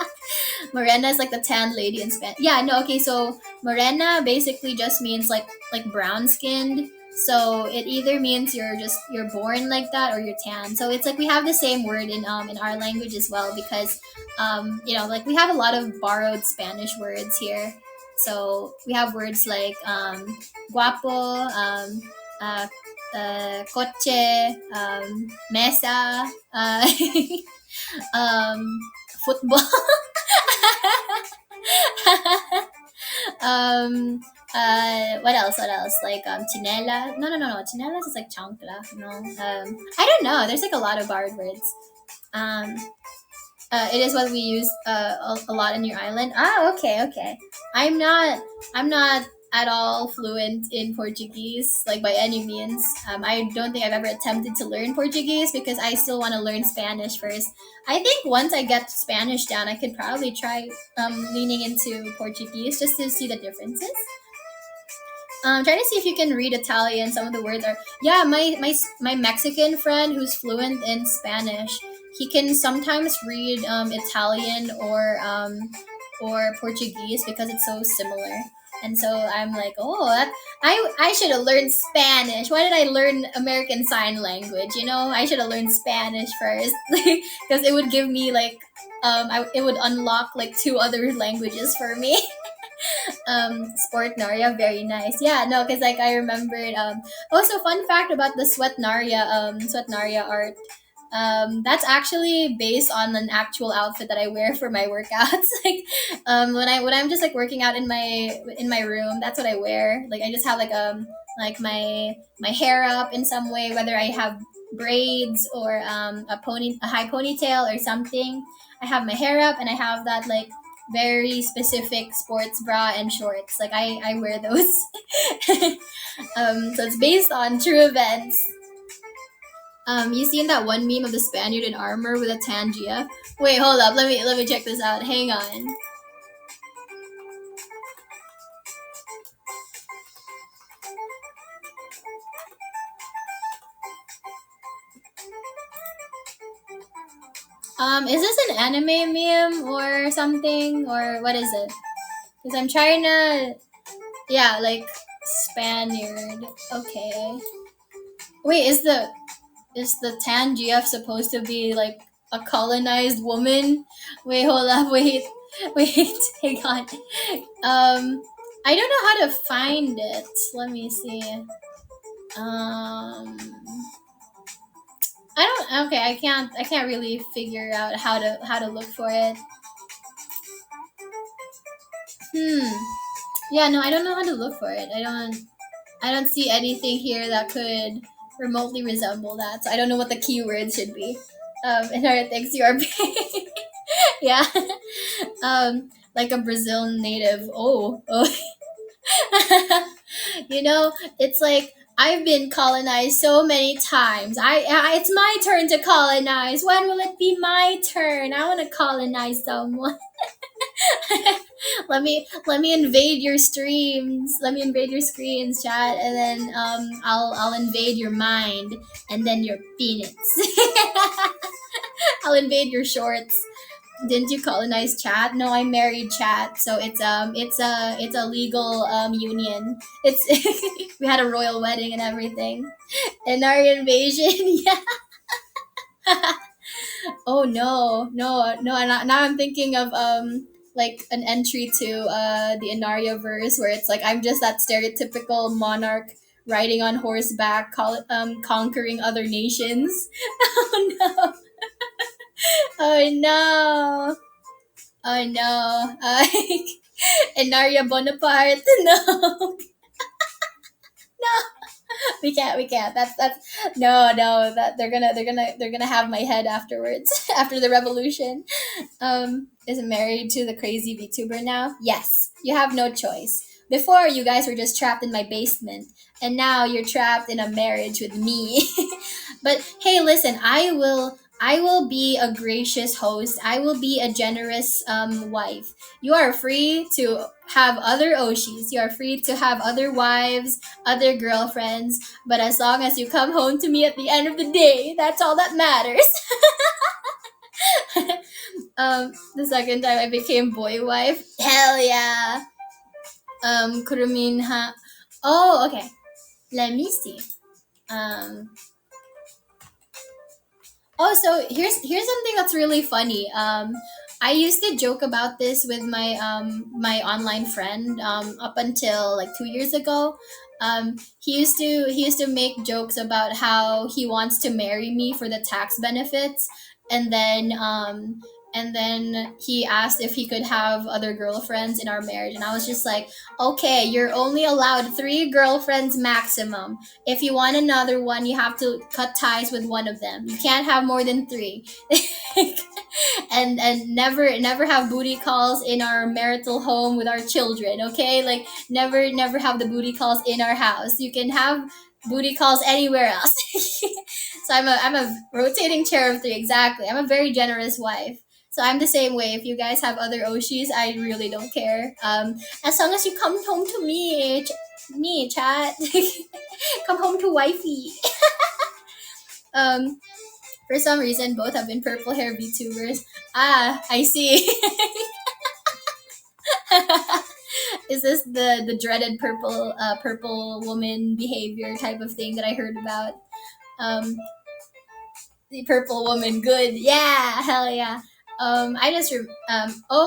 Morena is like the tan lady in Spanish. Yeah, no, okay, so morena basically just means like brown skinned. So it either means you're born like that or you're tan. So it's like we have the same word in our language as well because like we have a lot of borrowed Spanish words here. So we have words like guapo, uh, kotse, mesa, um, football. um, what else? What else? Like chinela. No, no, no, no. Chinelas is like chancla. No. I don't know. There's like a lot of borrowed words. Um, it is what we use a lot in your island. Ah, okay, okay. I'm not. I'm not at all fluent in Portuguese, like by any means. I don't think I've ever attempted to learn Portuguese because I still want to learn Spanish first. I think once I get Spanish down, I could probably try leaning into Portuguese just to see the differences. Try to see if you can read Italian. Some of the words are yeah. My Mexican friend who's fluent in Spanish, he can sometimes read Italian or Portuguese because it's so similar. And so I'm like, oh, I should have learned Spanish. Why did I learn American Sign Language? You know, I should have learned Spanish first because it would give me like it would unlock like two other languages for me. Sport Naria, very nice. Yeah, no, because like I remembered. Also, fun fact about the Sweat Naria art. That's actually based on an actual outfit that I wear for my workouts. Like, when I'm just like working out in my room, that's what I wear. Like, I just have like my hair up in some way, whether I have braids or a high ponytail or something. I have my hair up and I have that like very specific sports bra and shorts. Like I wear those. So it's based on true events. You seen that one meme of the Spaniard in armor with a Tangia? Wait, hold up. Let me check this out. Hang on. Is this an anime meme or something or what is it? Because I'm trying to, yeah, like Spaniard. Okay. Wait, is the Tan GF supposed to be like a colonized woman? Wait, hold up, wait, wait, hang on. I don't know how to find it. Let me see. I don't. Okay, I can't. I can't really figure out how to look for it. Hmm. Yeah, no, I don't know how to look for it. I don't see anything here that could remotely resemble that. So I don't know what the keywords should be. And our thanks you are paying. Yeah. Like a Brazil native. Oh, oh. You know, it's like I've been colonized so many times. It's my turn to colonize. When will it be my turn? I want to colonize someone. Let me invade your streams. Let me invade your screens, chat, and then I'll invade your mind and then your penis. I'll invade your shorts. Didn't you colonize chat? No, I married chat, so it's a legal union. It's we had a royal wedding and everything. And our invasion, yeah. Oh no, no, no! Now I'm thinking of like an entry to the Enaria verse where it's like I'm just that stereotypical monarch riding on horseback, conquering other nations. Oh no! Oh no! Oh no! Enaria Bonaparte. No, we can't. That's no. That they're gonna have my head afterwards after the revolution. Is married to the crazy VTuber now? Yes, you have no choice. Before you guys were just trapped in my basement, and now you're trapped in a marriage with me. But hey, listen, I will be a gracious host. I will be a generous wife. You are free to have other Oshis. You are free to have other wives, other girlfriends. But as long as you come home to me at the end of the day, that's all that matters. The second time I became boy wife. Hell yeah. Kurumin ha. Oh, okay. Let me see. Um, Oh, so here's something that's really funny. I used to joke about this with my online friend up until like 2 years ago. He used to make jokes about how he wants to marry me for the tax benefits, and then he asked if he could have other girlfriends in our marriage, and I was just like, okay, you're only allowed three girlfriends maximum. If you want another one, you have to cut ties with one of them. You can't have more than three. And never have booty calls in our marital home with our children, okay? Like, never have the booty calls in our house. You can have booty calls anywhere else. So I'm a rotating chair of three, exactly. I'm a very generous wife. So I'm the same way. If you guys have other Oshis, I really don't care. As long as you come home to me, chat. Come home to wifey. um for some reason, both have been purple hair VTubers. Ah, I see. Is this the dreaded purple woman behavior type of thing that I heard about? Um, the purple woman, good, yeah, hell yeah. Oh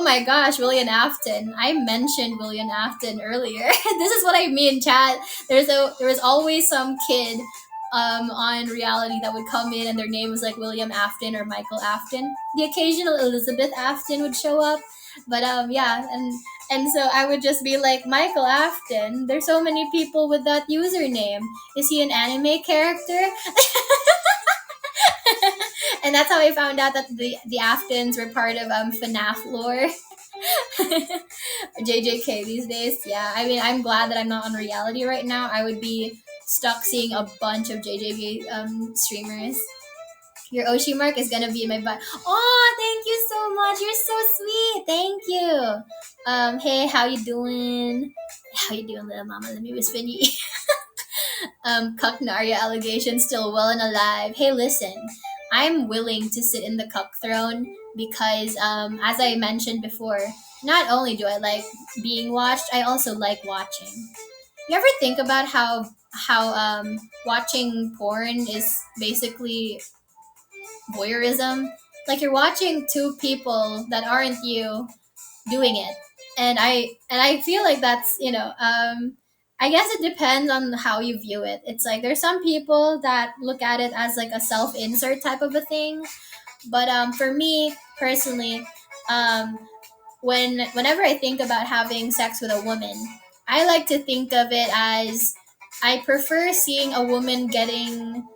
my gosh, William Afton. I mentioned William Afton earlier. This is what I mean, chat. There was always some kid on reality that would come in and their name was like William Afton or Michael Afton. The occasional Elizabeth Afton would show up, but yeah, and so I would just be like, Michael Afton. There's so many people with that username. Is he an anime character? And that's how I found out that the Aftons were part of FNAF lore. JJK these days. Yeah, I mean, I'm glad that I'm not on reality right now. I would be stuck seeing a bunch of JJK streamers. Your Oshi mark is gonna be in my butt. Oh, thank you so much. You're so sweet. Thank you. Hey, how you doing? How you doing, little mama? Let me whisper in you. Cucknaria allegation still well and alive. Hey, listen, I'm willing to sit in the cuck throne because, as I mentioned before, not only do I like being watched, I also like watching. You ever think about how watching porn is basically voyeurism? Like, you're watching two people that aren't you doing it, and I feel like that's, I guess it depends on how you view it. It's like there's some people that look at it as like a self-insert type of a thing, but for me personally, um whenever I think about having sex with a woman, I like to think of it as I prefer seeing a woman getting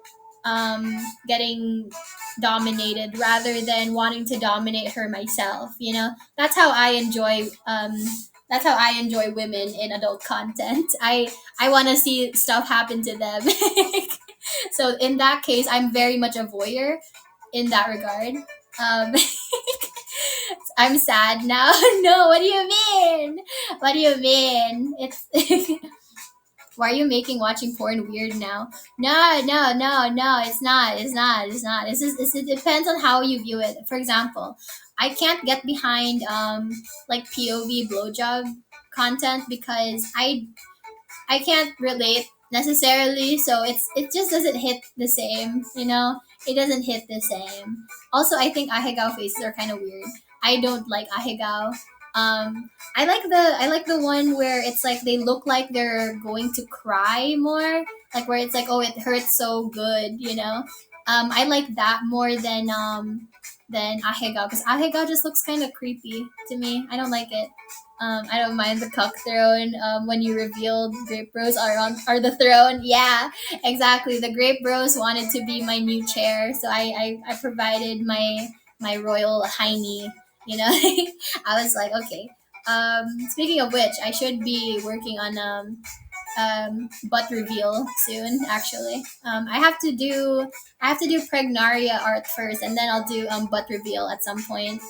dominated rather than wanting to dominate her myself. That's how I enjoy women in adult content. I want to see stuff happen to them. So in that case, I'm very much a voyeur in that regard. um I'm sad now. No, what do you mean? What do you mean? It's why are you making watching porn weird now? No, no, no, no. It's not. It's not. It's not. It depends on how you view it. For example, I can't get behind like POV blowjob content because I can't relate necessarily, so it just doesn't hit the same. It doesn't hit the same. Also, I think ahegao faces are kind of weird. I don't like ahegao. I like the one where it's like they look like they're going to cry more, like where it's like, oh, it hurts so good. I like that more than ahegao, because ahegao just looks kind of creepy to me. I don't like it. I don't mind the cuck throne. When you revealed Grape Bros are the throne. Yeah, exactly. The Grape Bros wanted to be my new chair, so I provided my royal hiney. I was like, okay. Speaking of which, I should be working on butt reveal soon. Actually, I have to do Pregnaria art first, and then I'll do butt reveal at some point.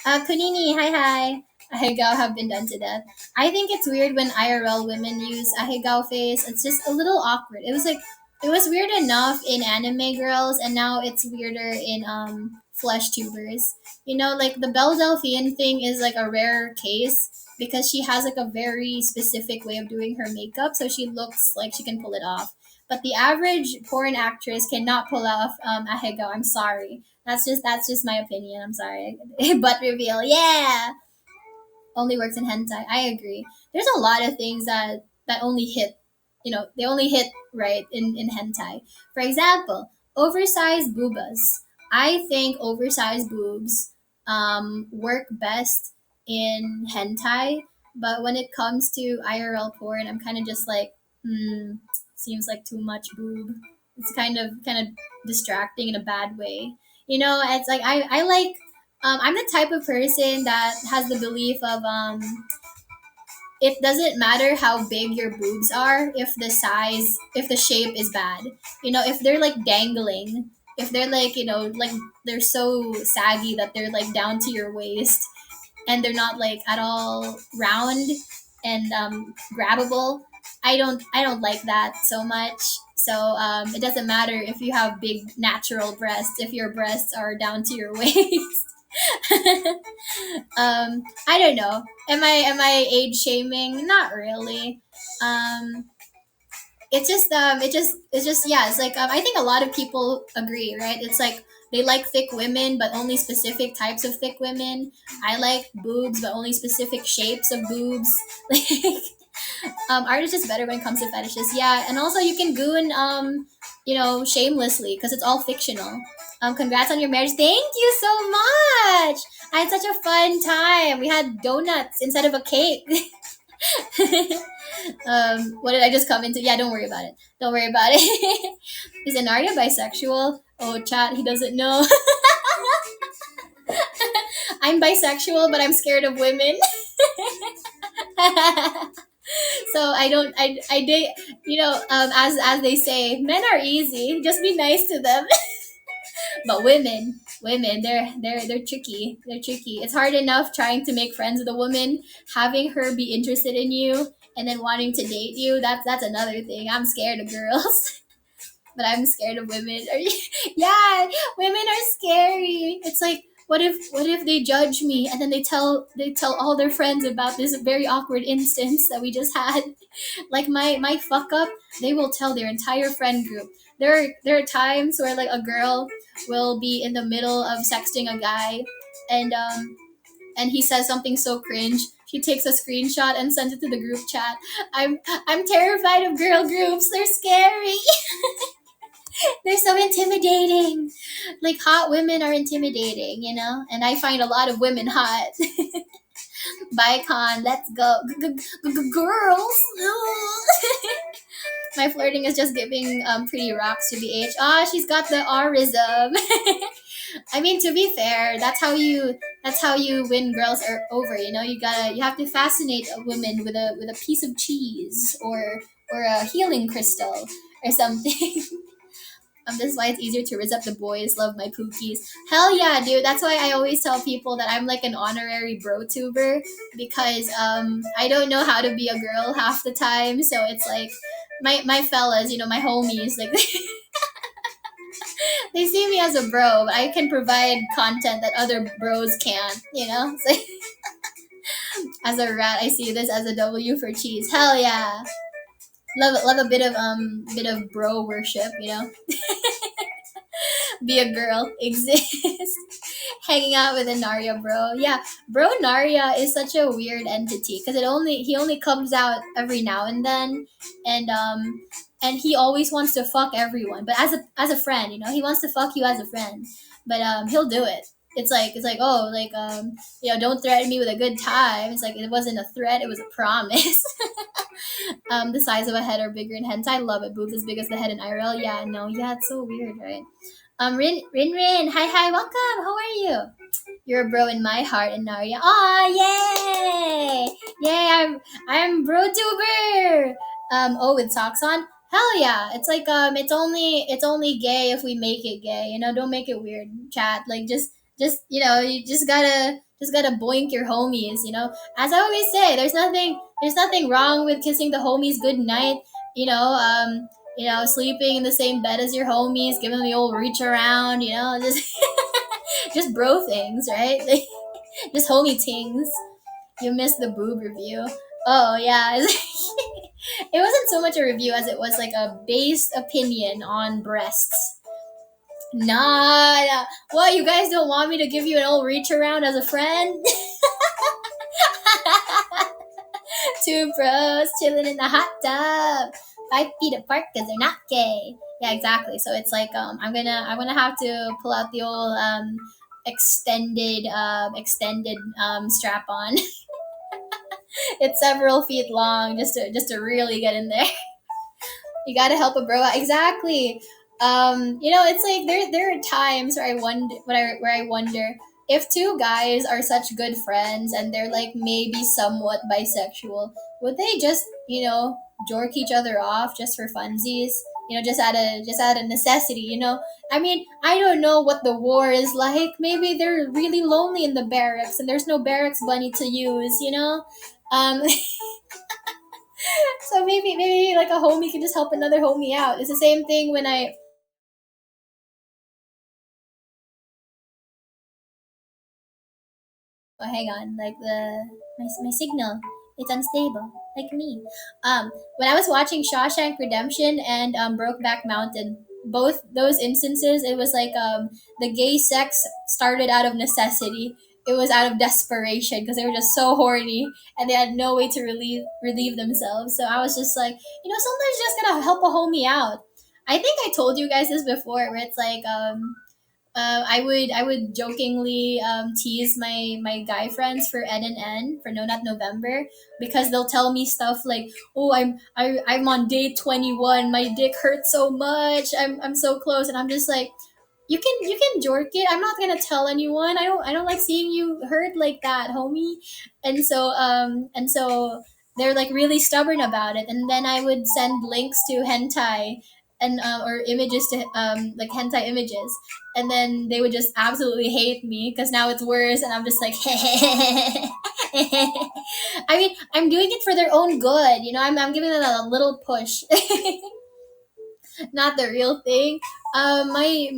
Kunini, hi hi. Ahegao have been done to death. I think it's weird when IRL women use ahegao face. It's just a little awkward. It was weird enough in anime girls, and now it's weirder in flesh tubers. Like the Belle Delphine thing is like a rare case because she has like a very specific way of doing her makeup, so she looks like she can pull it off. But the average porn actress cannot pull off ahegao. I'm sorry. That's just my opinion. I'm sorry. Butt reveal, yeah. Only works in hentai. I agree. There's a lot of things that that only hit, they only hit right in hentai. For example, oversized boobas. I think oversized boobs work best in hentai, but when it comes to IRL porn, I'm kind of just like, seems like too much boob. It's kind of distracting in a bad way. It's like I like I'm the type of person that has the belief of it doesn't matter how big your boobs are if the shape is bad. If they're like dangling, if they're like, like they're so saggy that they're like down to your waist, and they're not like at all round and grabbable. I don't like that so much. So it doesn't matter if you have big natural breasts if your breasts are down to your waist. I don't know. Am I age shaming? Not really. Um, it's just yeah. It's like I think a lot of people agree, right? It's like they like thick women, but only specific types of thick women. I like boobs, but only specific shapes of boobs. Like art is just better when it comes to fetishes. Yeah, and also you can goon shamelessly because it's all fictional. Congrats on your marriage. Thank you so much. I had such a fun time. We had donuts instead of a cake. What did I just come into? Yeah, don't worry about it. Don't worry about it. Is Enaria bisexual? Oh, chat, he doesn't know. I'm bisexual, but I'm scared of women. So I don't. I date. As they say, men are easy. Just be nice to them. But women, they're tricky. They're tricky. It's hard enough trying to make friends with a woman, having her be interested in you, and then wanting to date you. That's another thing. I'm scared of girls, but I'm scared of women. Yeah, women are scary. It's like what if they judge me and then they tell all their friends about this very awkward instance that we just had. Like my fuck up, they will tell their entire friend group. There are times where like a girl will be in the middle of sexting a guy, and he says something so cringe. She takes a screenshot and sends it to the group chat. I'm terrified of girl groups. They're scary. They're so intimidating. Like hot women are intimidating. And I find a lot of women hot. Bicon, let's go. Girls. My flirting is just giving pretty rocks to BH. Ah, she's got the aurism. I mean, to be fair, that's how you win girls over. You have to fascinate a woman with a piece of cheese or a healing crystal or something. This is why it's easier to raise up the boys. Love my pookies. Hell yeah, dude. That's why I always tell people that I'm like an honorary bro tuber, because I don't know how to be a girl half the time. So it's like my fellas, my homies, like they see me as a bro, but I can provide content that other bros can't. It's like, as a rat, I see this as a W for cheese. Hell yeah. Love a bit of bro worship. Be a girl, exist. Hanging out with Enaria, bro. Yeah, bro. Naria is such a weird entity because he only comes out every now and then, and he always wants to fuck everyone, but as a friend, he wants to fuck you as a friend, but he'll do it. It's like, oh, like, don't threaten me with a good time. It's like, it wasn't a threat, it was a promise. The size of a head are bigger in hentai. Love it. Boobs as big as the head in IRL. Yeah, no, yeah, it's so weird, right? Rin, hi, welcome. How are you? You're a bro in my heart, and Naria. Aw, yay! I'm bro tuber. With socks on. Hell yeah! It's like it's only gay if we make it gay. Don't make it weird, chat. Like you just gotta boink your homies. As I always say, there's nothing wrong with kissing the homies good night. You know, um, sleeping in the same bed as your homies, giving them the old reach around. Just bro things, right? Just homie things. You missed the boob review. Oh yeah. It wasn't so much a review as it was like a based opinion on breasts. Nah. What, you guys don't want me to give you an old reach around as a friend? Two bros chilling in the hot tub, 5 feet apart because they're not gay. Yeah, exactly. So it's like I'm gonna have to pull out the old extended strap on. It's several feet long just to really get in there. You gotta help a bro out. Exactly. It's like there are times where I wonder if two guys are such good friends and they're like maybe somewhat bisexual, would they just jork each other off just for funsies? Just out of necessity. I mean, I don't know what the war is like. Maybe they're really lonely in the barracks and there's no barracks bunny to use. So maybe like a homie can just help another homie out. It's the same thing when I oh, hang on, like my signal, it's unstable, like me. When I was watching Shawshank Redemption and Brokeback Mountain, both those instances, it was like the gay sex started out of necessity. It was out of desperation because they were just so horny and they had no way to relieve themselves. So I was just like, sometimes you just gotta help a homie out. I think I told you guys this before, where it's like I would jokingly tease my guy friends for N and N for No Not November because they'll tell me stuff like, "Oh, I'm on day 21. My dick hurts so much. I'm so close," and I'm just like, you can jork it. I'm not gonna tell anyone. I don't like seeing you hurt like that, homie. And so they're like really stubborn about it. And then I would send links to hentai and or images to like hentai images, and then they would just absolutely hate me because now it's worse. And I'm just like, I mean, I'm doing it for their own good. I'm giving them a little push. Not the real thing. My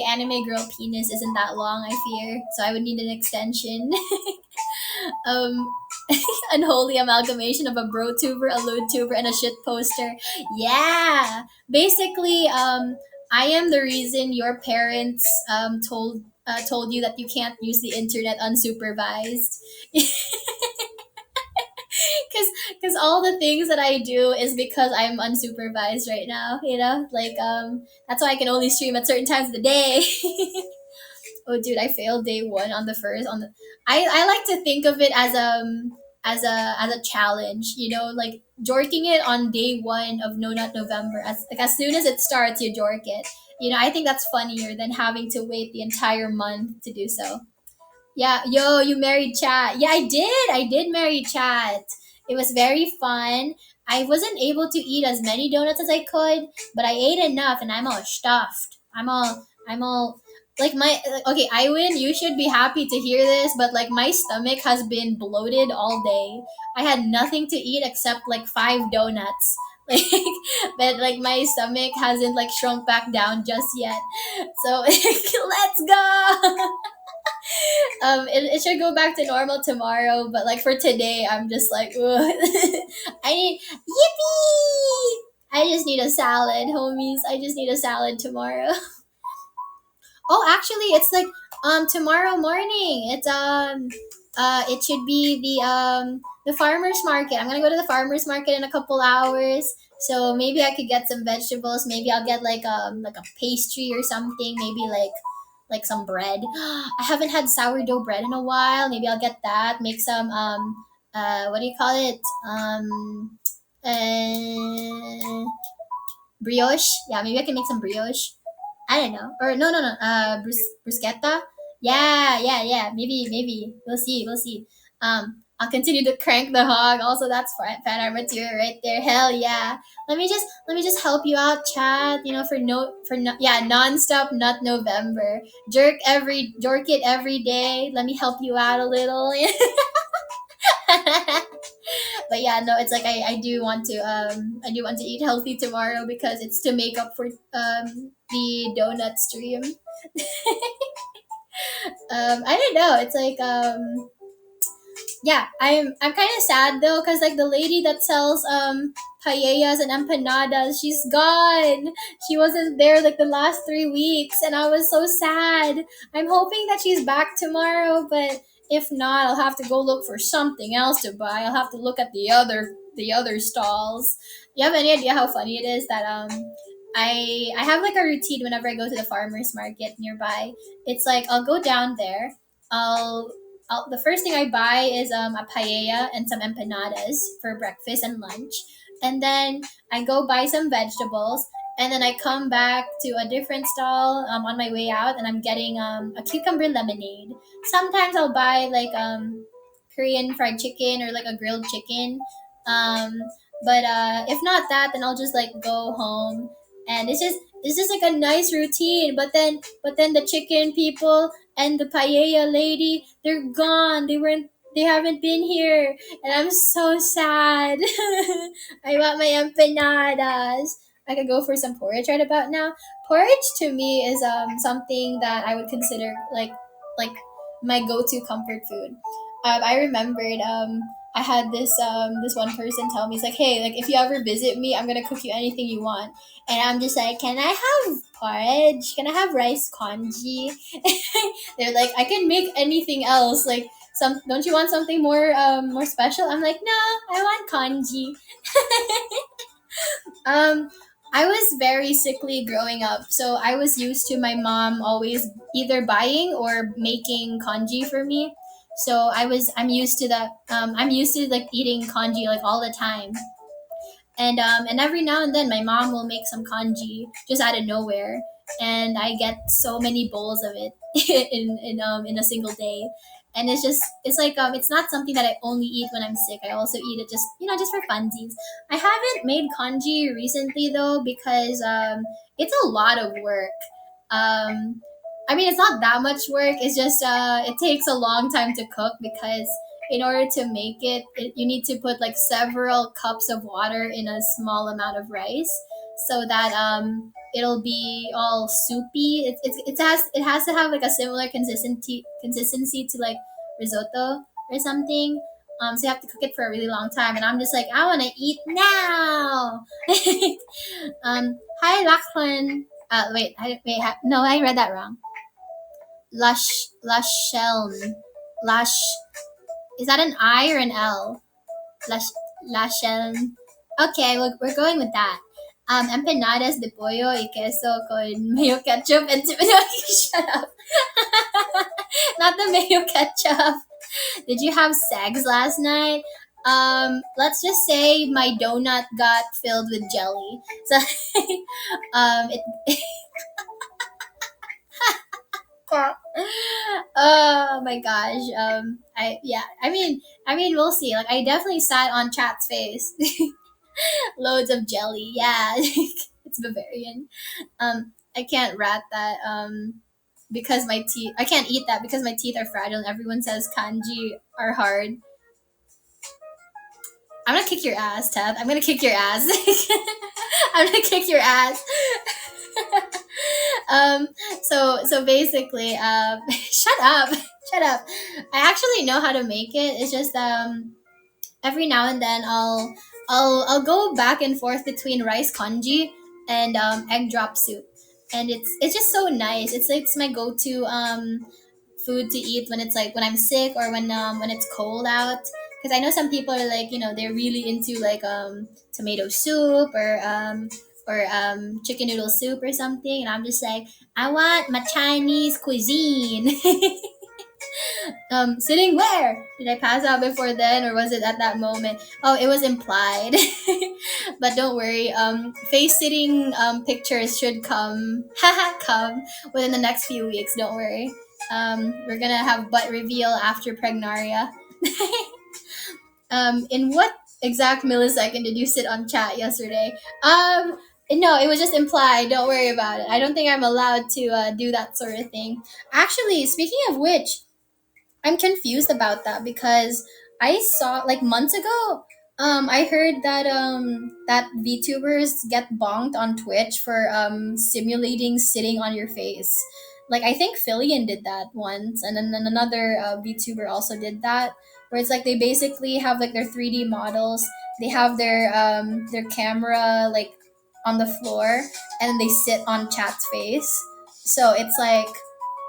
anime girl penis isn't that long, I fear, so I would need an extension. um, Unholy amalgamation of a bro tuber, a lewd tuber, and a shit poster. Yeah, basically, I am the reason your parents told you that you can't use the internet unsupervised. Because all the things that I do is because I'm unsupervised right now. Like that's why I can only stream at certain times of the day. Oh, dude, I failed day one on the first on the. I like to think of it as a challenge. Like jorking it on day one of No Nut November. As soon as it starts, you jork it. I think that's funnier than having to wait the entire month to do so. Yeah, yo, you married Chat. Yeah, I did. I did marry Chat. It was very fun. I wasn't able to eat as many donuts as I could, but I ate enough and I'm all stuffed. I'm all like okay, Iwin, you should be happy to hear this, but like my stomach has been bloated all day. I had nothing to eat except like 5 donuts. Like but like my stomach hasn't like shrunk back down just yet. So let's go. It should go back to normal tomorrow, but like for today, I'm just like, ugh. I need yippee. I just need a salad, homies. I just need a salad tomorrow. Oh, actually, it's like tomorrow morning. It should be the farmers market. I'm gonna go to the farmers market in a couple hours. So maybe I could get some vegetables. Maybe I'll get like a pastry or something. Maybe like some bread. I haven't had sourdough bread in a while. Maybe I'll get that. Make some what do you call it? Uh, Brioche. Yeah, maybe I can make some brioche. I don't know. Or no, no, no. Bruschetta. Yeah, yeah, yeah. Maybe. We'll see. We'll see. I'll continue to crank the hog. Also, that's fan art material right there. Hell yeah. Let me just help you out, chat. Yeah, nonstop nut November. Jerk it every day. Let me help you out a little. But yeah, no, it's like I do want to eat healthy tomorrow because it's to make up for the donut stream. I don't know. It's like yeah, I'm kind of sad though because like the lady that sells paellas and empanadas, she's gone. She wasn't there like the last 3 weeks, and I was so sad. I'm hoping that she's back tomorrow, but If not, I'll have to go look for something else to buy. I'll have to look at the other stalls. You have any idea how funny it is that I have like a routine whenever I go to the farmers market nearby. It's like I'll go down there. I'll the first thing I buy is a paella and some empanadas for breakfast and lunch, and then I go buy some vegetables, and then I come back to a different stall on my way out, and I'm getting a cucumber lemonade. Sometimes I'll buy like Korean fried chicken or like a grilled chicken. Um, but if not that, then I'll just like go home, and it's just like a nice routine. But then the chicken people and the paella lady, they're gone. They haven't been here, and I'm so sad. I want my empanadas. I could go for some porridge right about now. Porridge to me is something that I would consider like my go-to comfort food. I remembered I had this one person tell me, he's like, hey, like if you ever visit me, I'm gonna cook you anything you want. And I'm just like, can I have porridge? Can I have rice congee? They're like, I can make anything else. Like, don't you want something more special? I'm like, no, I want congee. Um, I was very sickly growing up, so I was used to my mom always either buying or making congee for me. So I'm used to that. I'm used to like eating congee like all the time. And every now and then my mom will make some kanji just out of nowhere, and I get so many bowls of it in a single day. And it's like it's not something that I only eat when I'm sick. I also eat it just just for funsies. I haven't made kanji recently though, because it's a lot of work. um I mean, it's not that much work. It's just it takes a long time to cook, because in order to make you need to put like several cups of water in a small amount of rice, so that it'll be all soupy. It has to have like a similar consistency to like risotto or something. So you have to cook it for a really long time, and I'm just like, I want to eat now. Hi Lachlan. No, I read that wrong. Lasheln. Lash. Is that an I or an L? Lash, Lasheln. Okay, we're going with that. Empanadas de pollo y queso con mayo ketchup and shut up. Not the mayo ketchup. Did you have segs last night? Let's just say my donut got filled with jelly. So, it. Oh my gosh. I mean, we'll see. Like, I definitely sat on Chat's face. Loads of jelly. Yeah, it's Bavarian. I can't rat that. Because my teeth. I can't eat that because my teeth are fragile, and everyone says kanji are hard. I'm gonna kick your ass, Ted. I'm gonna kick your ass. I'm gonna kick your ass. um so basically shut up. Shut up. I actually know how to make it. It's just every now and then I'll go back and forth between rice congee and egg drop soup, and it's just so nice. It's my go-to food to eat when it's like when I'm sick, or when it's cold out, because I know some people are like, they're really into like tomato soup or chicken noodle soup or something, and I'm just like, I want my Chinese cuisine. Sitting where? Did I pass out before then, or was it at that moment? Oh, it was implied. But don't worry. Face sitting pictures should come. Come within the next few weeks. Don't worry. We're gonna have butt reveal after Pregnaria. In what exact millisecond did you sit on chat yesterday? No, it was just implied. Don't worry about it. I don't think I'm allowed to do that sort of thing. Actually, speaking of which, I'm confused about that, because I saw like months ago. I heard that VTubers get bonked on Twitch for simulating sitting on your face. Like, I think Fillion did that once, and then another VTuber also did that, where it's like they basically have like their 3D models. They have their camera like on the floor, and then they sit on chat's face. So it's like,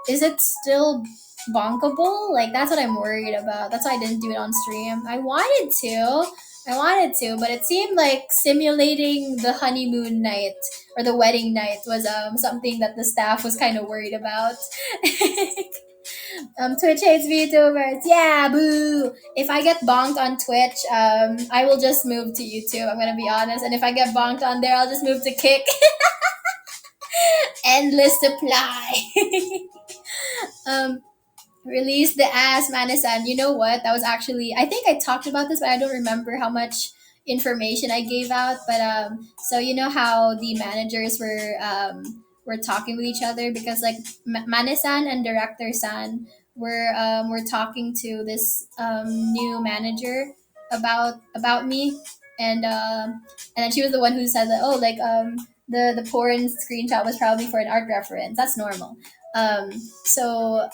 is it still bonkable. Like that's what I'm worried about. That's why I didn't do it on stream. I wanted to, but it seemed like simulating the honeymoon night or the wedding night was something that the staff was kind of worried about. Twitch hates VTubers. Yeah, boo. If I get bonked on Twitch, I will just move to YouTube. I'm gonna be honest. And if I get bonked on there, I'll just move to Kick. Endless supply. um, Release the ass, Manasan. You know what? That was actually, I think I talked about this, but I don't remember how much information I gave out. But so you know how the managers were talking with each other because like Manasan and Director San were talking to this new manager about me, and then she was the one who said that, oh, like the porn screenshot was probably for an art reference. That's normal. um so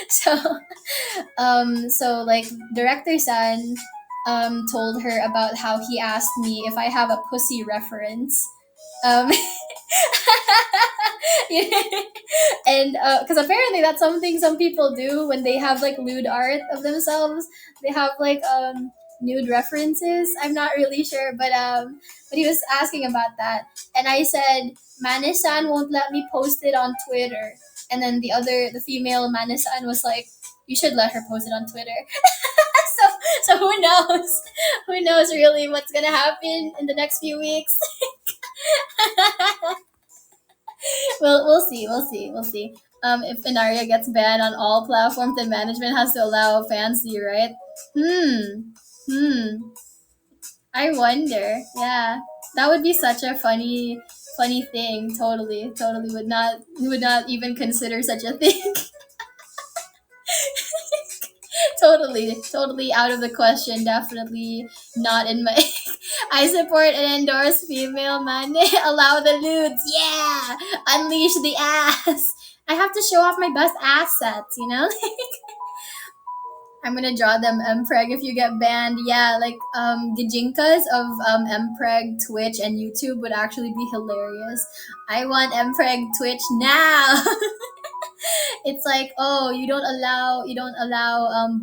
so so like director San told her about how he asked me if I have a pussy reference. um and because apparently that's something some people do when they have like lewd art of themselves. They have like nude references. I'm not really sure, but he was asking about that, and I said Manisan won't let me post it on Twitter. And then the female Manisan was like, you should let her post it on Twitter. so so who knows, who knows really what's gonna happen in the next few weeks. We'll see. We'll see. We'll see. If Enaria gets banned on all platforms, then management has to allow fans to, right? Hmm. Hmm. I wonder. Yeah, that would be such a funny thing. Totally, totally would not even consider such a thing. Totally out of the question. Definitely not in my. I support and endorse female man. Allow the lewds. Yeah, unleash the ass. I have to show off my best assets. You know. I'm gonna draw them Mpreg if you get banned. Yeah, like gajinkas of Mpreg, Twitch, and YouTube would actually be hilarious. I want Mpreg Twitch now. It's like, oh, you don't allow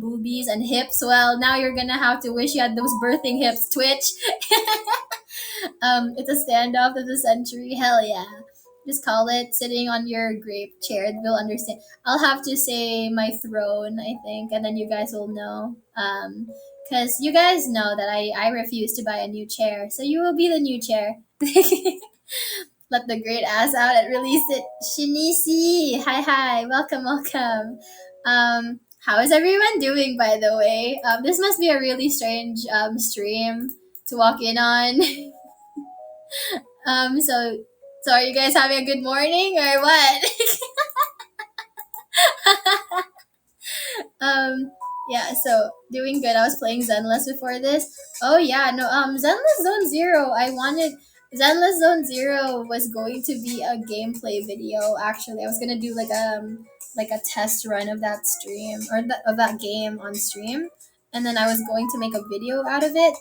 boobies and hips. Well, now you're gonna have to wish you had those birthing hips. Twitch. It's a standoff of the century. Hell yeah. Just call it sitting on your grape chair. They'll understand. I'll have to say my throne, I think, and then you guys will know. Because you guys know that I refuse to buy a new chair, so you will be the new chair. Let the great ass out and release it. Shinichi, hi, welcome, welcome. How is everyone doing, by the way? This must be a really strange stream to walk in on. So are you guys having a good morning or what? um, yeah, so doing good. I was playing Zenless before this. Oh yeah, no, Zenless Zone Zero. I wanted Zenless Zone Zero was going to be a gameplay video. Actually, I was gonna do like a test run of that stream or of that game on stream, and then I was going to make a video out of it.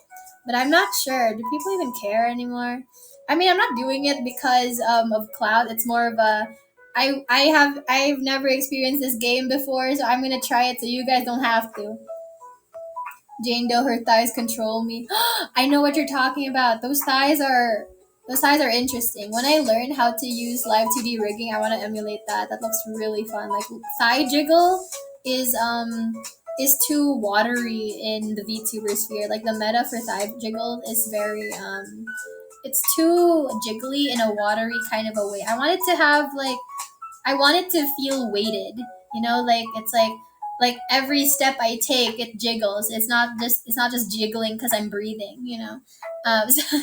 But I'm not sure. Do people even care anymore? I mean, I'm not doing it because of cloud. It's more of a I've never experienced this game before, so I'm gonna try it so you guys don't have to. Jane Doe, her thighs control me. I know what you're talking about. Those thighs are interesting. When I learn how to use live 2D rigging, I want to emulate that. That looks really fun. Like thigh jiggle is too watery in the VTuber sphere. Like the meta for thigh jiggle is very it's too jiggly in a watery kind of a way. I want it to feel weighted. You know, like it's like every step I take, it jiggles. It's not just jiggling because I'm breathing. You know, so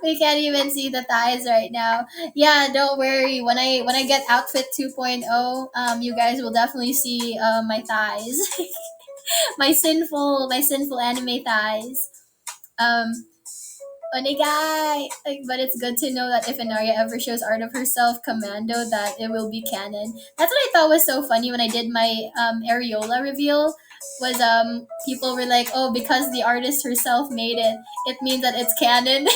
we can't even see the thighs right now. Yeah, don't worry. When I get outfit 2.0, you guys will definitely see my thighs, my sinful anime thighs. Um, Onigai! But it's good to know that if Enaria ever shows art of herself commando, that it will be canon. That's what I thought was so funny when I did my areola reveal. Was people were like, oh, because the artist herself made it, it means that it's canon.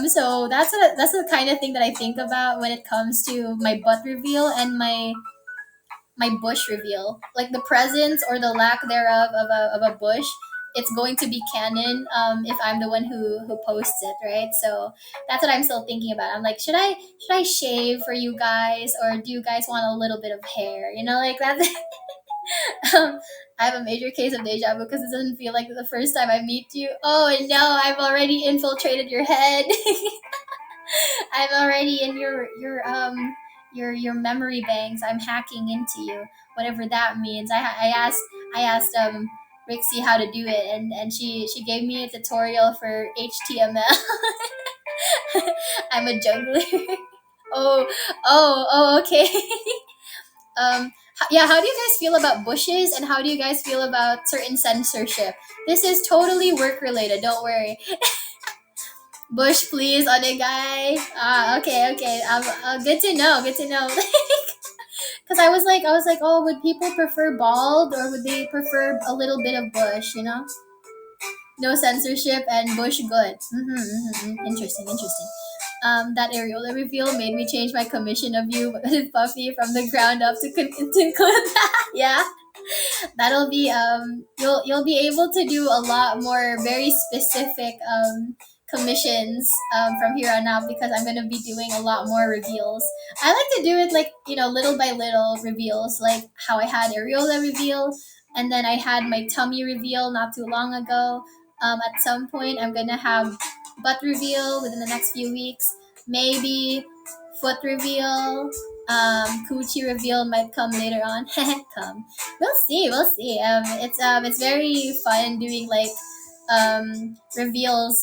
So that's the kind of thing that I think about when it comes to my butt reveal and my bush reveal, like the presence or the lack thereof of a bush. It's going to be canon if I'm the one who posts it, right? So that's what I'm still thinking about. I'm like, should I shave for you guys, or do you guys want a little bit of hair? Like that. I have a major case of deja vu because it doesn't feel like the first time I meet you. Oh no, I've already infiltrated your head. I'm already in your memory banks. I'm hacking into you, whatever that means. I asked Rixie how to do it, and she gave me a tutorial for HTML. I'm a juggler. Oh, okay. Yeah, how do you guys feel about bushes, and how do you guys feel about certain censorship? This is totally work related, don't worry. Bush, please, guy. Okay, okay. Good to know. Good to know. Because I was like, oh, would people prefer bald, or would they prefer a little bit of bush? No censorship and bush good. Interesting, interesting. That areola reveal made me change my commission of you with Puffy from the ground up to include that. Yeah, that'll be you'll be able to do a lot more very specific commissions from here on out, because I'm gonna be doing a lot more reveals. I like to do it like little by little reveals, like how I had areola reveal, and then I had my tummy reveal not too long ago. At some point, I'm gonna have butt reveal within the next few weeks. Maybe foot reveal. Coochie reveal might come later on. Come, we'll see. We'll see. It's very fun doing like reveals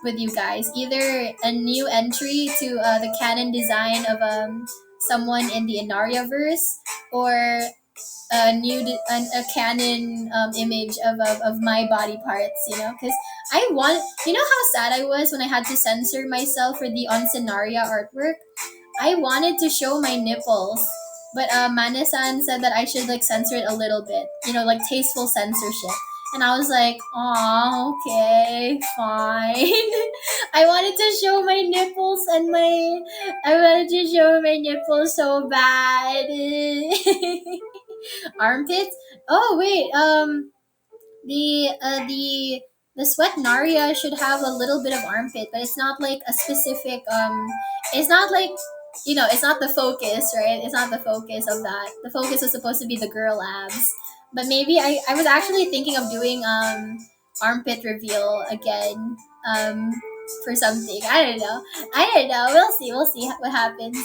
with you guys. Either a new entry to the canon design of someone in the Enaria verse, or a canon image of my body parts, because I want, how sad I was when I had to censor myself for the Onsenaria artwork. I wanted to show my nipples, but Manasan said that I should like censor it a little bit, like tasteful censorship. And I was like, oh, okay, fine. I wanted to show my nipples I wanted to show my nipples so bad. Armpits? Oh wait, the sweat Naria should have a little bit of armpit, but it's not like a specific it's not like it's not the focus, right? It's not the focus of that. The focus was supposed to be the girl abs. But maybe I was actually thinking of doing armpit reveal again for something. I don't know. I don't know. We'll see what happens.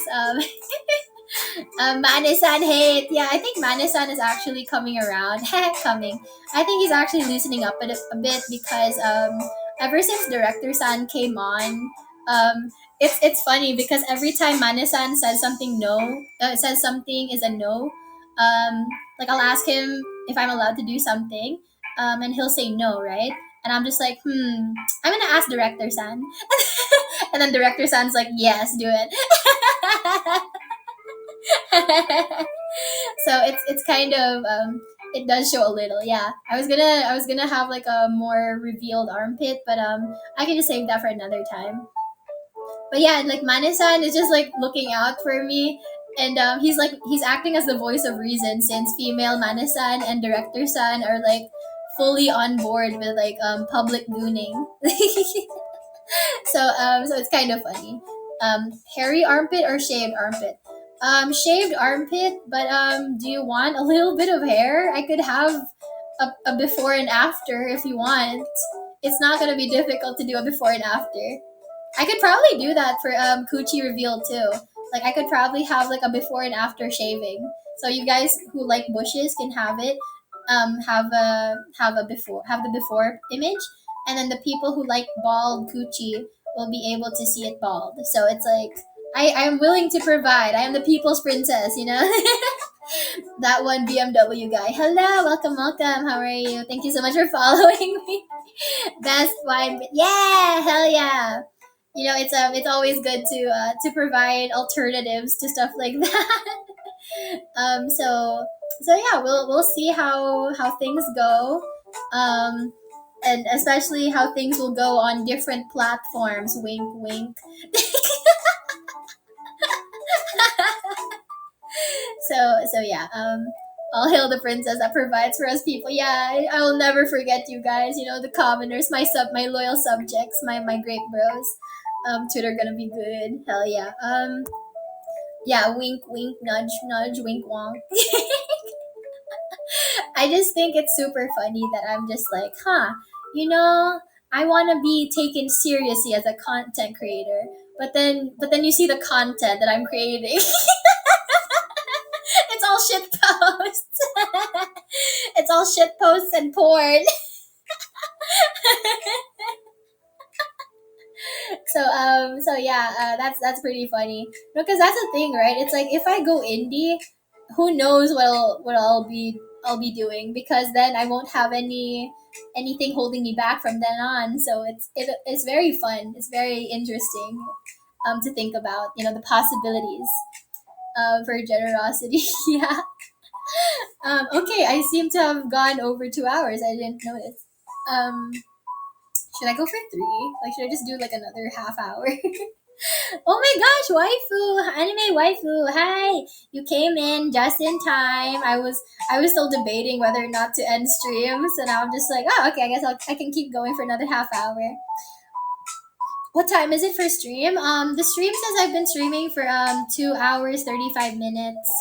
Manisan hate. Yeah, I think Manisan is actually coming around. Coming. I think he's actually loosening up a bit, because ever since Director San came on, it's funny because every time Manisan says something says something is a no, like I'll ask him if I'm allowed to do something, and he'll say no, right? And I'm just like, I'm gonna ask Director San, and then Director San's like, yes, do it. So it's kind of it does show a little. Yeah, I was gonna have like a more revealed armpit, but I can just save that for another time. But yeah, like Manesan is just like looking out for me, and he's acting as the voice of reason, since female Manesan and Director San are like fully on board with like public gooning. So it's kind of funny. Hairy armpit or shaved armpit? Shaved armpit, but do you want a little bit of hair? I could have a before and after if you want. It's not gonna be difficult to do a before and after. I could probably do that for coochie reveal too. Like I could probably have like a before and after shaving. So you guys who like bushes can have it. Have the before image, and then the people who like bald coochie will be able to see it bald. So it's like I'm willing to provide. I am the people's princess, That one BMW guy. Hello, welcome, welcome. How are you? Thank you so much for following me. Best wine. Yeah, hell yeah. It's always good to provide alternatives to stuff like that. So yeah, we'll see how things go. And especially how things will go on different platforms. Wink, wink. So yeah, all hail the princess that provides for us people. Yeah, I will never forget you guys. You know, the commoners, my loyal subjects, my great bros. Twitter gonna be good. Hell yeah. Yeah, wink, wink, nudge, nudge, wink, wonk. I just think it's super funny that I'm just like, huh, you know, I want to be taken seriously as a content creator. But then you see the content that I'm creating. It's all shit posts. It's all shit posts and porn. So yeah, that's pretty funny. Because that's the thing, right? It's like if I go indie, who knows what I'll be doing, because then I won't have anything holding me back from then on. So it's very fun. It's very interesting to think about. You know, the possibilities for generosity. Yeah. Okay, I seem to have gone over 2 hours. I didn't notice. Um, should I go for three? Like, should I just do like another half hour? Oh my gosh, waifu, anime waifu. Hi, you came in just in time. I was still debating whether or not to end stream, so now I'm just like, oh, okay. I guess I can keep going for another half hour. What time is it for stream? The stream says I've been streaming for 2 hours 35 minutes.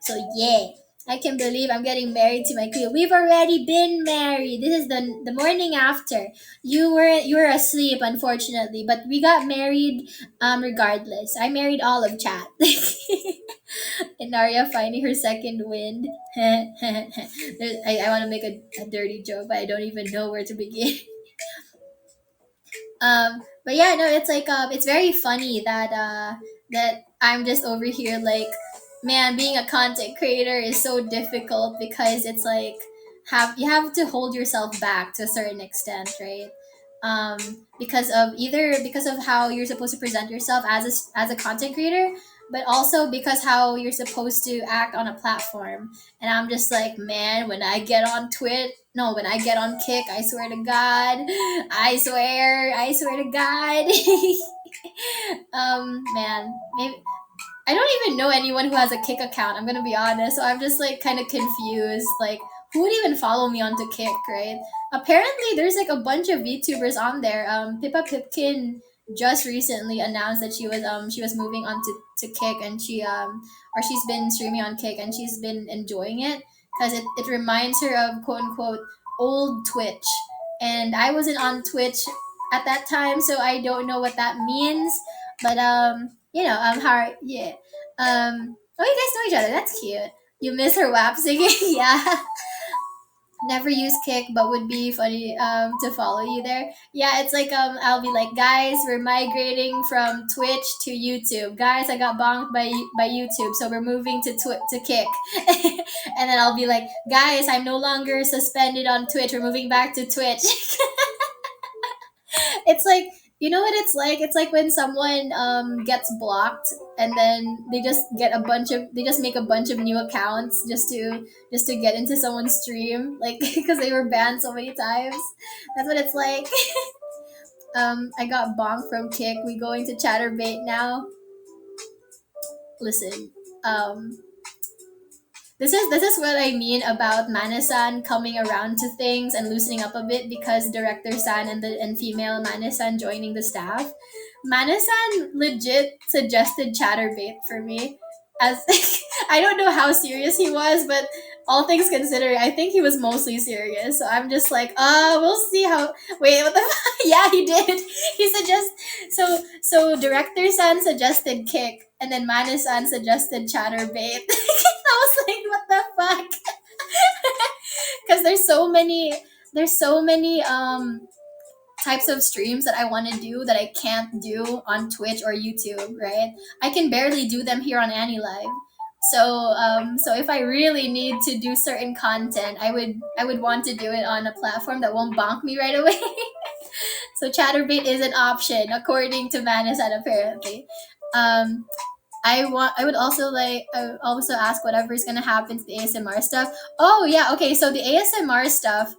So yeah, I can believe I'm getting married to my queen. We've already been married. This is the morning after. You were asleep, unfortunately, but we got married regardless. I married all of chat. Enaria finding her second wind. I want to make a dirty joke, but I don't even know where to begin. But yeah, no, it's like it's very funny that I'm just over here like, man, being a content creator is so difficult because it's like you have to hold yourself back to a certain extent, right? Because of how you're supposed to present yourself as a content creator, but also because how you're supposed to act on a platform. And I'm just like, man, when I get on Twitch, no, when I get on Kick, I swear to God, I swear to God. Man, maybe I don't even know anyone who has a Kick account. I'm gonna be honest, so I'm just like kind of confused. Like, who would even follow me onto Kick, right? Apparently, there's like a bunch of VTubers on there. Pippa Pipkin just recently announced that she was moving on to Kick, and she's been streaming on Kick, and she's been enjoying it because it reminds her of quote unquote old Twitch. And I wasn't on Twitch at that time, so I don't know what that means. But how yeah. Oh, you guys know each other. That's cute. You miss her WAP singing? Yeah. Never use Kick, but would be funny to follow you there. Yeah, it's like I'll be like, guys, we're migrating from Twitch to YouTube. Guys, I got bonked by YouTube, so we're moving to Kick. And then I'll be like, guys, I'm no longer suspended on Twitch. We're moving back to Twitch. It's like, you know what it's like? It's like when someone gets blocked, and then they just make a bunch of new accounts just to get into someone's stream, like because they were banned so many times. That's what it's like. I got bonked from Kick. We going to Chatterbait now. Listen, um this is what I mean about Manasan coming around to things and loosening up a bit, because director San and female Manasan joining the staff. Manasan legit suggested Chatterbait for me, as I don't know how serious he was, but all things considered, I think he was mostly serious. So I'm just like, we'll see how. Wait, what the? Yeah, he did. He suggest so director San suggested Kick, and then Manasan suggested Chatterbait. I was like, what the fuck? Because there's so many types of streams that I want to do that I can't do on Twitch or YouTube, right? I can barely do them here on AniLive. So if I really need to do certain content, I would want to do it on a platform that won't bonk me right away. So Chatterbait is an option according to Manasan, apparently. Um, I would also like I would also ask whatever's gonna happen to the ASMR stuff. Oh yeah, okay. So the ASMR stuff,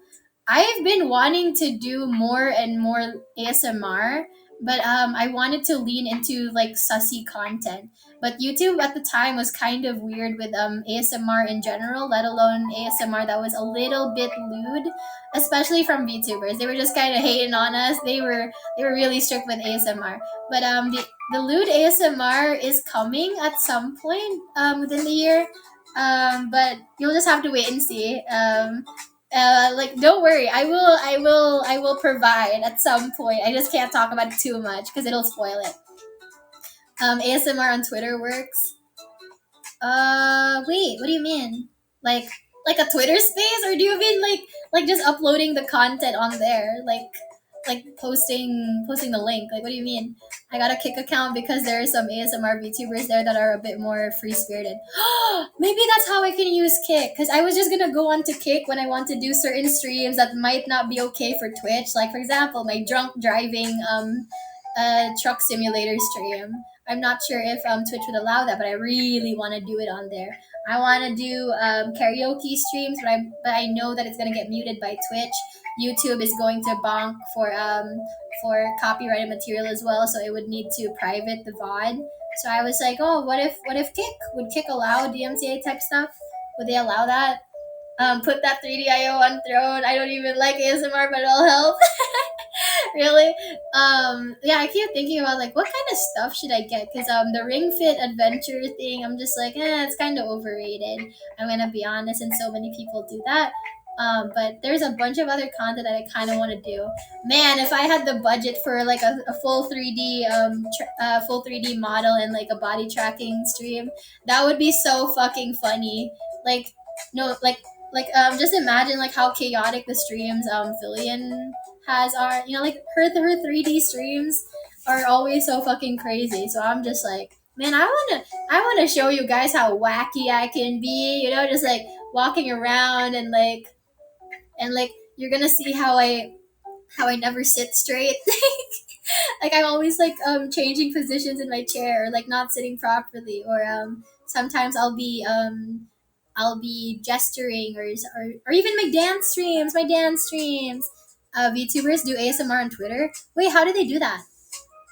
I've been wanting to do more and more ASMR, but I wanted to lean into like sussy content. But YouTube at the time was kind of weird with ASMR in general, let alone ASMR that was a little bit lewd, especially from VTubers. They were just kind of hating on us. They were really strict with ASMR. But the lewd ASMR is coming at some point within the year. But you'll just have to wait and see. Like don't worry, I will provide at some point. I just can't talk about it too much because it'll spoil it. ASMR on Twitter works. Wait, what do you mean? Like like a Twitter space, or do you mean like just uploading the content on there, like posting the link? Like what do you mean? I got a Kick account because there are some ASMR VTubers there that are a bit more free spirited. Maybe that's how I can use Kick, because I was just gonna go on to Kick when I want to do certain streams that might not be okay for Twitch. Like for example, my drunk driving truck simulator stream. I'm not sure if Twitch would allow that, but I really want to do it on there. I want to do karaoke streams, but I know that it's gonna get muted by Twitch. YouTube is going to bonk for copyrighted material as well, so it would need to private the VOD. So I was like, oh, what if Kick allow DMCA type stuff? Would they allow that? Put that 3DIO on throne. I don't even like ASMR, but it'll help. Really. Yeah, I keep thinking about like what kind of stuff should I get, because the Ring Fit adventure thing, I'm just like, it's kind of overrated. I'm gonna be honest, and so many people do that. But there's a bunch of other content that I kind of want to do. Man, if I had the budget for like a full 3D full 3D model and like a body tracking stream, that would be so fucking funny. Like no, just imagine like how chaotic the streams Fillion has are, like her 3D streams are always so fucking crazy. So I'm just like, man, I wanna show you guys how wacky I can be, just like walking around and you're gonna see how I never sit straight. Like I'm always like changing positions in my chair, or like not sitting properly, or sometimes I'll be gesturing, or even my dance streams. VTubers do ASMR on Twitter. Wait, how do they do that?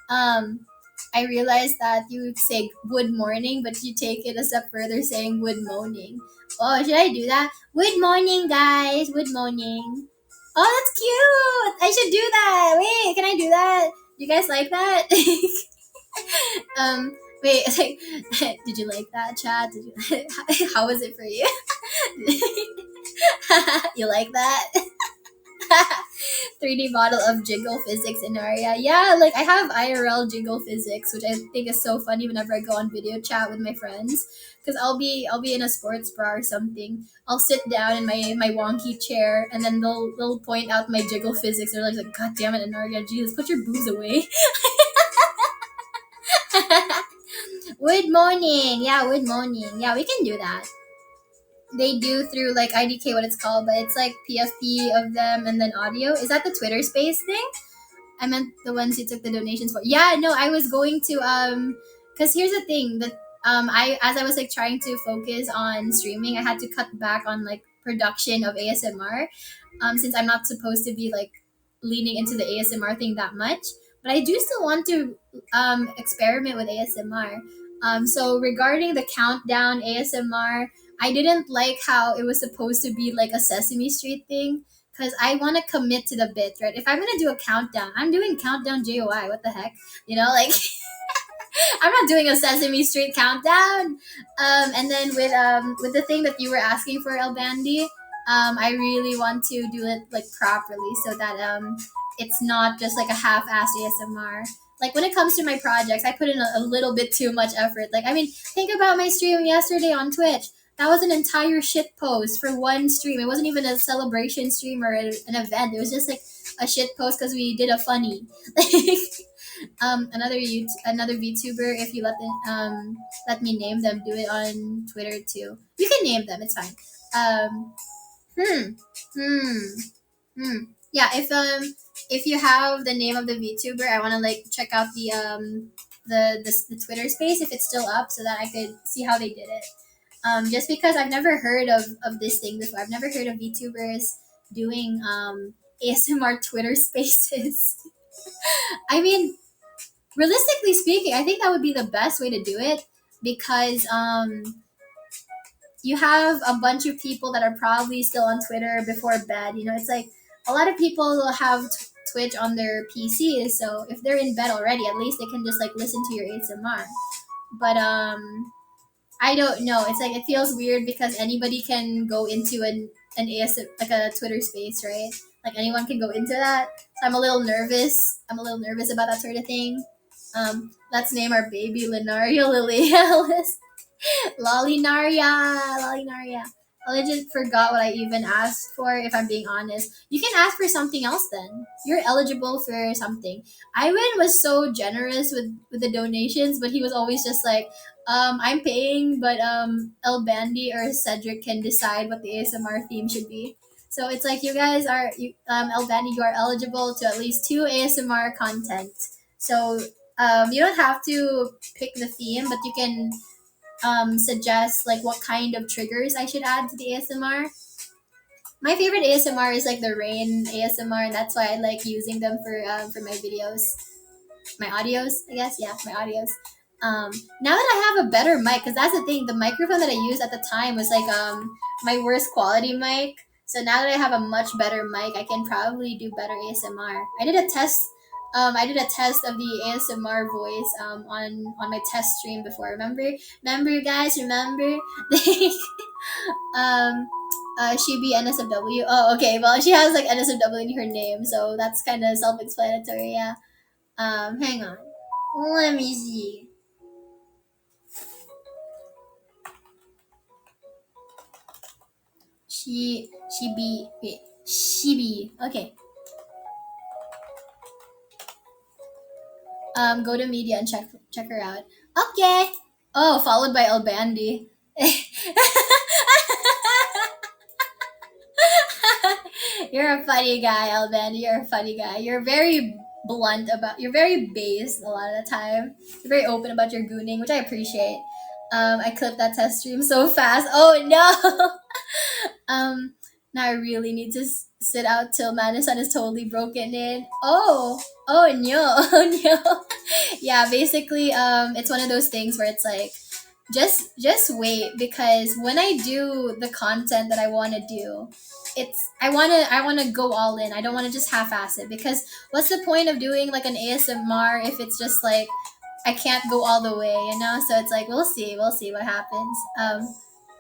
Um, I realized that you would say good morning, but you take it a step further, saying good morning. Oh, should I do that? Good morning, guys. Good morning. Oh, that's cute. I should do that. Wait, can I do that? You guys like that? um, wait. Did you like that, chat? Did you? How was it for you? You like that? 3D model of jiggle physics in Enaria. Yeah, like I have IRL jiggle physics, which I think is so funny whenever I go on video chat with my friends. Because I'll be in a sports bra or something. I'll sit down in my wonky chair, and then they'll point out my jiggle physics. They're like, God damn it, Enaria, Jesus, put your boobs away. Good morning. Yeah, good morning. Yeah, we can do that. They do through like IDK, what it's called, but it's like PFP of them and then audio. Is that the Twitter space thing? I meant the ones you took the donations for. Yeah, no, I was going to because here's the thing that I was like trying to focus on streaming, I had to cut back on like production of ASMR, since I'm not supposed to be like leaning into the ASMR thing that much. But I do still want to experiment with ASMR. So regarding the countdown ASMR, I didn't like how it was supposed to be like a Sesame Street thing, because I want to commit to the bit, right? If I'm gonna do a countdown, I'm doing countdown JOI. What the heck, like I'm not doing a Sesame Street countdown. And then with the thing that you were asking for, El Bandy, I really want to do it like properly, so that it's not just like a half-assed ASMR. Like when it comes to my projects, I put in a little bit too much effort. Like I mean, think about my stream yesterday on Twitch. That was an entire shit post for one stream. It wasn't even a celebration stream or an event. It was just like a shit post because we did a funny. Another VTuber, if you let me name them, do it on Twitter too. You can name them. It's fine. Um, hmm, hmm, hmm. Yeah, if you have the name of the VTuber, I want to like check out the Twitter space if it's still up, so that I could see how they did it. Just because I've never heard of this thing before. I've never heard of VTubers doing ASMR Twitter spaces. I mean, realistically speaking, I think that would be the best way to do it because you have a bunch of people that are probably still on Twitter before bed. You know, it's like a lot of people have Twitch on their PCs, so if they're in bed already, at least they can just like listen to your ASMR. But I don't know. It's like it feels weird because anybody can go into an AS like a Twitter space, right? Like anyone can go into that. So I'm a little nervous. I'm a little nervous about that sort of thing. Let's name our baby Linaria Lilales. Lolinaria. I legit forgot what I even asked for, if I'm being honest. You can ask for something else then. You're eligible for something. Iwan was so generous with the donations, but he was always just like, I'm paying, but El Bandy or Cedric can decide what the ASMR theme should be. So it's like you guys are, El Bandy, you are eligible to at least 2 ASMR content. So you don't have to pick the theme, but you can suggest like what kind of triggers I should add to the ASMR. My favorite ASMR is like the rain ASMR, and that's why I like using them for my videos, my audios. I guess my audios. Now that I have a better mic, because that's the thing, the microphone that I used at the time was like my worst quality mic. So now that I have a much better mic, I can probably do better ASMR. I did a test. I did a test of the ASMR voice on my test stream before. Remember, you guys? Remember? um, she be NSFW. Oh, okay. Well, she has like NSFW in her name, so that's kind of self-explanatory. Yeah. Hang on. Let me see. She be wait, she be okay. Go to media and check her out. Okay. Oh, followed by El Bandy. You're a funny guy, El Bandy. You're a funny guy. You're very blunt about. You're very based a lot of the time. You're very open about your gooning, which I appreciate. I clipped that test stream so fast. Oh no. Now I really need to sit out till Madison is totally broken in. Oh no, oh no. Yeah, basically, it's one of those things where it's like, just wait because when I do the content that I want to do, I want to go all in. I don't want to just half-ass it because what's the point of doing like an ASMR if it's just like I can't go all the way, you know? So it's like we'll see what happens.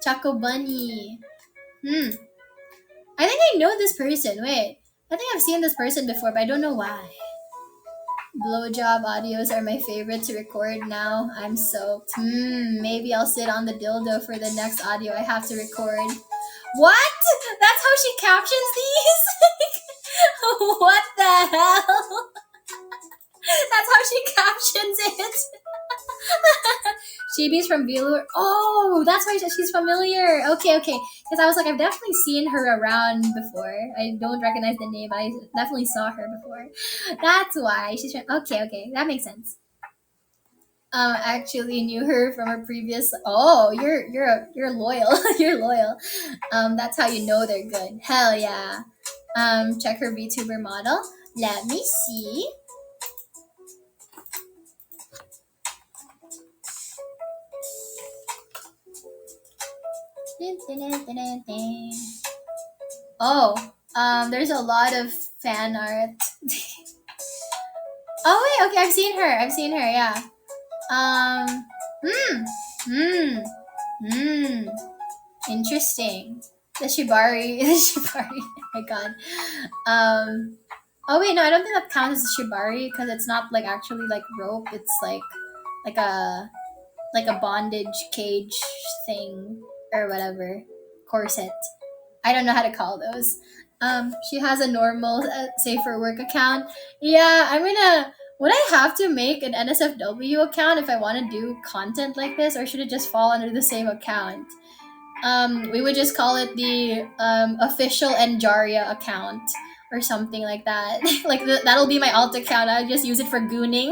Choco Bunny. Hmm. I think I know this person. Wait. I think I've seen this person before, but I don't know why. Blowjob audios are my favorite to record now. I'm soaked. Maybe I'll sit on the dildo for the next audio I have to record. What? That's how she captions these? What the hell? That's how she captions it. Chibi's from Vilur. Oh, that's why she's familiar. Okay. Because I was like, I've definitely seen her around before. I don't recognize the name, but I definitely saw her before. That's why she's from. Okay. That makes sense. Actually knew her from her previous. Oh, you're loyal. You're loyal. That's how you know they're good. Hell yeah. Check her VTuber model. Let me see. Oh, there's a lot of fan art. Oh wait, okay, I've seen her, yeah. Hmm, hmm, hmm. Interesting. The Shibari, the Shibari. Oh my god. Oh wait, no, I don't think that counts as a Shibari because it's not like actually like rope. It's like a like a bondage cage thing or whatever, corset. I don't know how to call those. She has a normal safe for work account. Yeah, I'm gonna. Would I have to make an NSFW account if I want to do content like this, or should it just fall under the same account? We would just call it the official Enjaria account or something like that. Like that'll be my alt account. I'll just use it for gooning.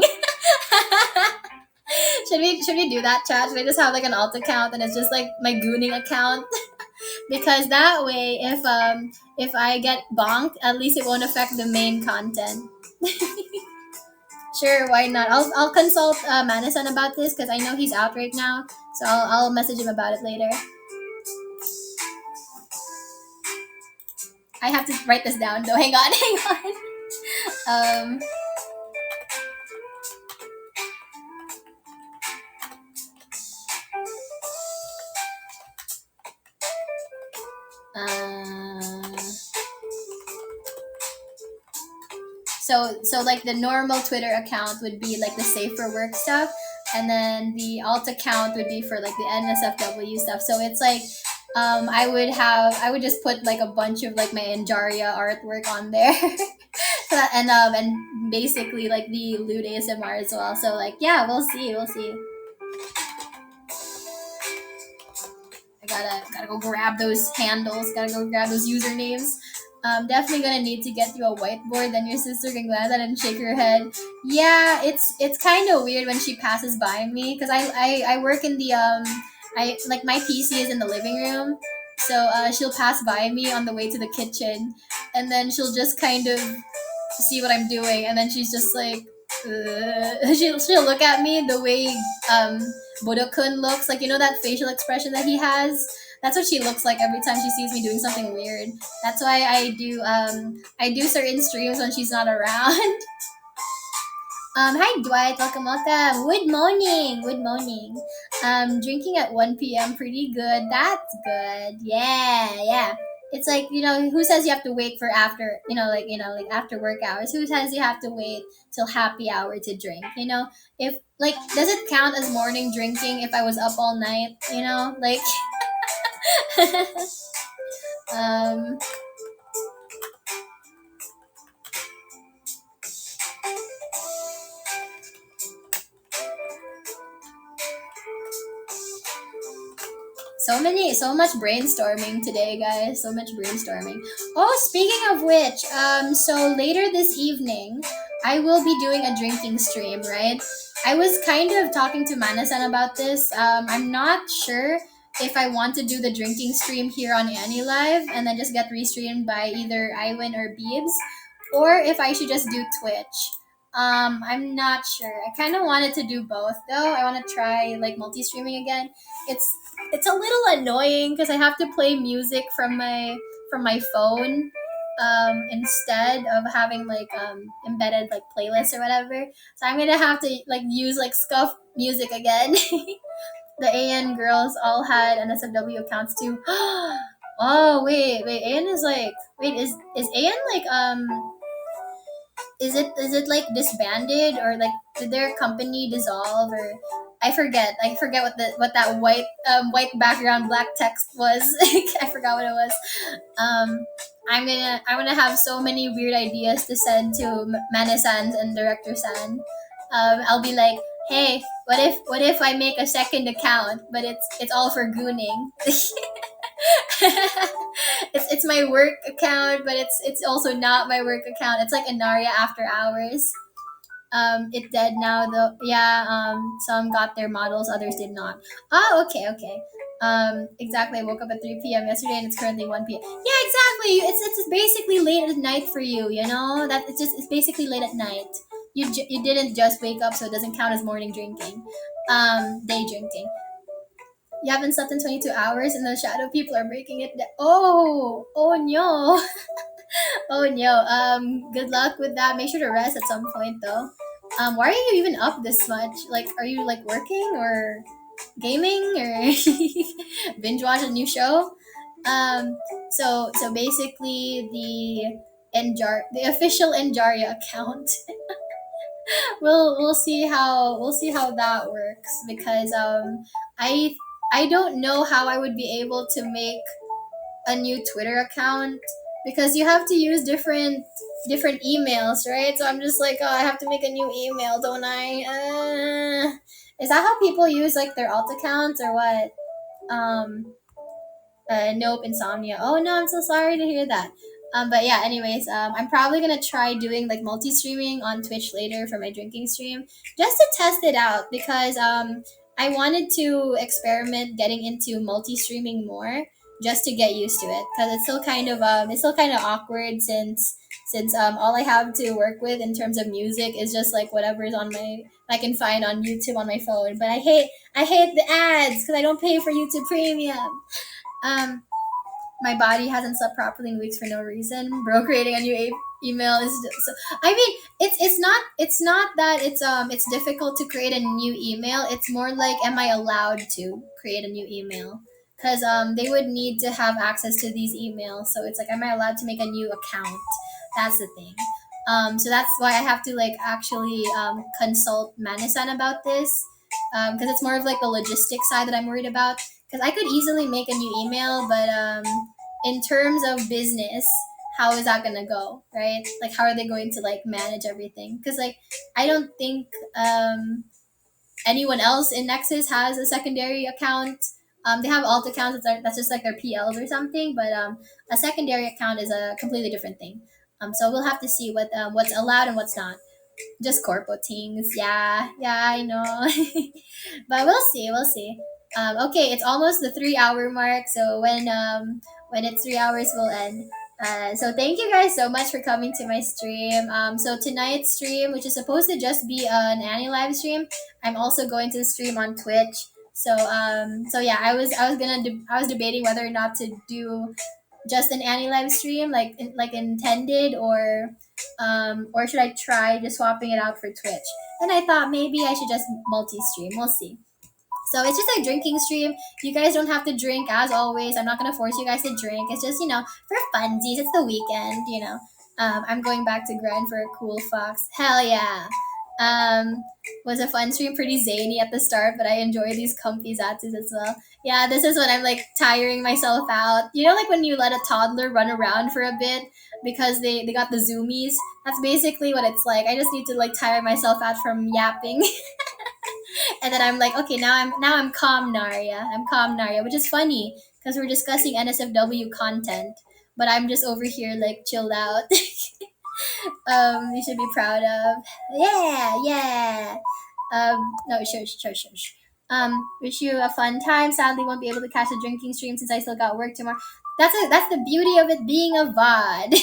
Should we do that, chat? Should I just have like an alt account and it's just like my gooning account? Because that way, if I get bonked, at least it won't affect the main content. Sure, why not? I'll consult Manasan about this because I know he's out right now. So I'll message him about it later. I have to write this down though. Hang on, hang on. Uh, so like the normal Twitter account would be like the safe for work stuff, and then the alt account would be for like the NSFW stuff. So it's like I would just put like a bunch of like my Enjaria artwork on there. So and basically like the Loot ASMR as well. So like yeah, we'll see. I gotta go grab those handles. Gotta go grab those usernames. Definitely gonna need to get you a whiteboard. Then your sister can glance at it and shake her head. Yeah, it's kind of weird when she passes by me because I work in the I like my PC is in the living room, so she'll pass by me on the way to the kitchen, and then she'll just kind of see what I'm doing, and then she's just like, she'll look at me the way Buddha-kun looks, like you know that facial expression that he has. That's what she looks like every time she sees me doing something weird. That's why I do certain streams when she's not around. Hi Dwight, welcome, welcome. Good morning, good morning. Drinking at 1 p.m. pretty good. That's good. Yeah, yeah. It's like, you know, who says you have to wait for after, like after work hours? Who says you have to wait till happy hour to drink? You know, if like, does it count as morning drinking if I was up all night? You know, like, um, so much brainstorming today, guys. So much brainstorming. Oh, speaking of which, so later this evening, I will be doing a drinking stream, right? I was kind of talking to Manasan about this. I'm not sure if I want to do the drinking stream here on AniLive and then just get restreamed by either Iwin or Beebs, or if I should just do Twitch. I'm not sure. I kind of wanted to do both though. I want to try like multi-streaming again. It's it's a little annoying because I have to play music from my phone instead of having like embedded like playlists or whatever. So I'm gonna have to like use like scuff music again. The AN girls all had NSFW accounts too. Oh wait, AN is like wait is AN like is it like disbanded or like did their company dissolve or I forget what that white background black text was. I forgot what it was. um I'm gonna have so many weird ideas to send to Manasan and Director San. I'll be like, hey, what if I make a second account but it's all for gooning. It's my work account, but it's also not my work account. It's like Enaria after hours. It dead now though. Yeah. Some got their models, others did not. Oh, okay, okay. Exactly. I woke up at 3 p.m. yesterday, and it's currently 1 p.m. Yeah, exactly. It's basically late at night for you. You know that it's basically late at night. You didn't just wake up, so it doesn't count as morning drinking. Day drinking. You haven't slept in 22 hours and the shadow people are breaking it down. Oh no. Oh no. Good luck with that. Make sure to rest at some point though. Why are you even up this much? Like, are you like working or gaming or binge watch a new show? So basically the official Enjaria account. We'll see how that works because I don't know how I would be able to make a new Twitter account because you have to use different emails, right? So I'm just like, oh, I have to make a new email, don't I? Is that how people use like their alt accounts or what? Um, nope, insomnia. Oh no, I'm so sorry to hear that. But yeah, anyways, I'm probably gonna try doing like multi-streaming on Twitch later for my drinking stream, just to test it out because I wanted to experiment getting into multi-streaming more. just to get used to it, because it's still kind of awkward, since all I have to work with in terms of music is just like whatever's on my I can find on YouTube on my phone. But I hate the ads because I don't pay for YouTube Premium. Um, my body hasn't slept properly in weeks for no reason. Bro, creating a new email is just, so. I mean, it's not that it's difficult to create a new email. It's more like, am I allowed to create a new email? Because they would need to have access to these emails. So it's like, am I allowed to make a new account? That's the thing. So that's why I have to like actually consult Manisan about this, because it's more of like the logistics side that I'm worried about. Because I could easily make a new email, but in terms of business, how is that gonna go, right? Like, how are they going to like manage everything? Because like, I don't think anyone else in Nexus has a secondary account. They have alt accounts, that's just like their PLs or something, but a secondary account is a completely different thing. So we'll have to see what's allowed and what's not. Just corpo things. Yeah, yeah, I know. But we'll see. We'll see. Okay, it's almost the 3 hour mark. So when it's 3 hours, we'll end. So thank you guys so much for coming to my stream. So tonight's stream, which is supposed to just be an AniLive stream, I'm also going to stream on Twitch. So yeah, I was debating whether or not to do just an AniLive stream, like intended, or should I try just swapping it out for Twitch? And I thought maybe I should just multi-stream. We'll see. So it's just a drinking stream. You guys don't have to drink as always. I'm not gonna force you guys to drink. It's just for funsies. It's the weekend. I'm going back to grind for a cool fox. Hell yeah. Was a fun stream, pretty zany at the start, but I enjoy these comfy zatus as well. Yeah, this is when I'm like tiring myself out. Like when you let a toddler run around for a bit because they got the zoomies. That's basically what it's like. I just need to like tire myself out from yapping. And then I'm like, okay, now I'm calm, Naria. I'm calm, Naria, which is funny because we're discussing NSFW content, but I'm just over here like chilled out. You should be proud of. Yeah, yeah. No, sure. Wish you a fun time. Sadly, won't be able to catch a drinking stream since I still got work tomorrow. That's the beauty of it being a VOD.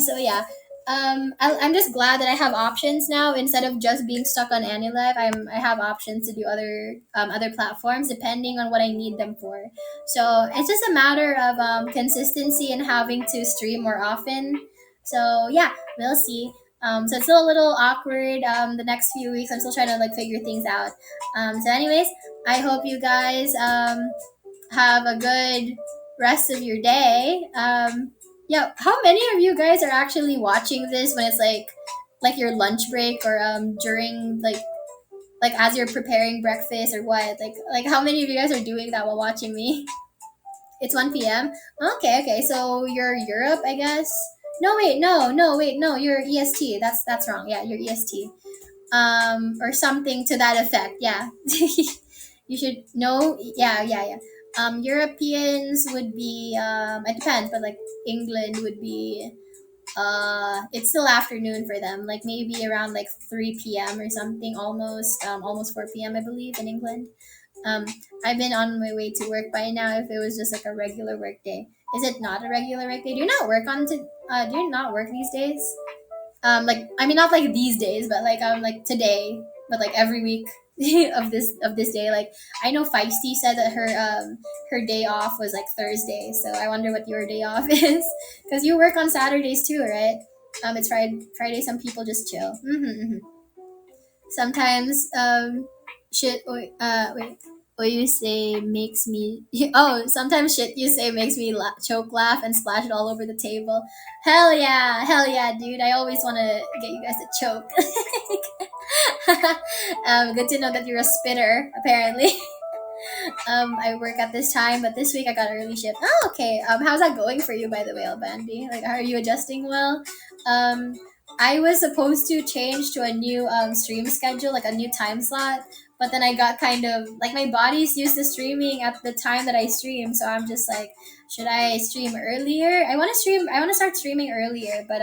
So yeah. I'm just glad that I have options now instead of just being stuck on AniLive. I have options to do other platforms depending on what I need them for. So it's just a matter of consistency and having to stream more often. So yeah, we'll see. So it's still a little awkward. The next few weeks, I'm still trying to like figure things out. So anyways, I hope you guys have a good rest of your day. Yeah, how many of you guys are actually watching this when it's like your lunch break, or during like as you're preparing breakfast or what? Like how many of you guys are doing that while watching me? It's 1 p.m. Okay, so you're Europe, I guess. No, wait, no, wait, no, you're EST. That's wrong. Yeah, you're EST. Or something to that effect. Yeah. You should know. Yeah. Europeans would be it depends, but like England would be it's still afternoon for them, like maybe around like 3 p.m. or something, almost 4 p.m. I believe in England. um I've been on my way to work by now if it was just like a regular work day. Is it not a regular work day? Do you not work these days? Like, I mean, not like these days, but like today, but like every week of this day. Like, I know Feisty said that her day off was like Thursday, so I wonder what your day off is, because you work on Saturdays too, right? It's Friday. Some people just chill. Sometimes shit wait what you say makes me oh, sometimes shit you say makes me choke laugh and splash it all over the table. Hell yeah, dude, I always want to get you guys to choke. Good to know that you're a spitter, apparently. I work at this time, but this week I got early shift. Oh, okay. How's that going for you, by the way, Albandy? Like, are you adjusting well? Um, I was supposed to change to a new stream schedule, like a new time slot, but then I got kind of like, my body's used to streaming at the time that I stream, so I'm just like, should I stream earlier? I want to start streaming earlier, but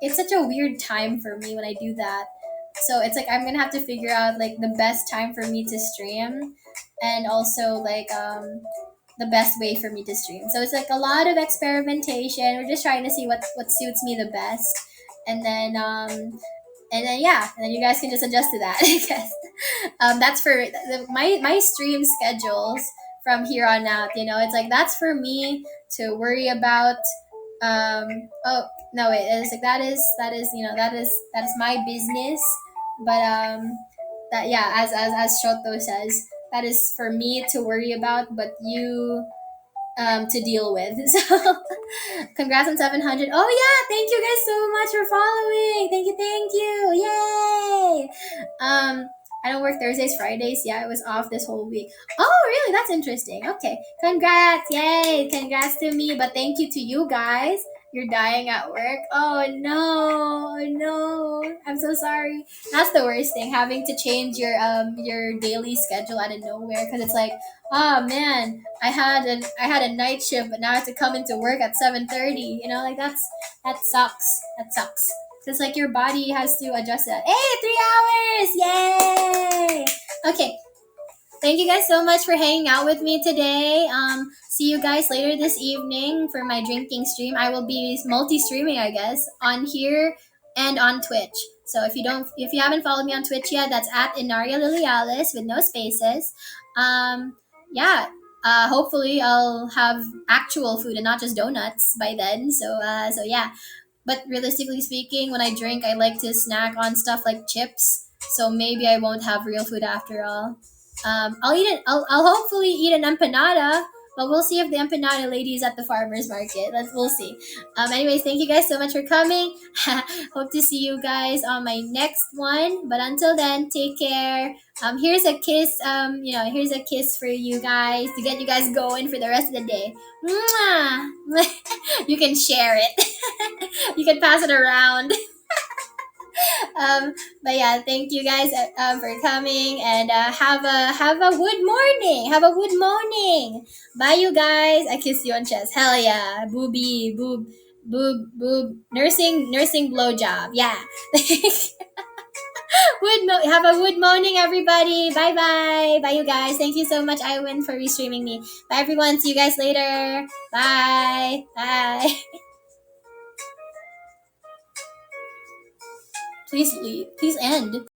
it's such a weird time for me when I do that. So it's like I'm gonna have to figure out like the best time for me to stream, and also like the best way for me to stream. So it's like a lot of experimentation. We're just trying to see what suits me the best, and then yeah, and then you guys can just adjust to that. I guess that's for my stream schedules from here on out. It's like that's for me to worry about. Oh no, wait, it's like that is that is my business, but that yeah, as Shoto says, that is for me to worry about, but you to deal with. So congrats on 700. Oh yeah, thank you guys so much for following. Thank you. Yay. I don't work Thursdays, Fridays. Yeah, I was off this whole week. Oh, really? That's interesting. Okay. Congrats. Yay. Congrats to me, but thank you to you guys. You're dying at work. Oh no. Oh, no. I'm so sorry. That's the worst thing, having to change your daily schedule out of nowhere, because it's like, oh man, I had a night shift, but now I have to come into work at 7:30. Like that sucks. That sucks. It's like your body has to adjust that. Hey, 3 hours! Yay! Okay, thank you guys so much for hanging out with me today. See you guys later this evening for my drinking stream. I will be multi-streaming, I guess, on here and on Twitch. So if you haven't followed me on Twitch yet, that's at Enaria Lilales with no spaces. Yeah. Hopefully I'll have actual food and not just donuts by then. So yeah. But realistically speaking, when I drink, I like to snack on stuff like chips. So maybe I won't have real food after all. I'll eat it. I'll hopefully eat an empanada, but we'll see if the empanada lady is at the farmers market. We'll see. Anyways, thank you guys so much for coming. Hope to see you guys on my next one. But until then, take care. Here's a kiss. Here's a kiss for you guys to get you guys going for the rest of the day. Mwah! You can share it. You can pass it around. But yeah, thank you guys for coming, and have a good morning. Have a good morning. Bye, you guys. I kiss you on chest. Hell yeah, booby, boob. Nursing blowjob. Yeah. Have a good morning, everybody. Bye bye. Bye, you guys. Thank you so much, Iwin, for restreaming me. Bye, everyone. See you guys later. Bye. Bye. Please leave. Please end.